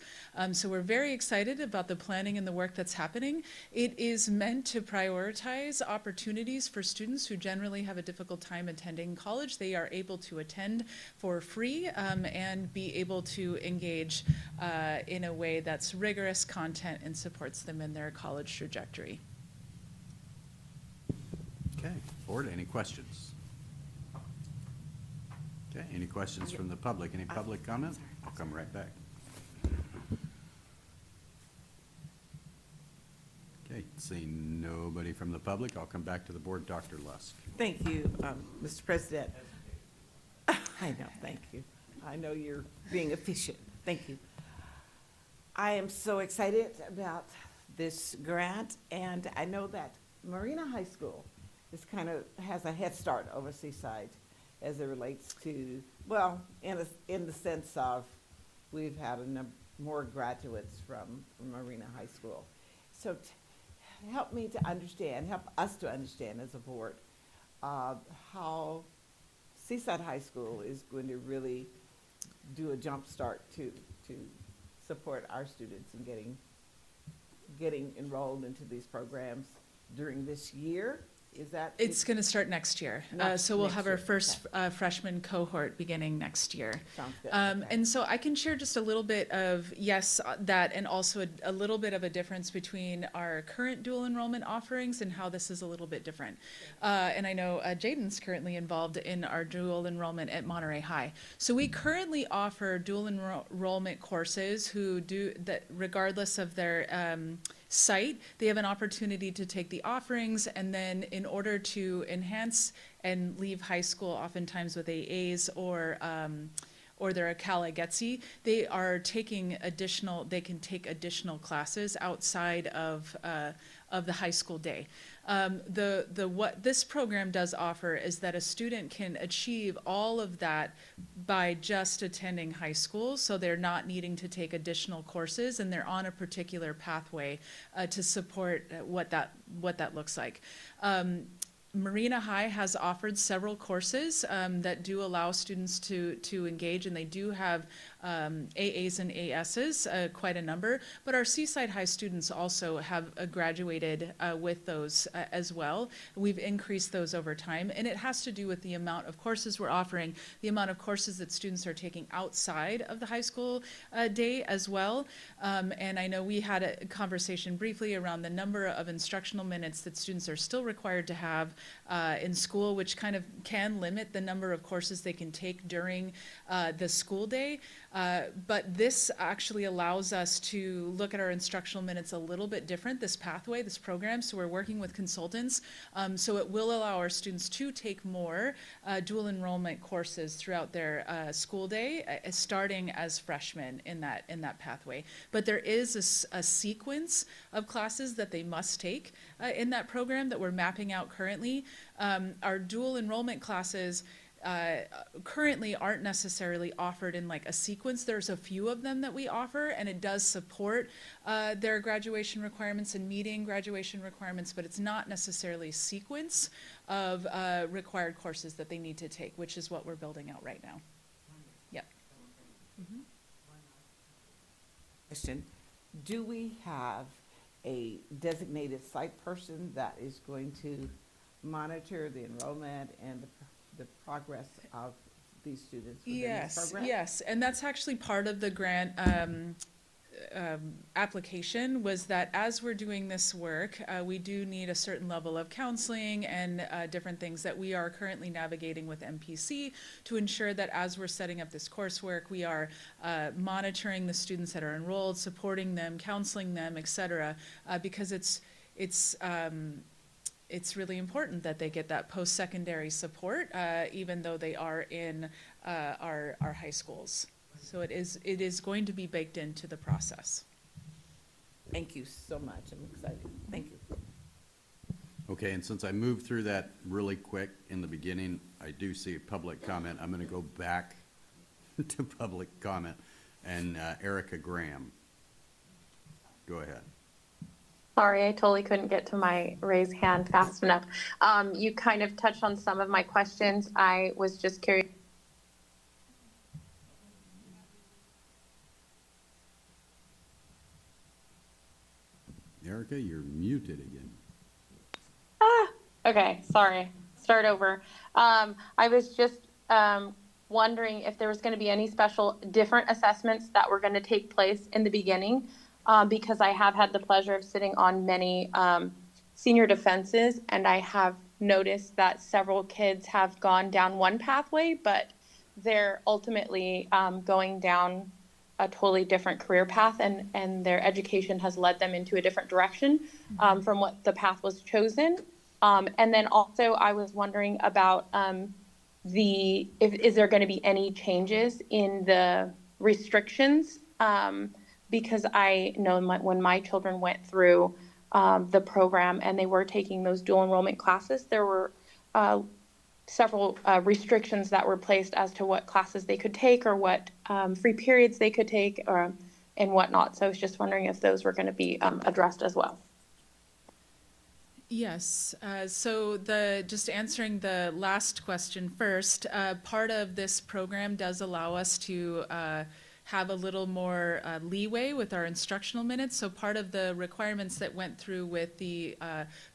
So we're very excited about the planning and the work that's happening. It is meant to prioritize opportunities for students who generally have a difficult time attending college. They are able to attend for free and be able to engage in a way that's rigorous content and supports them in their college trajectory. Okay, board, any questions? Okay, any questions from the public? Any public comment? I'll come right back. Okay, seeing nobody from the public, I'll come back to the board. Dr. Lusk. Thank you, Mr. President. I know, thank you. I know you're being efficient. Thank you. I am so excited about this grant, and I know that Marina High School is has a head start over Seaside as it relates to, well, in the sense of we've had more graduates from Marina High School. So help me to understand, help us to understand as a board, how Seaside High School is going to really do a jump start to support our students in getting enrolled into these programs during this year. Is that? It's going to start next year. So we'll have our first freshman cohort beginning next year. Sounds good. And so I can share just a little bit of, yes, that, and also a little bit of a difference between our current dual enrollment offerings and how this is a little bit different. And I know Jaden's currently involved in our dual enrollment at Monterey High. So we currently offer dual enrollment courses who do that regardless of their site. They have an opportunity to take the offerings, and then in order to enhance and leave high school oftentimes with AAs or they're a Cal IGETC, they can take additional classes outside of the high school day. What this program does offer is that a student can achieve all of that by just attending high school, so they're not needing to take additional courses, and they're on a particular pathway to support what that looks like. Marina High has offered several courses that do allow students to engage, and they do have AAs and ASs, quite a number, but our Seaside High students also have graduated with those as well. We've increased those over time, and it has to do with the amount of courses we're offering, the amount of courses that students are taking outside of the high school day as well. And I know we had a conversation briefly around the number of instructional minutes that students are still required to have in school, which kind of can limit the number of courses they can take during the school day. But this actually allows us to look at our instructional minutes a little bit different, this pathway, this program. So we're working with consultants. So it will allow our students to take more dual enrollment courses throughout their school day, starting as freshmen in that pathway. But there is a sequence of classes that they must take in that program that we're mapping out currently. Our dual enrollment classes, currently aren't necessarily offered in like a sequence. There's a few of them that we offer, and it does support their graduation requirements and meeting graduation requirements, but it's not necessarily a sequence of required courses that they need to take, which is what we're building out right now. Yep. Mm-hmm. Question, do we have a designated site person that is going to monitor the enrollment and the progress of these students within this program? Yes, and that's actually part of the grant application, was that as we're doing this work, we do need a certain level of counseling and different things that we are currently navigating with MPC to ensure that as we're setting up this coursework, we are monitoring the students that are enrolled, supporting them, counseling them, etc., because it's really important that they get that post-secondary support, even though they are in our high schools. So it is going to be baked into the process. Thank you so much. I'm excited. Thank you. Okay, and since I moved through that really quick in the beginning, I do see public comment. I'm going to go back to public comment. And Erica Graham, go ahead. Sorry, I totally couldn't get to my raise hand fast enough. You kind of touched on some of my questions. I was just curious. Erica, you're muted again. Okay, sorry. Start over. I was just wondering if there was going to be any special different assessments that were going to take place in the beginning, because I have had the pleasure of sitting on many senior defenses, and I have noticed that several kids have gone down one pathway, but they're ultimately going down a totally different career path, and their education has led them into a different direction from what the path was chosen. And then also I was wondering about is there going to be any changes in the restrictions? Because I know when my children went through the program and they were taking those dual enrollment classes, there were several restrictions that were placed as to what classes they could take or what free periods they could take and whatnot. So I was just wondering if those were going to be addressed as well. Yes, so just answering the last question first, part of this program does allow us to have a little more leeway with our instructional minutes. So part of the requirements that went through with the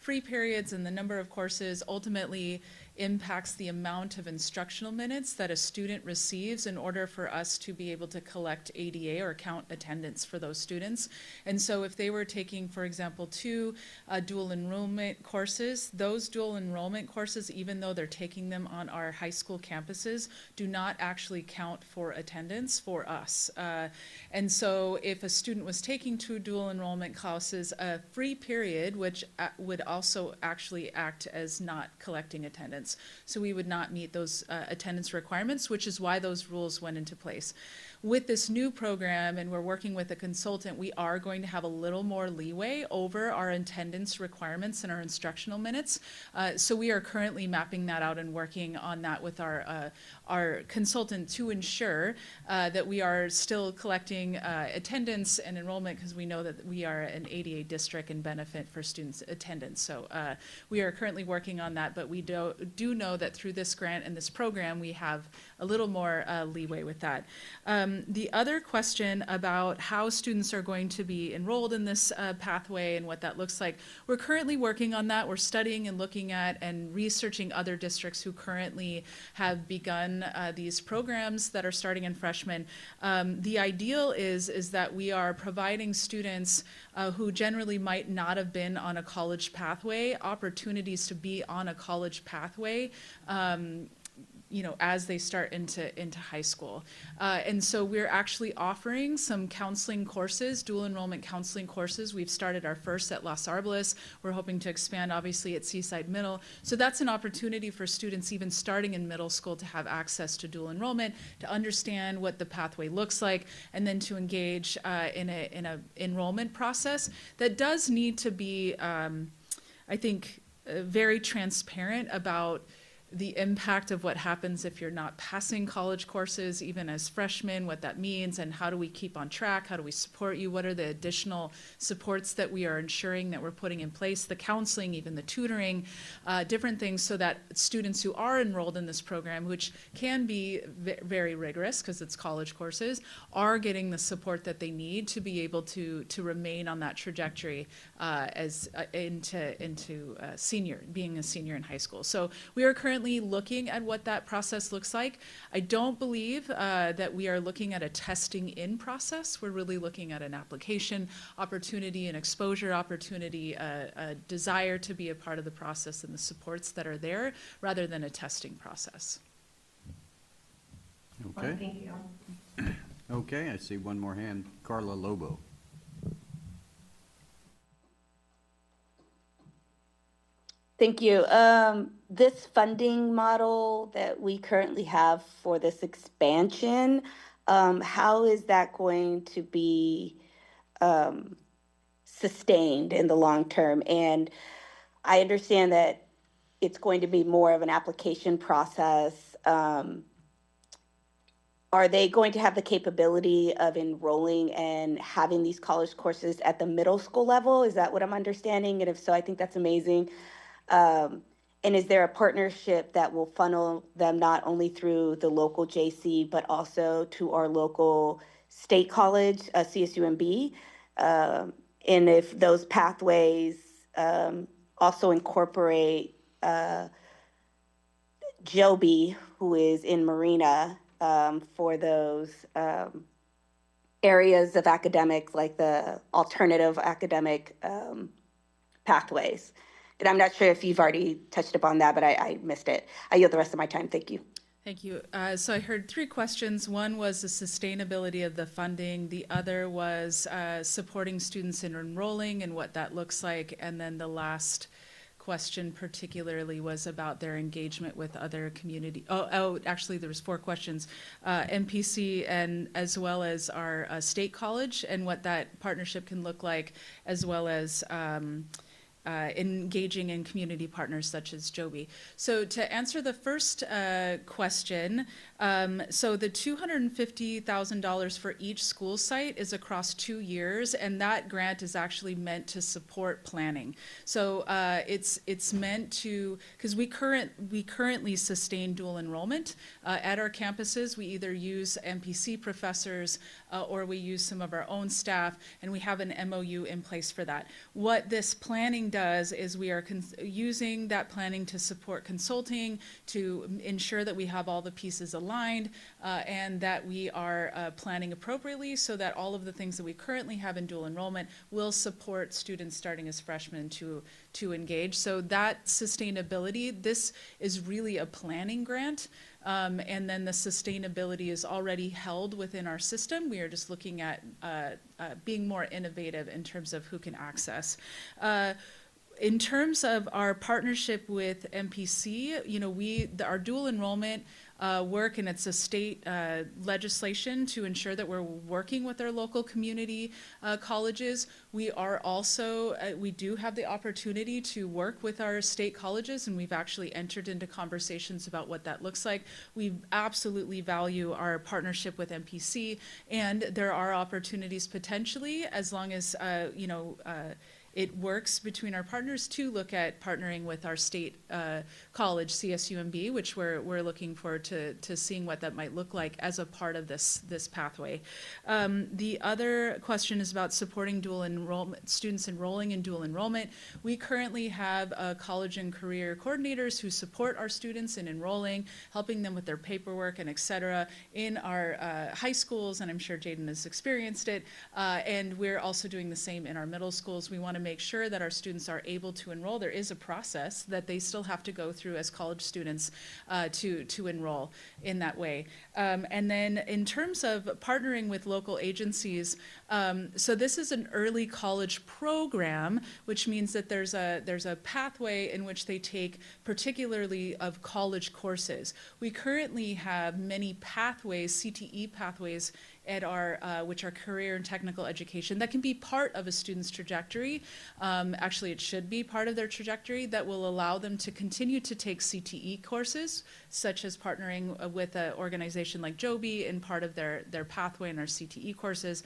free periods and the number of courses ultimately impacts the amount of instructional minutes that a student receives in order for us to be able to collect ADA or count attendance for those students. And so if they were taking, for example, 2 dual enrollment courses, those dual enrollment courses, even though they're taking them on our high school campuses, do not actually count for attendance for us. And so if a student was taking 2 dual enrollment classes, a free period, which would also actually act as not collecting attendance. So we would not meet those attendance requirements, which is why those rules went into place. With this new program, and we're working with a consultant, we are going to have a little more leeway over our attendance requirements and our instructional minutes. So we are currently mapping that out and working on that with our consultant to ensure that we are still collecting attendance and enrollment, because we know that we are an ADA district and benefit for students' attendance. So we are currently working on that, but we do know that through this grant and this program, we have a little more leeway with that. The other question about how students are going to be enrolled in this pathway and what that looks like, we're currently working on that. We're studying and looking at and researching other districts who currently have begun these programs that are starting in freshmen. The ideal is that we are providing students who generally might not have been on a college pathway opportunities to be on a college pathway as they start into high school. And so we're actually offering some counseling courses, dual enrollment counseling courses. We've started our first at Los Arboles. We're hoping to expand, obviously, at Seaside Middle. So that's an opportunity for students even starting in middle school to have access to dual enrollment, to understand what the pathway looks like, and then to engage in a enrollment process that does need to be, I think, very transparent about the impact of what happens if you're not passing college courses, even as freshmen, what that means, and how do we keep on track? How do we support you? What are the additional supports that we are ensuring that we're putting in place? The counseling, even the tutoring, different things so that students who are enrolled in this program, which can be very rigorous because it's college courses, are getting the support that they need to be able to remain on that trajectory into being a senior in high school. So we are currently looking at what that process looks like. I don't believe that we are looking at a testing in process. We're really looking at an application opportunity, an exposure opportunity, a desire to be a part of the process and the supports that are there rather than a testing process. Okay. Thank you. Okay, I see one more hand. Carla Lobo. Thank you. This funding model that we currently have for this expansion, how is that going to be sustained in the long term? And I understand that it's going to be more of an application process. Are they going to have the capability of enrolling and having these college courses at the middle school level? Is that what I'm understanding? And if so, I think that's amazing. And is there a partnership that will funnel them not only through the local JC, but also to our local state college, CSUMB? And if those pathways also incorporate Joby, who is in Marina, for those areas of academics, like the alternative academic pathways. And I'm not sure if you've already touched upon that, but I missed it. I yield the rest of my time. Thank you. Thank you. So I heard three questions. One was the sustainability of the funding. The other was supporting students in enrolling and what that looks like. And then the last question particularly was about their engagement with other community. Actually, there was 4 questions. MPC and as well as our state college and what that partnership can look like, as well as engaging in community partners such as Joby. So to answer the first question, so the $250,000 for each school site is across 2 years, and that grant is actually meant to support planning. So it's meant to, because we currently sustain dual enrollment at our campuses. We either use MPC professors or we use some of our own staff, and we have an MOU in place for that. What this planning does is we are using that planning to support consulting, to ensure that we have all the pieces aligned, and that we are planning appropriately so that all of the things that we currently have in dual enrollment will support students starting as freshmen to engage. So that sustainability, this is really a planning grant. And then the sustainability is already held within our system. We are just looking at being more innovative in terms of who can access. In terms of our partnership with MPC, our dual enrollment work, and it's a state legislation to ensure that we're working with our local community colleges. We are also, we do have the opportunity to work with our state colleges, and we've actually entered into conversations about what that looks like. We absolutely value our partnership with MPC, and there are opportunities potentially, as long as, it works between our partners to look at partnering with our state college, CSUMB, which we're looking forward to seeing what that might look like as a part of this pathway. The other question is about supporting dual enrollment, students enrolling in dual enrollment. We currently have college and career coordinators who support our students in enrolling, helping them with their paperwork and et cetera in our high schools, and I'm sure Jaden has experienced it. And we're also doing the same in our middle schools. We want to make sure that our students are able to enroll. There is a process that they still have to go through as college students to enroll in that way. And then in terms of partnering with local agencies, so this is an early college program, which means that there's a pathway in which they take particularly of college courses. We currently have many pathways, CTE pathways, which are career and technical education, that can be part of a student's trajectory. Actually, it should be part of their trajectory that will allow them to continue to take CTE courses, such as partnering with an organization like Joby in part of their pathway in our CTE courses,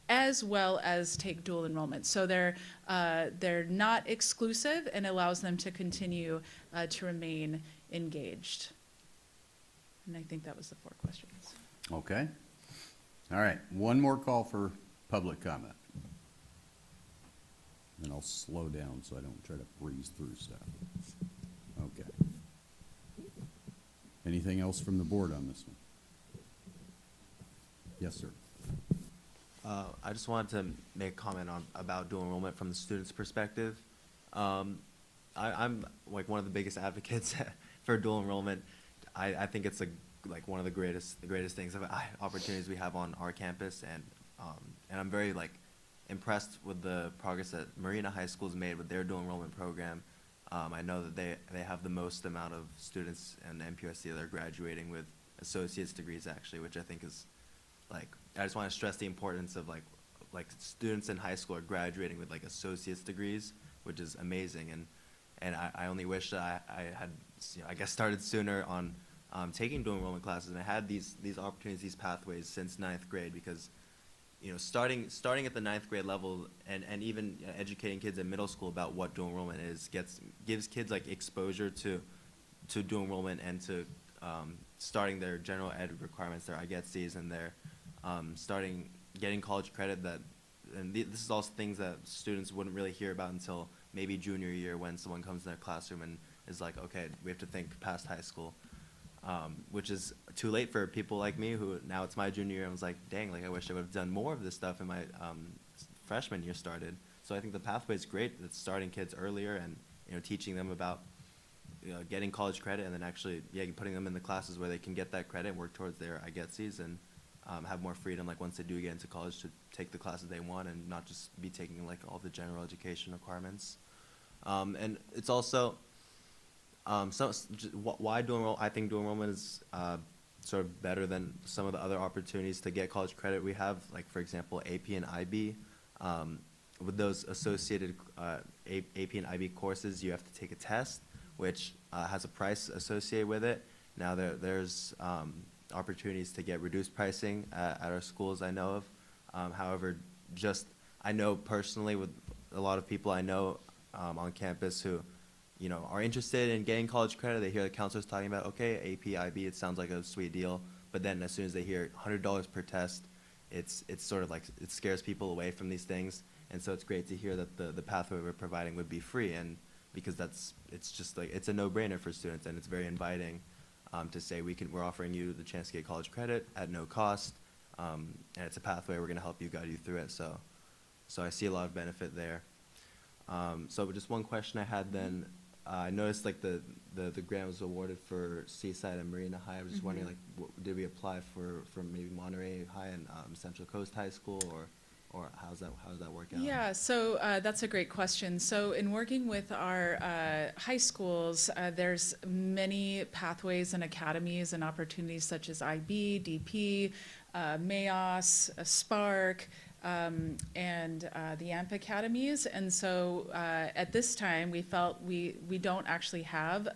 as well as take dual enrollment. So they're not exclusive and allows them to continue to remain engaged. And I think that was the 4 questions. Okay. All right, one more call for public comment. And I'll slow down so I don't try to breeze through stuff. Okay. Anything else from the board on this one? Yes, sir. I just wanted to make a comment about dual enrollment from the student's perspective. I'm like one of the biggest advocates for dual enrollment. I think it's like one of the greatest things, opportunities we have on our campus, and I'm very impressed with the progress that Marina High School's made with their dual enrollment program. I know that they have the most amount of students in the MPUSD that are graduating with associate's degrees, actually, which I think is I just want to stress the importance of students in high school are graduating with associate's degrees, which is amazing. And I only wish that I had, I guess, started sooner on taking dual enrollment classes, and I had these opportunities, these pathways since 9th grade, because starting at the 9th grade level and even educating kids in middle school about what dual enrollment is gives kids exposure to dual enrollment and to starting their general ed requirements, their IGETCs, and their getting college credit. This is also things that students wouldn't really hear about until maybe junior year, when someone comes in their classroom and is like, okay, we have to think past high school, which is too late for people like me, who now it's my junior year, and I was like, dang, I wish I would have done more of this stuff in my freshman year started. So I think the pathway is great. It's starting kids earlier and teaching them about getting college credit, and then actually putting them in the classes where they can get that credit and work towards their IGETCs, and have more freedom once they do get into college to take the classes they want and not just be taking all the general education requirements. And it's also why dual enrollment. I think dual enrollment is sort of better than some of the other opportunities to get college credit we have, for example, AP and IB. With those associated AP and IB courses, you have to take a test, which has a price associated with it. Now there's opportunities to get reduced pricing at our schools, I know of. However, I know personally with a lot of people I know on campus who are interested in getting college credit. They hear the counselors talking about, okay, AP, IB, it sounds like a sweet deal. But then as soon as they hear $100 per test, it's sort of it scares people away from these things. And so it's great to hear that the pathway we're providing would be free, and because it's just it's a no-brainer for students, and it's very inviting to say we're offering you the chance to get college credit at no cost, and it's a pathway, we're going to help you, guide you through it. So I see a lot of benefit there. So just one question I had then. I noticed the grant was awarded for Seaside and Marina High. I was just wondering, did we apply for maybe Monterey High and Central Coast High School, or how does that work out? Yeah, so that's a great question. So in working with our high schools, there's many pathways and academies and opportunities such as IB, DP, MAOS, Spark, and the AMP academies. And so at this time, we felt we don't actually have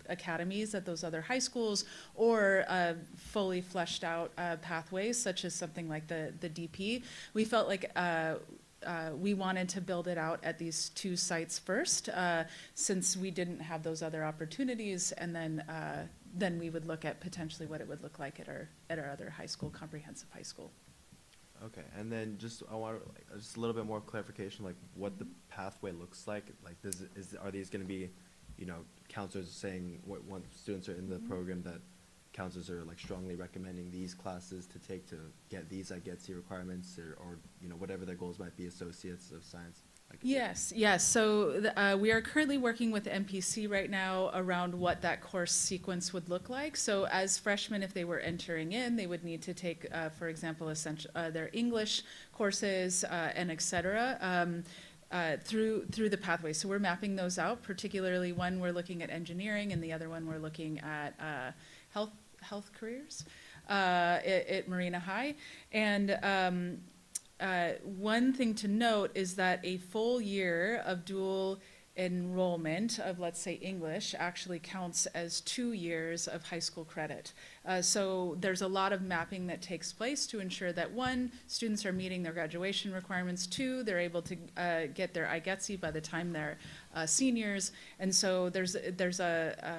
academies at those other high schools, or fully fleshed out pathways such as something like the DP. We felt like we wanted to build it out at these 2 sites first, since we didn't have those other opportunities, and then we would look at potentially what it would look like at our other high school, comprehensive high school. Okay, and then I want just a little bit more clarification, what the pathway looks like. Are these going to be, counselors saying when students are in the program that counselors are strongly recommending these classes to take to get these IGETC requirements, or whatever their goals might be, associates of science? Yes. So we are currently working with MPC right now around what that course sequence would look like. So as freshmen, if they were entering in, they would need to take, for example, their English courses and et cetera, through the pathway. So we're mapping those out. Particularly, one we're looking at engineering, and the other one we're looking at health careers. at Marina High. And one thing to note is that a full year of dual enrollment of, let's say, English actually counts as 2 years of high school credit. So there's a lot of mapping that takes place to ensure that, one, students are meeting their graduation requirements, two, they're able to get their IGETC by the time they're seniors. And so there's a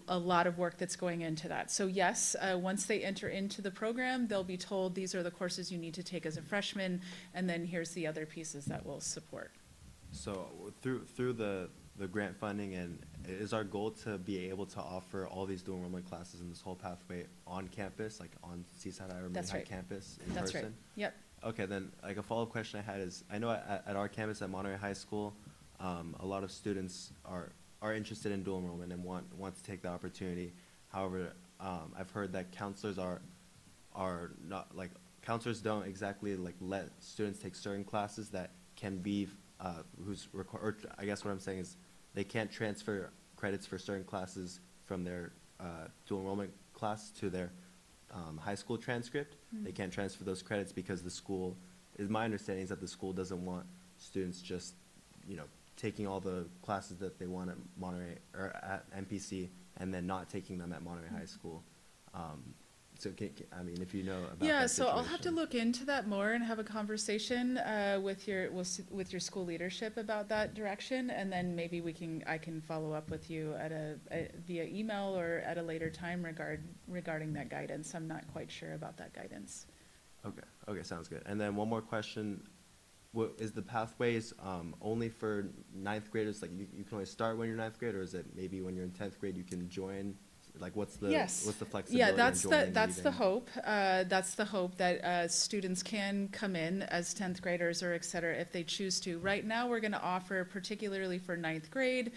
lot of work that's going into that. So yes, once they enter into the program, they'll be told these are the courses you need to take as a freshman, and then here's the other pieces that we'll support. So through the grant funding, and is our goal to be able to offer all these dual enrollment classes in this whole pathway on campus, like on Seaside High or Marina High campus in person? That's right. Yep. Okay, then like a follow-up question I had is, I know at our campus at Monterey High School, a lot of students are interested in dual enrollment and want to take the opportunity. However, I've heard that counselors are not, like, counselors don't exactly like let students take certain classes that can be or I guess what I'm saying is they can't transfer credits for certain classes from their dual enrollment class to their high school transcript. Mm-hmm. They can't transfer those credits because the school, is my understanding is that the school doesn't want students just, taking all the classes that they want at Monterey or at MPC and then not taking them at Monterey High School. So if you know about Yeah, that so I'll have to situation. look into that more and have a conversation with your school leadership about that direction, and then maybe I can follow up with you via email or at a later time regarding that guidance. I'm not quite sure about that guidance. Okay, sounds good. And then one more question. Is the pathways only for 9th graders? Like you can only start when you're 9th grade, or is it maybe when you're in 10th grade you can join? Like what's the flexibility? Yeah, in that's joining the leaving? hope. That's the hope that students can come in as 10th graders or et cetera if they choose to. Right now, we're going to offer particularly for 9th grade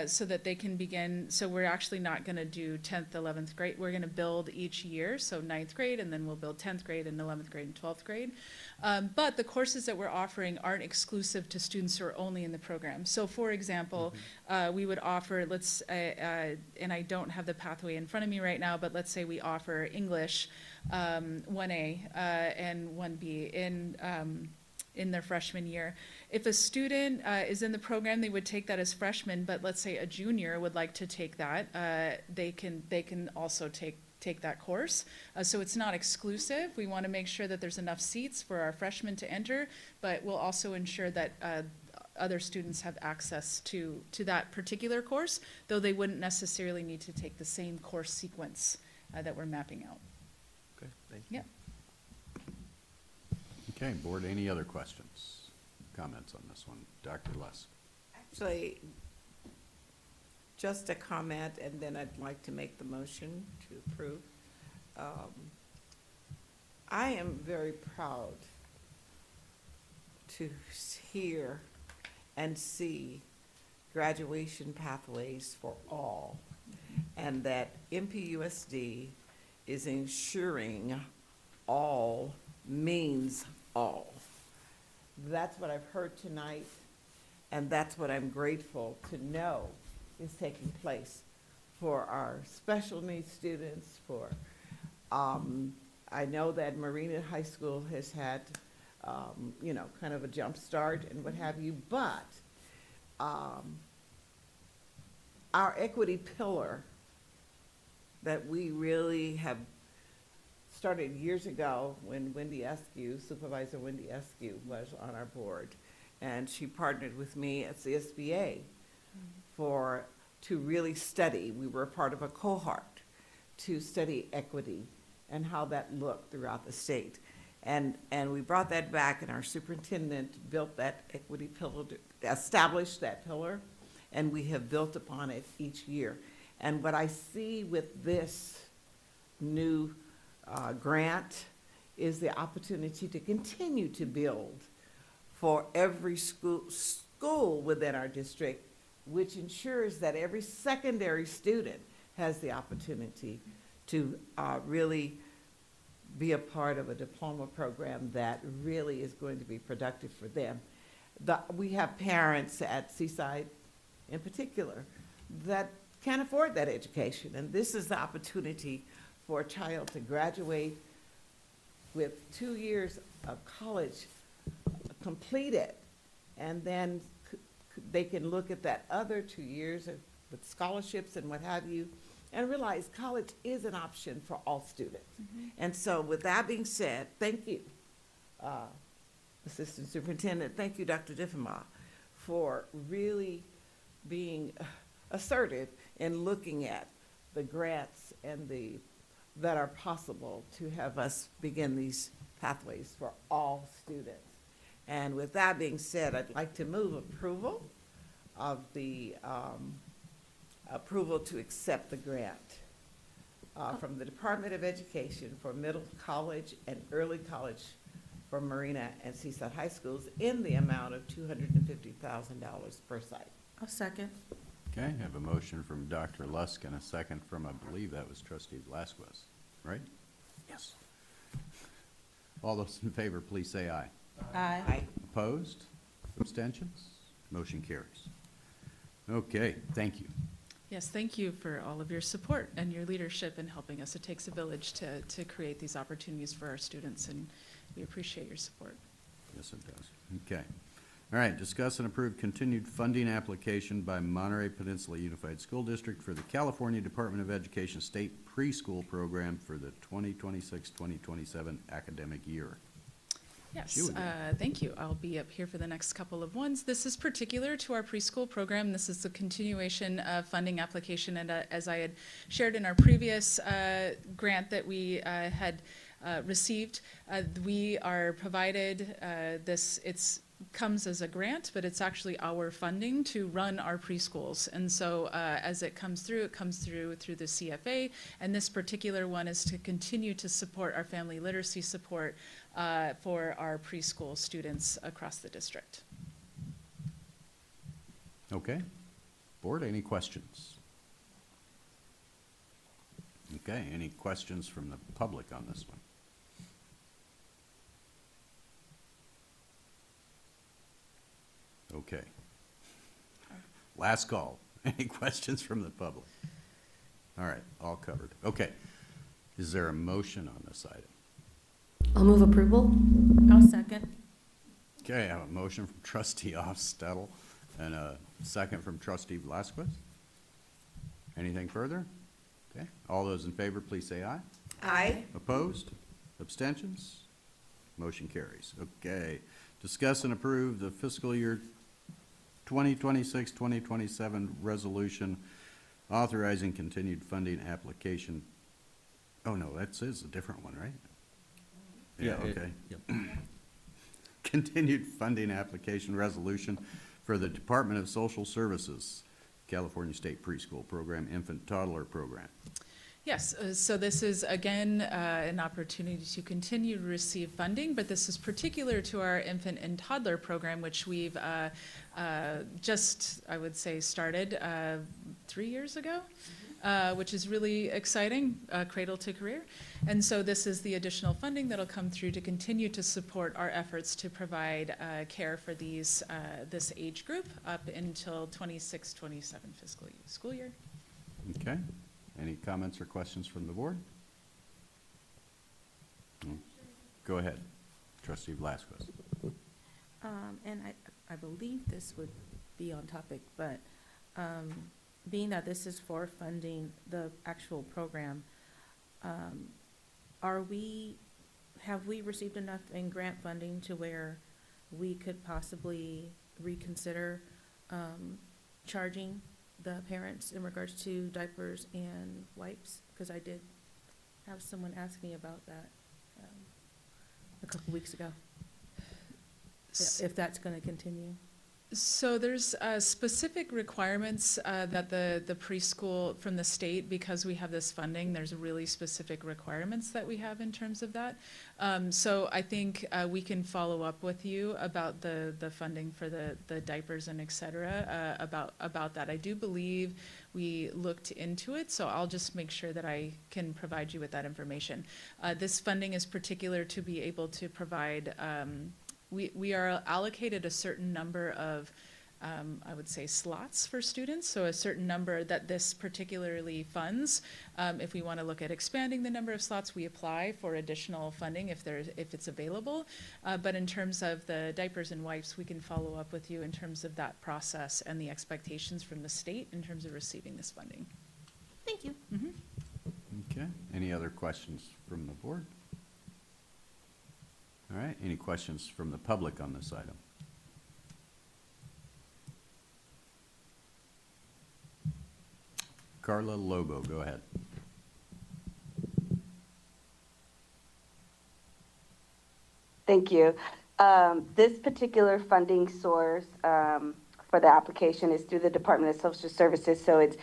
so that they can begin. So we're actually not going to do 10th, 11th grade. We're going to build each year. So 9th grade, and then we'll build 10th grade and 11th grade and 12th grade. But the courses that we're offering aren't exclusive to students who are only in the program. So for example, we would offer, and I don't have the pathway in front of me right now, but let's say we offer English 1A and 1B in their freshman year. If a student is in the program, they would take that as freshmen, but let's say a junior would like to take that, they can also take that course. So it's not exclusive. We want to make sure that there's enough seats for our freshmen to enter, but we'll also ensure that other students have access to that particular course, though they wouldn't necessarily need to take the same course sequence that we're mapping out. Okay, thank you. Yeah. Okay, board, any other questions, comments on this one? Dr. Lusk. Actually, just a comment, and then I'd like to make the motion to approve. I am very proud to hear and see graduation pathways for all, and that MPUSD is ensuring all means all. That's what I've heard tonight, and that's what I'm grateful to know is taking place for our special needs students. I know that Marina High School has had, kind of a jump start and what have you, but our equity pillar that we really have started years ago when Supervisor Wendy Eskew was on our board, and she partnered with me at CSBA to really study. We were a part of a cohort to study equity and how that looked throughout the state. And we brought that back, and our superintendent built that equity pillar, established that pillar, and we have built upon it each year. And what I see with this new grant is the opportunity to continue to build for every school within our district, which ensures that every secondary student has the opportunity to really be a part of a diploma program that really is going to be productive for them. We have parents at Seaside in particular that can't afford that education, and this is the opportunity for a child to graduate with 2 years of college completed, and then they can look at that other 2 years with scholarships and what have you, and realize college is an option for all students. And so with that being said, thank you, Assistant Superintendent, thank you, Dr. Diffenbaugh, for really being assertive in looking at the grants and that are possible to have us begin these pathways for all students. And with that being said, I'd like to move approval of the approval to accept the grant from the Department of Education for middle college and early college for Marina and Seaside High Schools in the amount of $250,000 per site. I'll second. Okay, I have a motion from Dr. Lusk and a second from, I believe that was Trustee Velasquez, right? Yes. All those in favor, please say aye. Aye. Opposed? Abstentions? Motion carries. Okay, thank you. Yes, thank you for all of your support and your leadership in helping us. It takes a village to create these opportunities for our students, and we appreciate your support. Yes, it does. Okay. All right, discuss and approve continued funding application by Monterey Peninsula Unified School District for the California Department of Education State Preschool Program for the 2026-2027 academic year. Yes, thank you. I'll be up here for the next couple of ones. This is particular to our preschool program. This is the continuation of funding application, and as I had shared in our previous grant that we had received, we are provided it's comes as a grant, but it's actually our funding to run our preschools. And so as it comes through through the CFA, and this particular one is to continue to support our family literacy support for our preschool students across the district. Okay. Board, any questions? Okay, any questions from the public on this one? Okay. Last call. Any questions from the public? All right, all covered. Okay. Is there a motion on this item? I'll move approval. I'll second. Okay, I have a motion from Trustee Hofstadter and a second from Trustee Velasquez. Anything further? Okay, all those in favor, please say aye. Aye. Opposed? Abstentions? Motion carries. Okay, discuss and approve the fiscal year 2026-2027 resolution authorizing continued funding application. Oh, no, that is a different one, right? Yeah, okay. Continued funding application resolution for the Department of Social Services, California State Preschool Program, Infant Toddler Program. Yes, so this is again an opportunity to continue to receive funding, but this is particular to our infant and toddler program, which we've just, I would say, started 3 years ago, which is really exciting, cradle to career. And so this is the additional funding that'll come through to continue to support our efforts to provide care for these this age group up until 26-27 fiscal school year. Okay. Any comments or questions from the board? Go ahead, Trustee Velasquez. And I believe this would be on topic, but being that this is for funding the actual program, have we received enough in grant funding to where we could possibly reconsider charging the parents in regards to diapers and wipes? Because I did have someone ask me about that a couple weeks ago, if that's going to continue. So there's specific requirements that the preschool from the state, because we have this funding, there's really specific requirements that we have in terms of that. So I think we can follow up with you about the funding for the diapers and et cetera, about that. I do believe we looked into it, so I'll just make sure that I can provide you with that information. This funding is particular to be able to provide we are allocated a certain number of I would say, slots for students, so a certain number that this particularly funds. If we want to look at expanding the number of slots, we apply for additional funding if it's available. But in terms of the diapers and wipes, we can follow up with you in terms of that process and the expectations from the state in terms of receiving this funding. Thank you. Okay, any other questions from the board? All right, any questions from the public on this item? Carla Lobo, go ahead. Thank you. This particular funding source for the application is through the Department of Social Services, so it's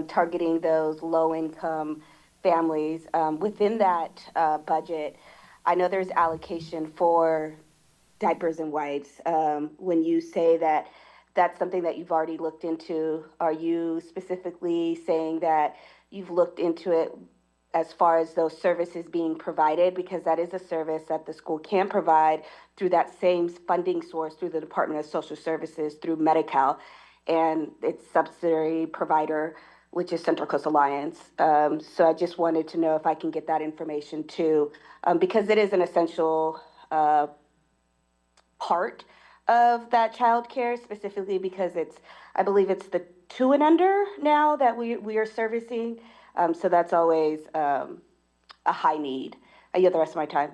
targeting those low-income families. Within that budget, I know there's allocation for diapers and wipes. When you say that that's something that you've already looked into, are you specifically saying that you've looked into it as far as those services being provided? Because that is a service that the school can provide through that same funding source through the Department of Social Services through Medi-Cal and its subsidiary provider, which is Central Coast Alliance. So I just wanted to know if I can get that information too, because it is an essential part of that child care, specifically because I believe it's the 2 and under now that we are servicing. So that's always a high need. I yield the rest of my time.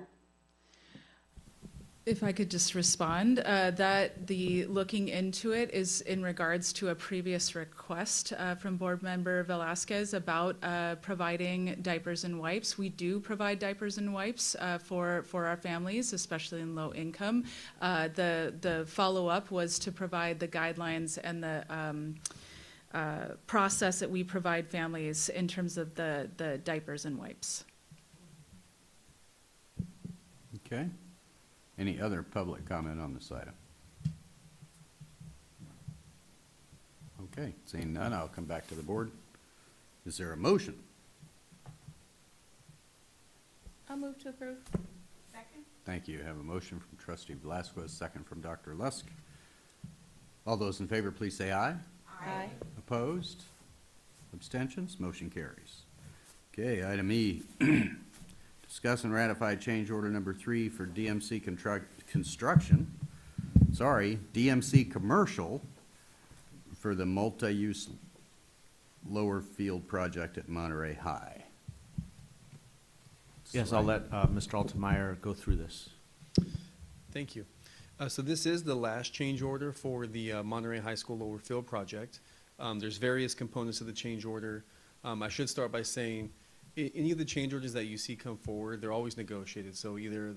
If I could just respond, that the looking into it is in regards to a previous request from Board Member Velasquez about providing diapers and wipes. We do provide diapers and wipes for our families, especially in low income. The follow-up was to provide the guidelines and the process that we provide families in terms of the diapers and wipes. Okay. Any other public comment on this item? Okay, seeing none, I'll come back to the board. Is there a motion? I'll move to approve. Second. Thank you. I have a motion from Trustee Velasquez, second from Dr. Lusk. All those in favor, please say aye. Aye. Opposed? Abstentions? Motion carries. Okay, item E. Discuss and ratify change order number 3 for DMC DMC Commercial for the multi-use lower field project at Monterey High. Yes, I'll let Mr. Altemeyer go through this. Thank you. So this is the last change order for the Monterey High School lower field project. There's various components of the change order. I should start by saying any of the change orders that you see come forward, they're always negotiated. So either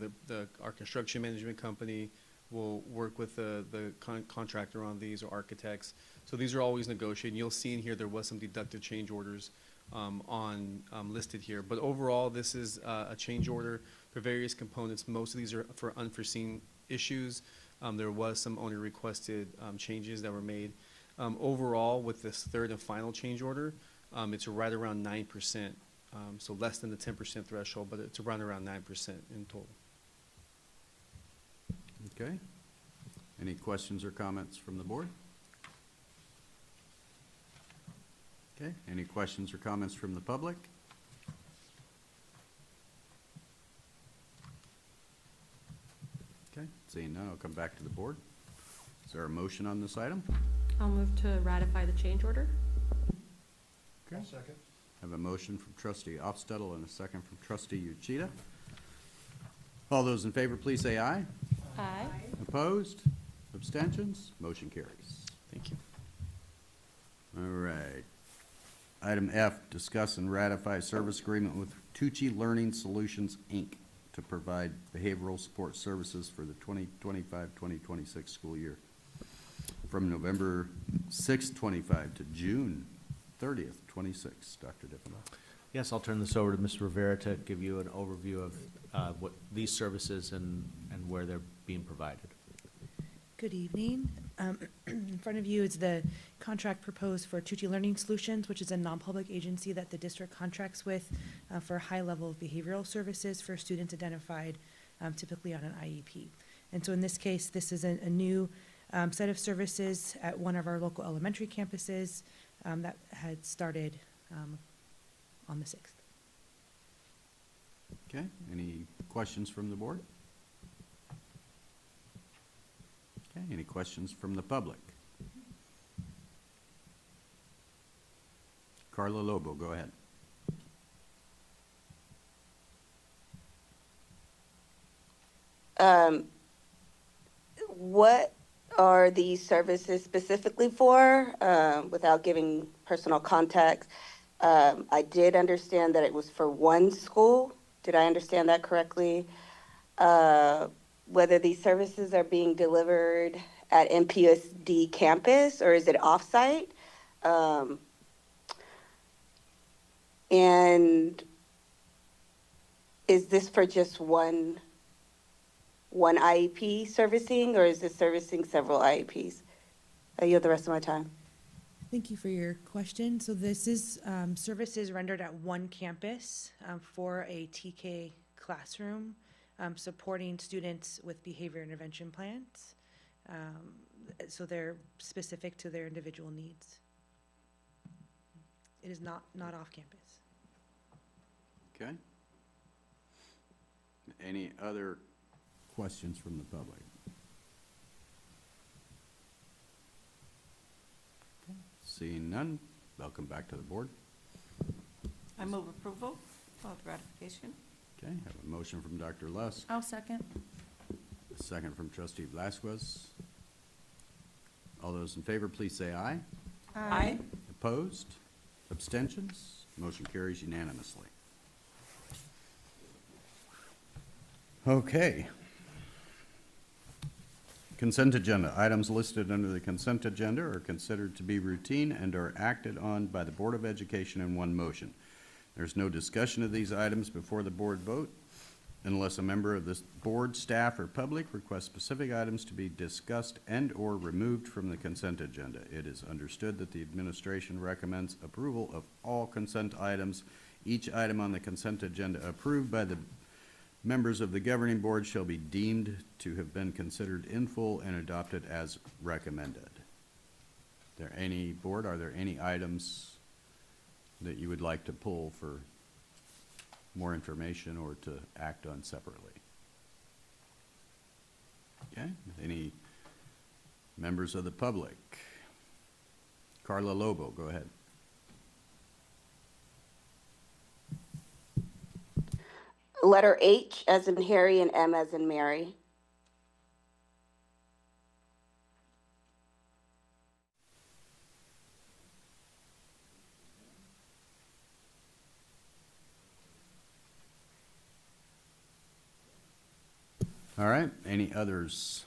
our construction management company will work with the contractor on these or architects. So these are always negotiated. And you'll see in here there was some deductive change orders listed here. But overall, this is a change order for various components. Most of these are for unforeseen issues. There was some owner requested changes that were made. Overall, with this third and final change order, it's right around 9%. So less than the 10% threshold, but it's around 9% in total. Okay. Any questions or comments from the board? Okay. Any questions or comments from the public? Okay. Seeing none, I'll come back to the board. Is there a motion on this item? I'll move to ratify the change order. Okay. I'll second. I have a motion from Trustee Ofstedel and a second from Trustee Uchida. All those in favor, please say aye. Aye. Opposed? Abstentions? Motion carries. Thank you. All right. Item F, discuss and ratify service agreement with Tucci Learning Solutions, Inc. to provide behavioral support services for the 2025-2026 school year from November 6th, 25 to June 30th, 26. Dr. Diffenbaugh. Yes, I'll turn this over to Ms. Rivera to give you an overview of what these services and where they're being provided. Good evening. In front of you is the contract proposed for Tucci Learning Solutions, which is a non-public agency that the district contracts with for a high level of behavioral services for students identified typically on an IEP. And so in this case, this is a new set of services at one of our local elementary campuses that had started on the 6th. Okay, any questions from the board? Okay, any questions from the public? Carla Lobo, go ahead. What are these services specifically for, without giving personal context? I did understand that it was for one school. Did I understand that correctly? Whether these services are being delivered at MPUSD campus or is it offsite? And is this for just one IEP servicing, or is this servicing several IEPs? I yield the rest of my time. Thank you for your question. So this is services rendered at one campus for a TK classroom, supporting students with behavior intervention plans. So they're specific to their individual needs. It is not off campus. Okay. Any other questions from the public? Okay. Seeing none, welcome back to the board. I move approval of ratification. Okay, have a motion from Dr. Lusk, I'll second. a second from Trustee Velasquez. All those in favor, please say aye. Aye. Opposed? Abstentions? Motion carries unanimously. Okay. Consent agenda. Items listed under the consent agenda are considered to be routine and are acted on by the Board of Education in one motion. There's no discussion of these items before the board vote unless a member of the board, staff, or public requests specific items to be discussed and/or removed from the consent agenda. It is understood that the administration recommends approval of all consent items. Each item on the consent agenda approved by the members of the governing board shall be deemed to have been considered in full and adopted as recommended. Are there any items that you would like to pull for more information or to act on separately? Okay, any members of the public? Carla Lobo, go ahead. Letter H as in Harry and M as in Mary. All right, any others?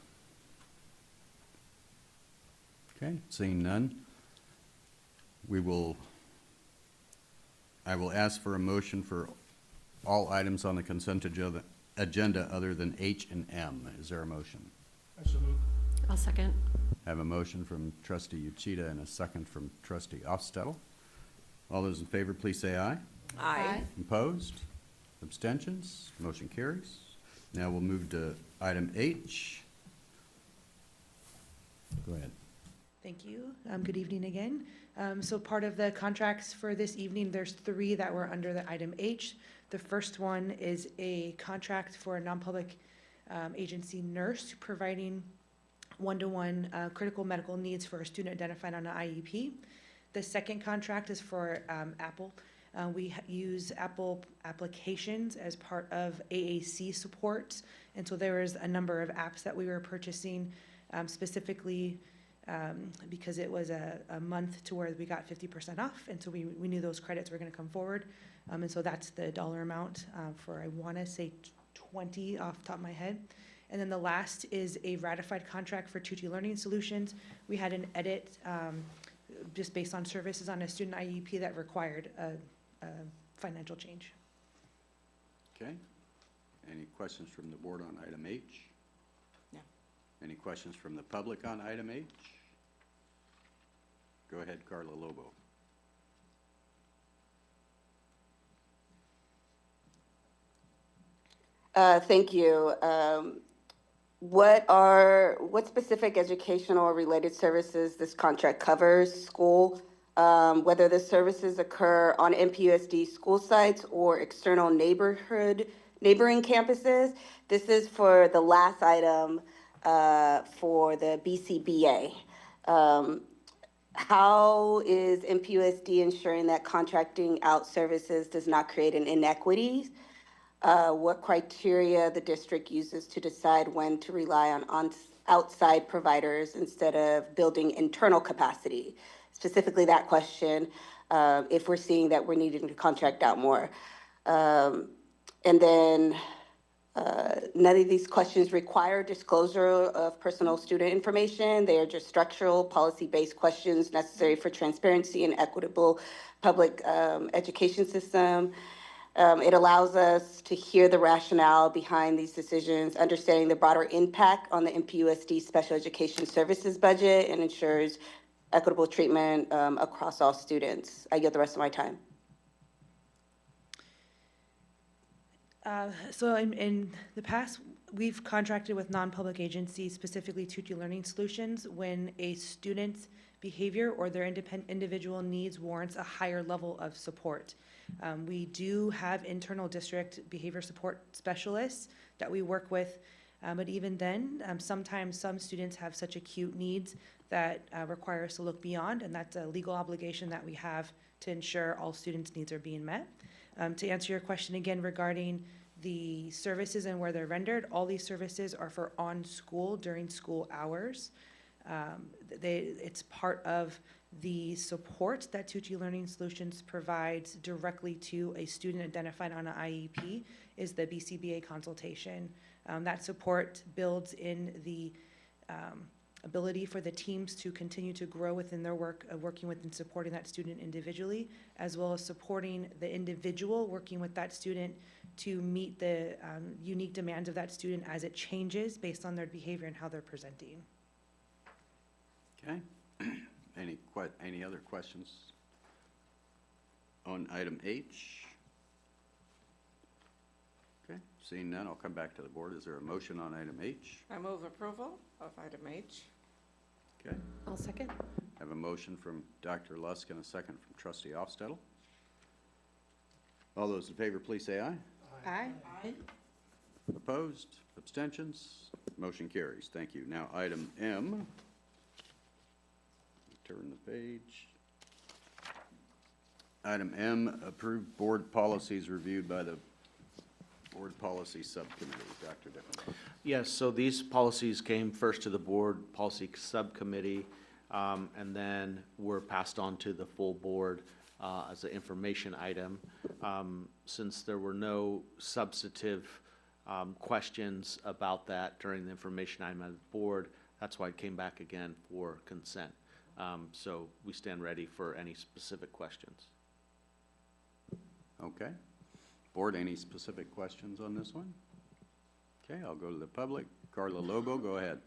Okay, seeing none, I will ask for a motion for all items on the consent agenda other than H and M. Is there a motion? I so move. I'll second. I have a motion from Trustee Uchida and a second from Trustee Ostettel. All those in favor, please say aye. Aye. Opposed? Abstentions? Motion carries. Now we'll move to item H. Go ahead. Thank you. Good evening again. So part of the contracts for this evening, there's 3 that were under the item H. The first one is a contract for a non-public agency nurse providing one-to-one critical medical needs for a student identified on an IEP. The second contract is for Apple. We use Apple applications as part of AAC support, and so there was a number of apps that we were purchasing specifically because it was a month to where we got 50% off, and so we knew those credits were going to come forward, and so that's the dollar amount for, I want to say 20 off the top of my head. And then the last is a ratified contract for Tutti Learning Solutions. We had an edit just based on services on a student IEP that required a financial change. Okay. Any questions from the board on item H? No. Any questions from the public on item H? Go ahead, Carla Lobo. Thank you. what specific educational or related services this contract covers, school, whether the services occur on MPUSD school sites or external neighboring campuses. This is for the last item for the BCBA. How is MPUSD ensuring that contracting out services does not create an inequity? What criteria the district uses to decide when to rely on outside providers instead of building internal capacity? Specifically that question, if we're seeing that we're needing to contract out more. And then none of these questions require disclosure of personal student information. They are just structural, policy-based questions necessary for transparency and equitable public education system. It allows us to hear the rationale behind these decisions, understanding the broader impact on the MPUSD special education services budget, and ensures equitable treatment across all students. I yield the rest of my time. So in the past, we've contracted with non-public agencies, specifically Tutti Learning Solutions, when a student's behavior or their individual needs warrants a higher level of support. We do have internal district behavior support specialists that we work with, but even then, sometimes some students have such acute needs that require us to look beyond, and that's a legal obligation that we have to ensure all students' needs are being met. To answer your question again regarding the services and where they're rendered, all these services are for on-school during school hours. It's part of the support that Tutti Learning Solutions provides directly to a student identified on an IEP is the BCBA consultation. That support builds in the ability for the teams to continue to grow within their work of working with and supporting that student individually, as well as supporting the individual working with that student to meet the unique demands of that student as it changes based on their behavior and how they're presenting. Okay. Any other questions on item H? Okay, seeing none, I'll come back to the board. Is there a motion on item H? I move approval of item H. Okay. I'll second. I have a motion from Dr. Lusk and a second from Trustee Ofstettle. All those in favor, please say aye. Aye. Opposed? Abstentions? Motion carries. Thank you. Now, item M. Turn the page. Item M, approved board policies reviewed by the Board Policy Subcommittee. Dr. Diffin. Yes, so these policies came first to the Board Policy Subcommittee, and then were passed on to the full board as an information item. Since there were no substantive questions about that during the information item at the board, that's why it came back again for consent. So we stand ready for any specific questions. Okay. Board, any specific questions on this one? Okay, I'll go to the public. Carla Lobo, go ahead.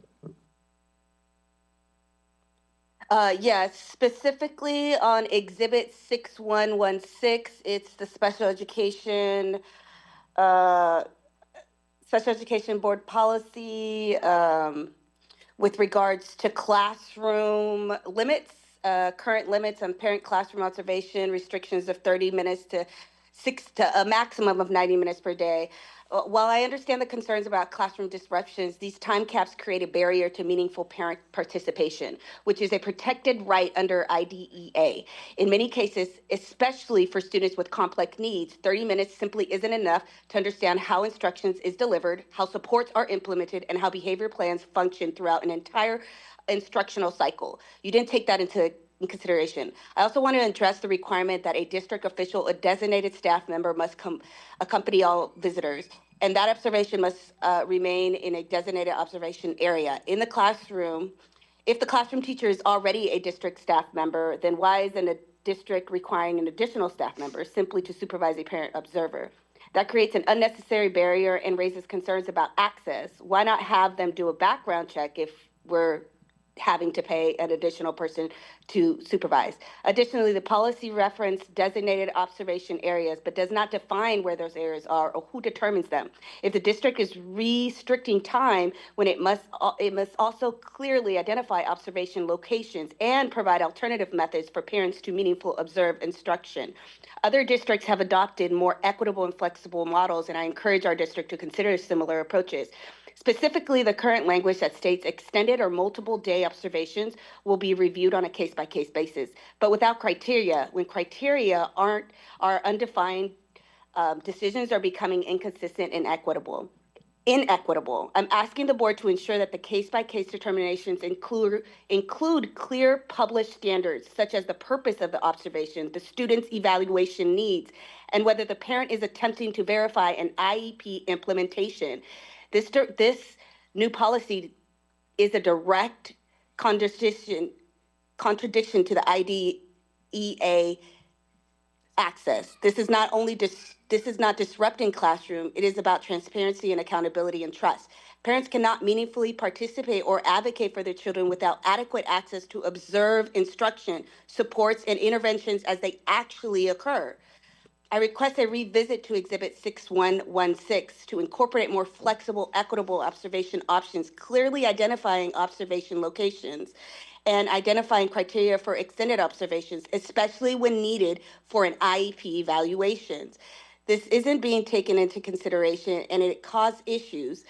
Yes, specifically on Exhibit 6116, it's the special education board policy with regards to classroom limits, current limits on parent classroom observation, restrictions of 30 minutes to a maximum of 90 minutes per day. While I understand the concerns about classroom disruptions, these time caps create a barrier to meaningful parent participation, which is a protected right under IDEA. In many cases, especially for students with complex needs, 30 minutes simply isn't enough to understand how instructions is delivered, how supports are implemented, and how behavior plans function throughout an entire instructional cycle. You didn't take that into consideration. I also want to address the requirement that a district official, a designated staff member must accompany all visitors, and that observation must remain in a designated observation area. In the classroom, if the classroom teacher is already a district staff member, then why isn't a district requiring an additional staff member simply to supervise a parent observer? That creates an unnecessary barrier and raises concerns about access. Why not have them do a background check if we're having to pay an additional person to supervise. Additionally, the policy reference designated observation areas, but does not define where those areas are or who determines them. If the district is restricting time, when it must also clearly identify observation locations and provide alternative methods for parents to meaningful observe instruction. Other districts have adopted more equitable and flexible models, and I encourage our district to consider similar approaches. Specifically, the current language that states extended or multiple day observations will be reviewed on a case-by-case basis, but without criteria. When criteria are undefined, decisions are becoming inconsistent and inequitable. I'm asking the board to ensure that the case-by-case determinations include clear published standards, such as the purpose of the observation, the student's evaluation needs, and whether the parent is attempting to verify an IEP implementation. This new policy is a direct contradiction to the IDEA access. This is not disrupting classroom, it is about transparency and accountability and trust. Parents cannot meaningfully participate or advocate for their children without adequate access to observe instruction, supports, and interventions as they actually occur. I request a revisit to Exhibit 6116 to incorporate more flexible, equitable observation options, clearly identifying observation locations and identifying criteria for extended observations, especially when needed for an IEP evaluations. This isn't being taken into consideration and it caused issues.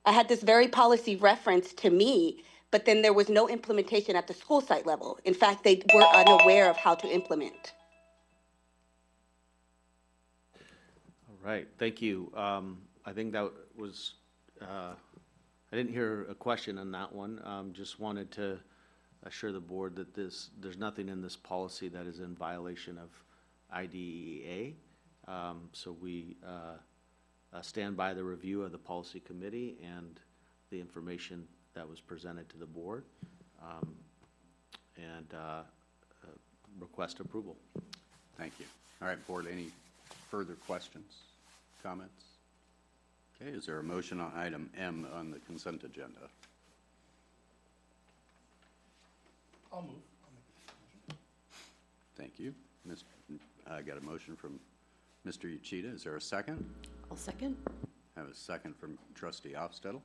I had this very policy referenced to me, but then there was no implementation at the school site level. In fact, they were unaware of how to implement. Right, thank you. I think that was, I didn't hear a question on that one. Just wanted to assure the board that there's nothing in this policy that is in violation of IDEA. So we stand by the review of the policy committee and the information that was presented to the board, and request approval. Thank you. All right, board, any further questions, comments? Okay, is there a motion on item M on the consent agenda? I'll move. Thank you. I got a motion from Mr. Uchida. Is there a second? I'll second. I have a second from Trustee Hofstadel.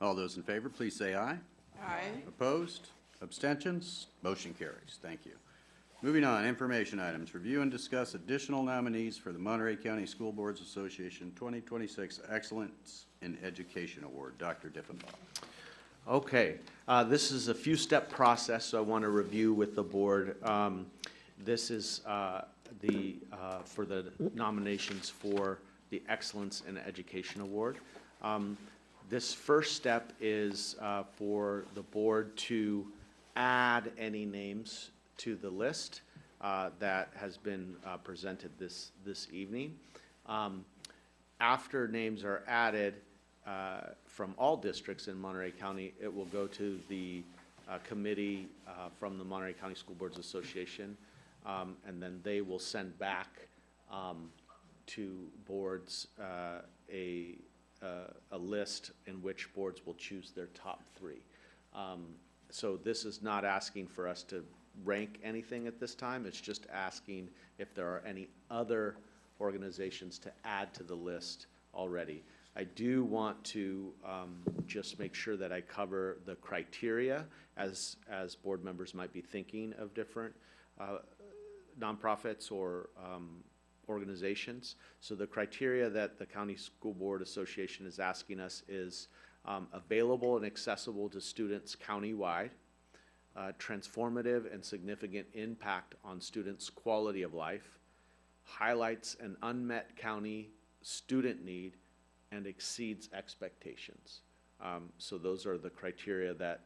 All those in favor, please say aye. Aye. Opposed? Abstentions? Motion carries. Thank you. Moving on, information items. Review and discuss additional nominees for the Monterey County School Boards Association 2026 Excellence in Education Award. Dr. Diffenbaugh. Okay, this is a few-step process, so I want to review with the board. This is for the nominations for the Excellence in Education Award. This first step is for the board to add any names to the list that has been presented this evening. After names are added from all districts in Monterey County, it will go to the committee from the Monterey County School Boards Association, and then they will send back to boards a list in which boards will choose their top three. So this is not asking for us to rank anything at this time. It's just asking if there are any other organizations to add to the list already. I do want to just make sure that I cover the criteria as board members might be thinking of different nonprofits or organizations. So the criteria that the County School Board Association is asking us is available and accessible to students countywide, transformative and significant impact on students' quality of life, highlights an unmet county student need, and exceeds expectations. So those are the criteria that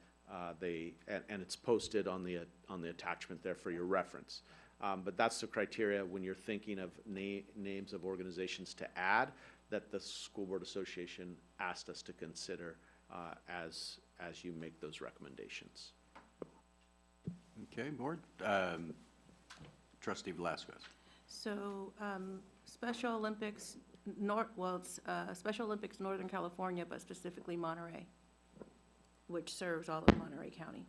and it's posted on the attachment there for your reference. But that's the criteria when you're thinking of names of organizations to add that the School Board Association asked us to consider as you make those recommendations. Okay, board. Trustee Velasquez. So Special Olympics, Special Olympics Northern California, but specifically Monterey. which serves all of Monterey County.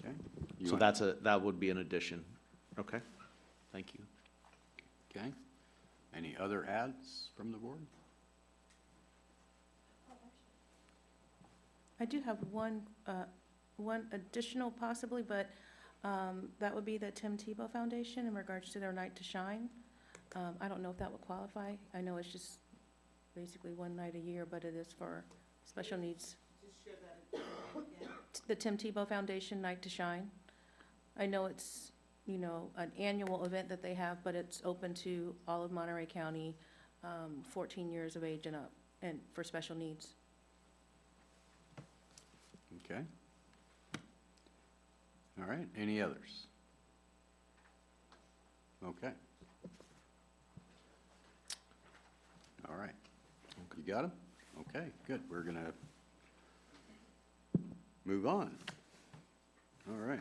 Okay. So that would be an addition. Okay, thank you. Okay. Any other ads from the board? I do have one additional possibly, but that would be the Tim Tebow Foundation in regards to their Night to Shine. I don't know if that would qualify. I know it's just basically one night a year, but it is for special needs. The Tim Tebow Foundation Night to Shine. I know it's, you know, an annual event that they have, but it's open to all of Monterey County, 14 years of age and up, and for special needs. Okay. All right, any others? Okay. All right. You got them? Okay, good. We're gonna move on. All right.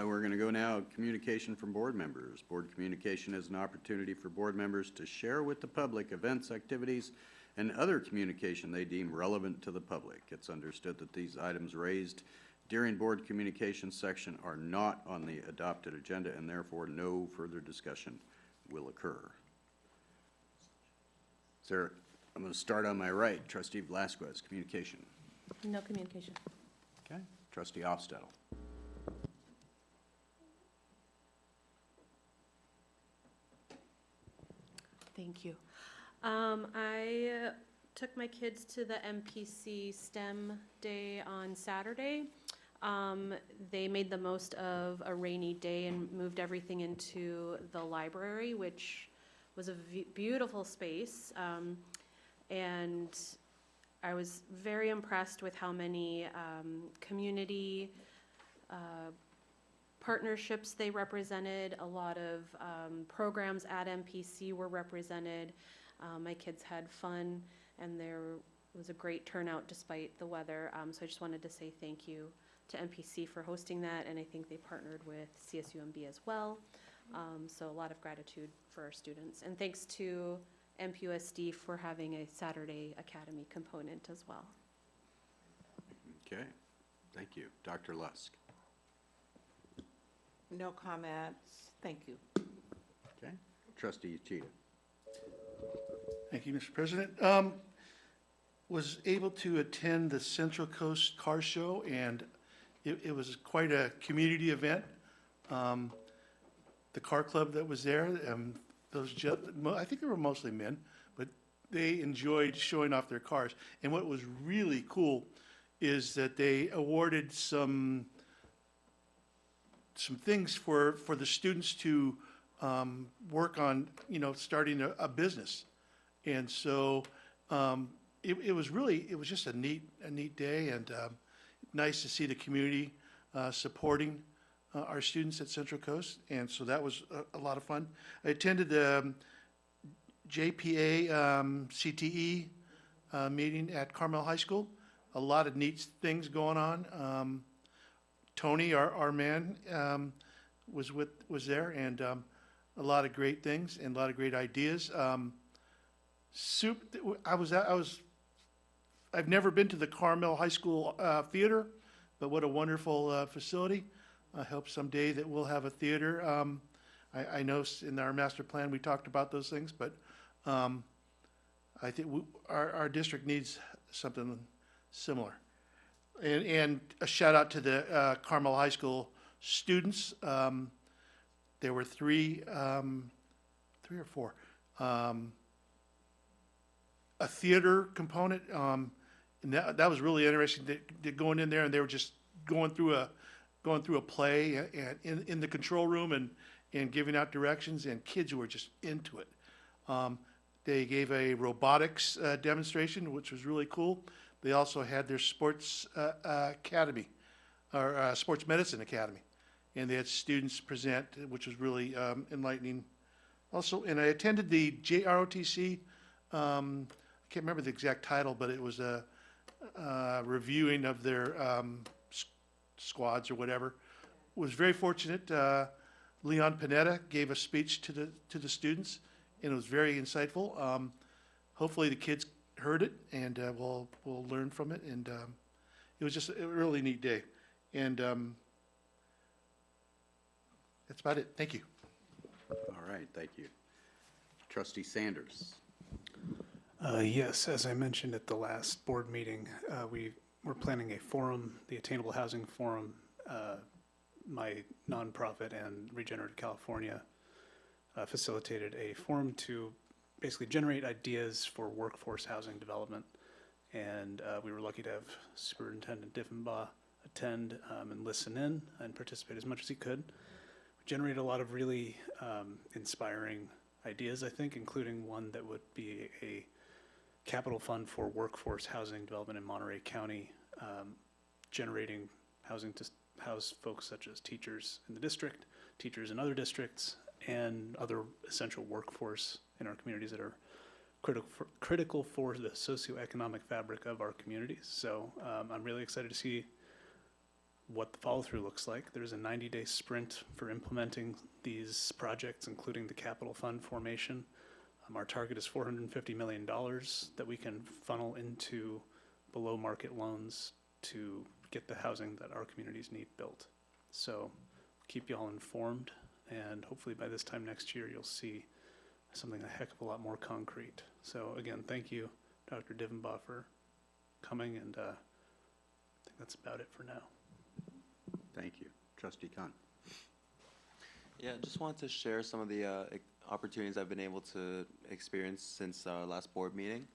We're gonna go now, communication from board members. Board communication is an opportunity for board members to share with the public events, activities, and other communication they deem relevant to the public. It's understood that these items raised during board communication section are not on the adopted agenda, and therefore no further discussion will occur. Sir, I'm going to start on my right. Trustee Velasquez, communication. No communication. Okay. Trustee Hofstadel. Thank you. I took my kids to the MPC STEM Day on Saturday. They made the most of a rainy day and moved everything into the library, which was a beautiful space. And I was very impressed with how many community partnerships they represented. A lot of programs at MPC were represented. My kids had fun, and there was a great turnout despite the weather. So I just wanted to say thank you to MPC for hosting that, and I think they partnered with CSUMB as well. So a lot of gratitude for our students. And thanks to MPUSD for having a Saturday Academy component as well. Okay. Thank you. Dr. Lusk. No comments. Thank you. Okay. Trustee Cheetah. Thank you, Mr. President. Was able to attend the Central Coast Car Show, and it was quite a community event. The car club that was there, I think they were mostly men, but they enjoyed showing off their cars. And what was really cool is that they awarded some things for the students to work on, you know, starting a business. And so it was just a neat day, and nice to see the community supporting our students at Central Coast. And so that was a lot of fun. I attended the JPA CTE meeting at Carmel High School. A lot of neat things going on. Tony, our man, was there, and a lot of great things and a lot of great ideas. I've never been to the Carmel High School theater, but what a wonderful facility. I hope someday that we'll have a theater. I know in our master plan we talked about those things, but I think our district needs something similar. And a shout out to the Carmel High School students. There were three or four. A theater component, and that was really interesting. They're going in there, and they were just going through a play and in the control room and giving out directions, and kids who were just into it. They gave a robotics demonstration, which was really cool. They also had their sports academy, or sports medicine academy, and they had students present, which was really enlightening. Also, and I attended the JROTC. I can't remember the exact title, but it was a reviewing of their squads or whatever. Was very fortunate. Leon Panetta gave a speech to the students, and it was very insightful. Hopefully the kids heard it, and we'll learn from it. And it was just a really neat day. And that's about it. Thank you. All right, thank you. Trustee Sanders. Yes, as I mentioned at the last board meeting, we're planning a forum, the Attainable Housing Forum. My nonprofit and Regenerative California facilitated a forum to basically generate ideas for workforce housing development. And we were lucky to have Superintendent Diffenbaugh attend and listen in and participate as much as he could. We generated a lot of really inspiring ideas, I think, including one that would be a capital fund for workforce housing development in Monterey County, generating housing to house folks such as teachers in the district, teachers in other districts, and other essential workforce in our communities that are critical for the socioeconomic fabric of our communities. So I'm really excited to see what the follow-through looks like. There's a 90-day sprint for implementing these projects, including the capital fund formation. Our target is $450 million that we can funnel into below market loans to get the housing that our communities need built. So keep you all informed, and hopefully by this time next year you'll see something a heck of a lot more concrete. So again, thank you, Dr. Diffenbaugh, for coming, and I think that's about it for now. Thank you. Trustee Khan. Yeah, just wanted to share some of the opportunities I've been able to experience since our last board meeting.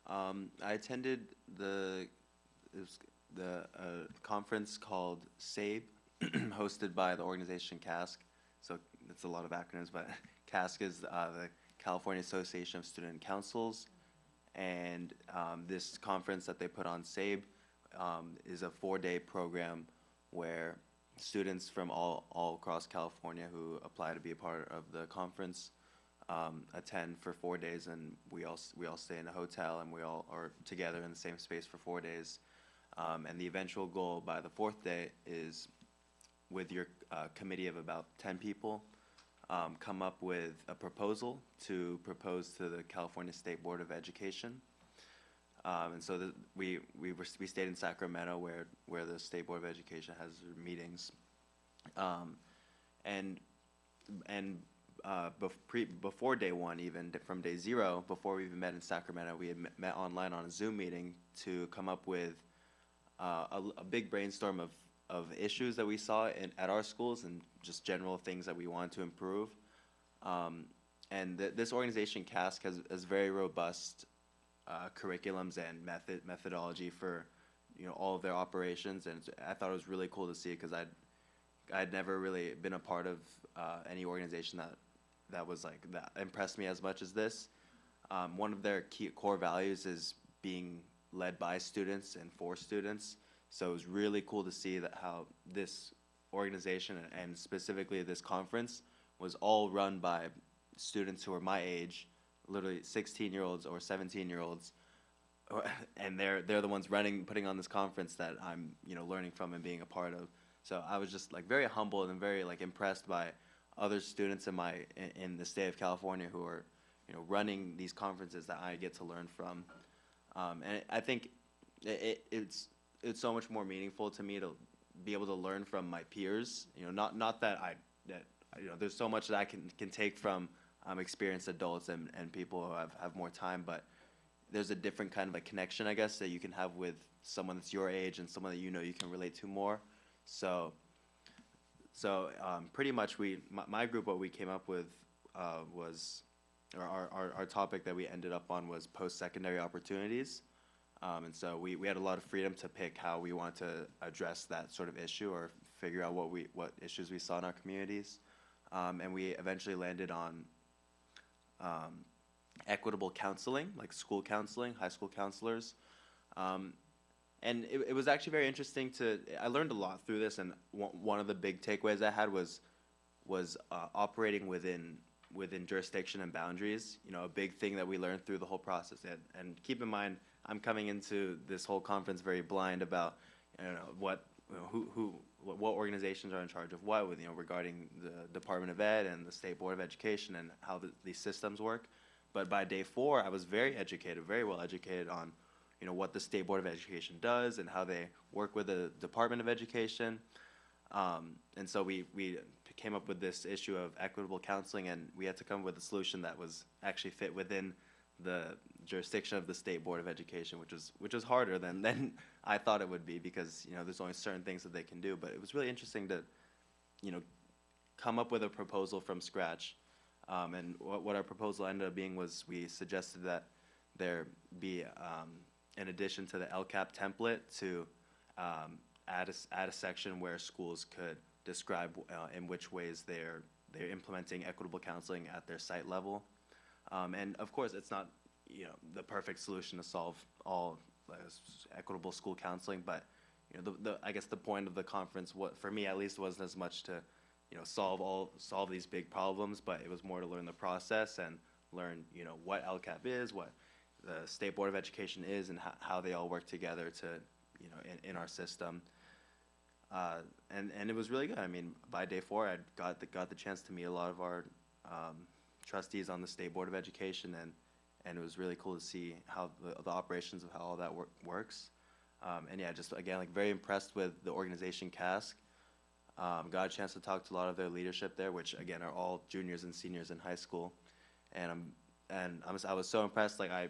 I attended the conference called SABE, hosted by the organization CASC. So it's a lot of acronyms, but CASC is the California Association of Student Councils. And this conference that they put on, SABE, is a 4-day program where students from all across California who apply to be a part of the conference attend for 4 days, and we all stay in a hotel, and we all are together in the same space for 4 days. And the eventual goal by the 4th day is, with your committee of about 10 people, come up with a proposal to propose to the California State Board of Education. And so we stayed in Sacramento, where the State Board of Education has their meetings, before day one, even from day 0, before we even met in Sacramento, we had met online on a Zoom meeting to come up with a big brainstorm of issues that we saw at our schools and just general things that we wanted to improve. And this organization, CASC, has very robust curriculums and methodology for all of their operations, and I thought it was really cool to see, because I'd never really been a part of any organization that impressed me as much as this. One of their key core values is being led by students and for students. So it was really cool to see that how this organization, and specifically this conference, was all run by students who are my age, literally 16-year-olds or 17-year-olds, and they're the ones putting on this conference that I'm learning from and being a part of. So I was just very humbled and very impressed by other students in the state of California who are running these conferences that I get to learn from. And I think it's so much more meaningful to me to be able to learn from my peers. Not that there's so much that I can take from experienced adults and people who have more time, but there's a different kind of a connection, I guess, that you can have with someone that's your age and someone that you can relate to more. So pretty much my group, what we came up with was, our topic that we ended up on was post-secondary opportunities. And so we had a lot of freedom to pick how we want to address that sort of issue, or figure out what issues we saw in our communities. And we eventually landed on equitable counseling, like school counseling, high school counselors. And it was actually very interesting I learned a lot through this, and one of the big takeaways I had was operating within jurisdiction and boundaries. A big thing that we learned through the whole process. And keep in mind, I'm coming into this whole conference very blind about what organizations are in charge of what, regarding the Department of Ed and the State Board of Education and how these systems work. But by day 4, I was very educated, very well educated on, you know, what the State Board of Education does and how they work with the Department of Education. And so we came up with this issue of equitable counseling, and we had to come up with a solution that was actually fit within the jurisdiction of the State Board of Education, which was harder than I thought it would be, because, you know, there's only certain things that they can do. But it was really interesting to, you know, come up with a proposal from scratch. And what our proposal ended up being was, we suggested that there be, in addition to the LCAP template, to add a section where schools could describe in which ways they're implementing equitable counseling at their site level. And of course, it's not, you know, the perfect solution to solve all equitable school counseling, but, you know, I guess the point of the conference, for me at least, wasn't as much to, you know, solve these big problems, but it was more to learn the process and learn, you know, what LCAP is, what the State Board of Education is, and how they all work together to, you know, in our system. And it was really good. I mean, by day 4, I got the chance to meet a lot of our trustees on the State Board of Education, and it was really cool to see how the operations of how all that works. And yeah, just again, like, very impressed with the organization CASC. Got a chance to talk to a lot of their leadership there, which again are all juniors and seniors in high school, and I was so impressed. Like, I'm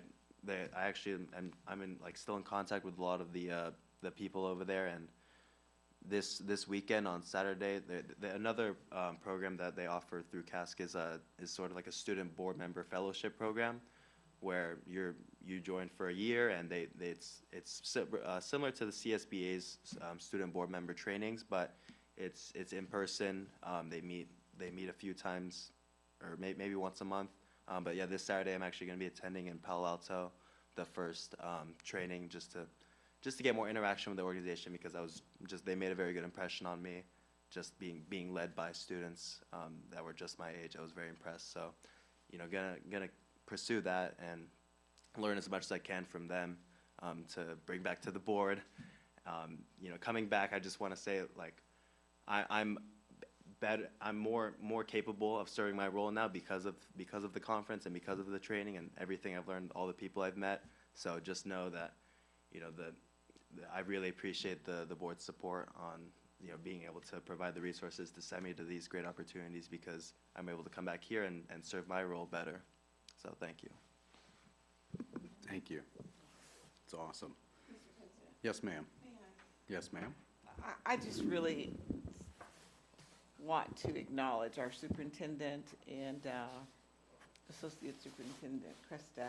still in contact with a lot of the people over there. And this weekend on Saturday, another program that they offer through CASC is sort of like a student board member fellowship program, where you join for a year, and it's similar to the CSBA's student board member trainings, but it's in person. They meet a few times, or maybe once a month. But yeah, this Saturday I'm actually going to be attending in Palo Alto, the first training, just to get more interaction with the organization, because they made a very good impression on me, just being led by students that were just my age. I was very impressed. So, you know, gonna pursue that and learn as much as I can from them to bring back to the board. You know, coming back, I just want to say, like, I'm more capable of serving my role now because of the conference and because of the training and everything I've learned, all the people I've met. So just know that, you know, I really appreciate the board's support on, you know, being able to provide the resources to send me to these great opportunities, because I'm able to come back here and serve my role better. So thank you. Thank you. It's awesome. Yes, ma'am. Yes, ma'am. I just really want to acknowledge our superintendent and Associate Superintendent Krista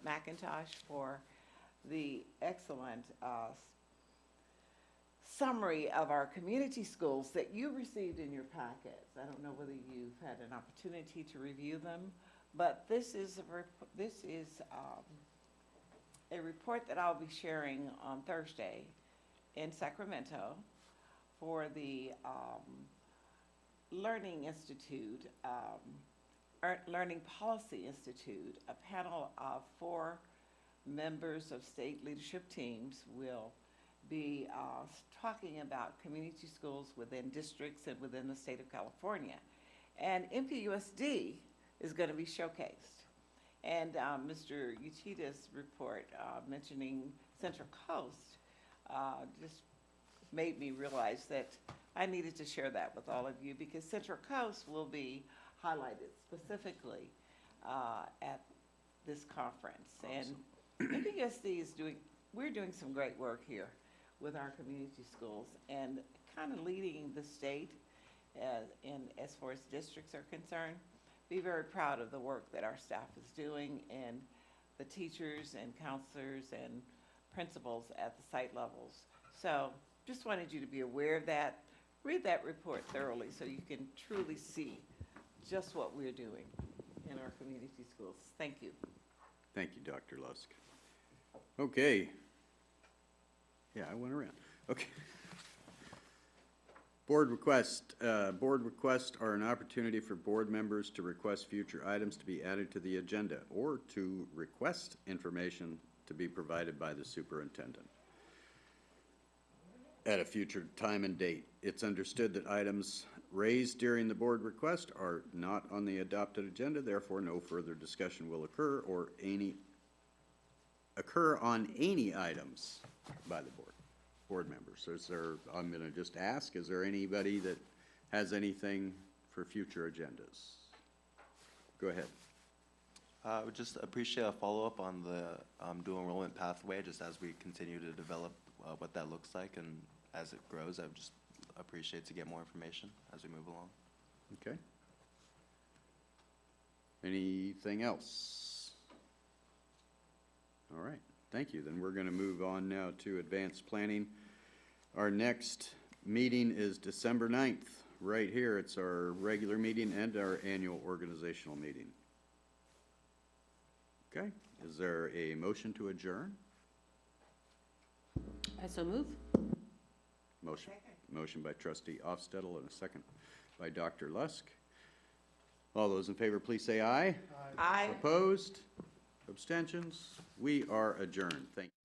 McIntosh for the excellent summary of our community schools that you received in your packets. I don't know whether you've had an opportunity to review them, but this is a report that I'll be sharing on Thursday in Sacramento for the Learning Institute, Learning Policy Institute. A panel of 4 members of state leadership teams will be talking about community schools within districts and within the state of California. And MPUSD is going to be showcased. And Mr. Uchida's report mentioning Central Coast just made me realize that I needed to share that with all of you, because Central Coast will be highlighted specifically at this conference. Awesome. And MPUSD we're doing some great work here with our community schools and kind of leading the state as far as districts are concerned. Be very proud of the work that our staff is doing, and the teachers and counselors and principals at the site levels. So just wanted you to be aware of that. Read that report thoroughly so you can truly see just what we're doing in our community schools. Thank you. Thank you, Dr. Lusk. Okay. Yeah, I went around. Okay. Board requests are an opportunity for board members to request future items to be added to the agenda, or to request information to be provided by the superintendent at a future time and date. It's understood that items raised during the board request are not on the adopted agenda, therefore no further discussion will occur on any items by the board members. So is there, I'm gonna just ask, is there anybody that has anything for future agendas? Go ahead. I would just appreciate a follow-up on the dual enrollment pathway, just as we continue to develop what that looks like, and as it grows, I would just appreciate to get more information as we move along. Okay. Anything else? All right, thank you. Then we're going to move on now to advanced planning. Our next meeting is December 9th, right here. It's our regular meeting and our annual organizational meeting. Okay, is there a motion to adjourn? I so move. Motion by trustee Ofstedel and a second by Dr. Lusk. All those in favor, please say aye. Aye. Opposed? Abstentions? We are adjourned. Thank you.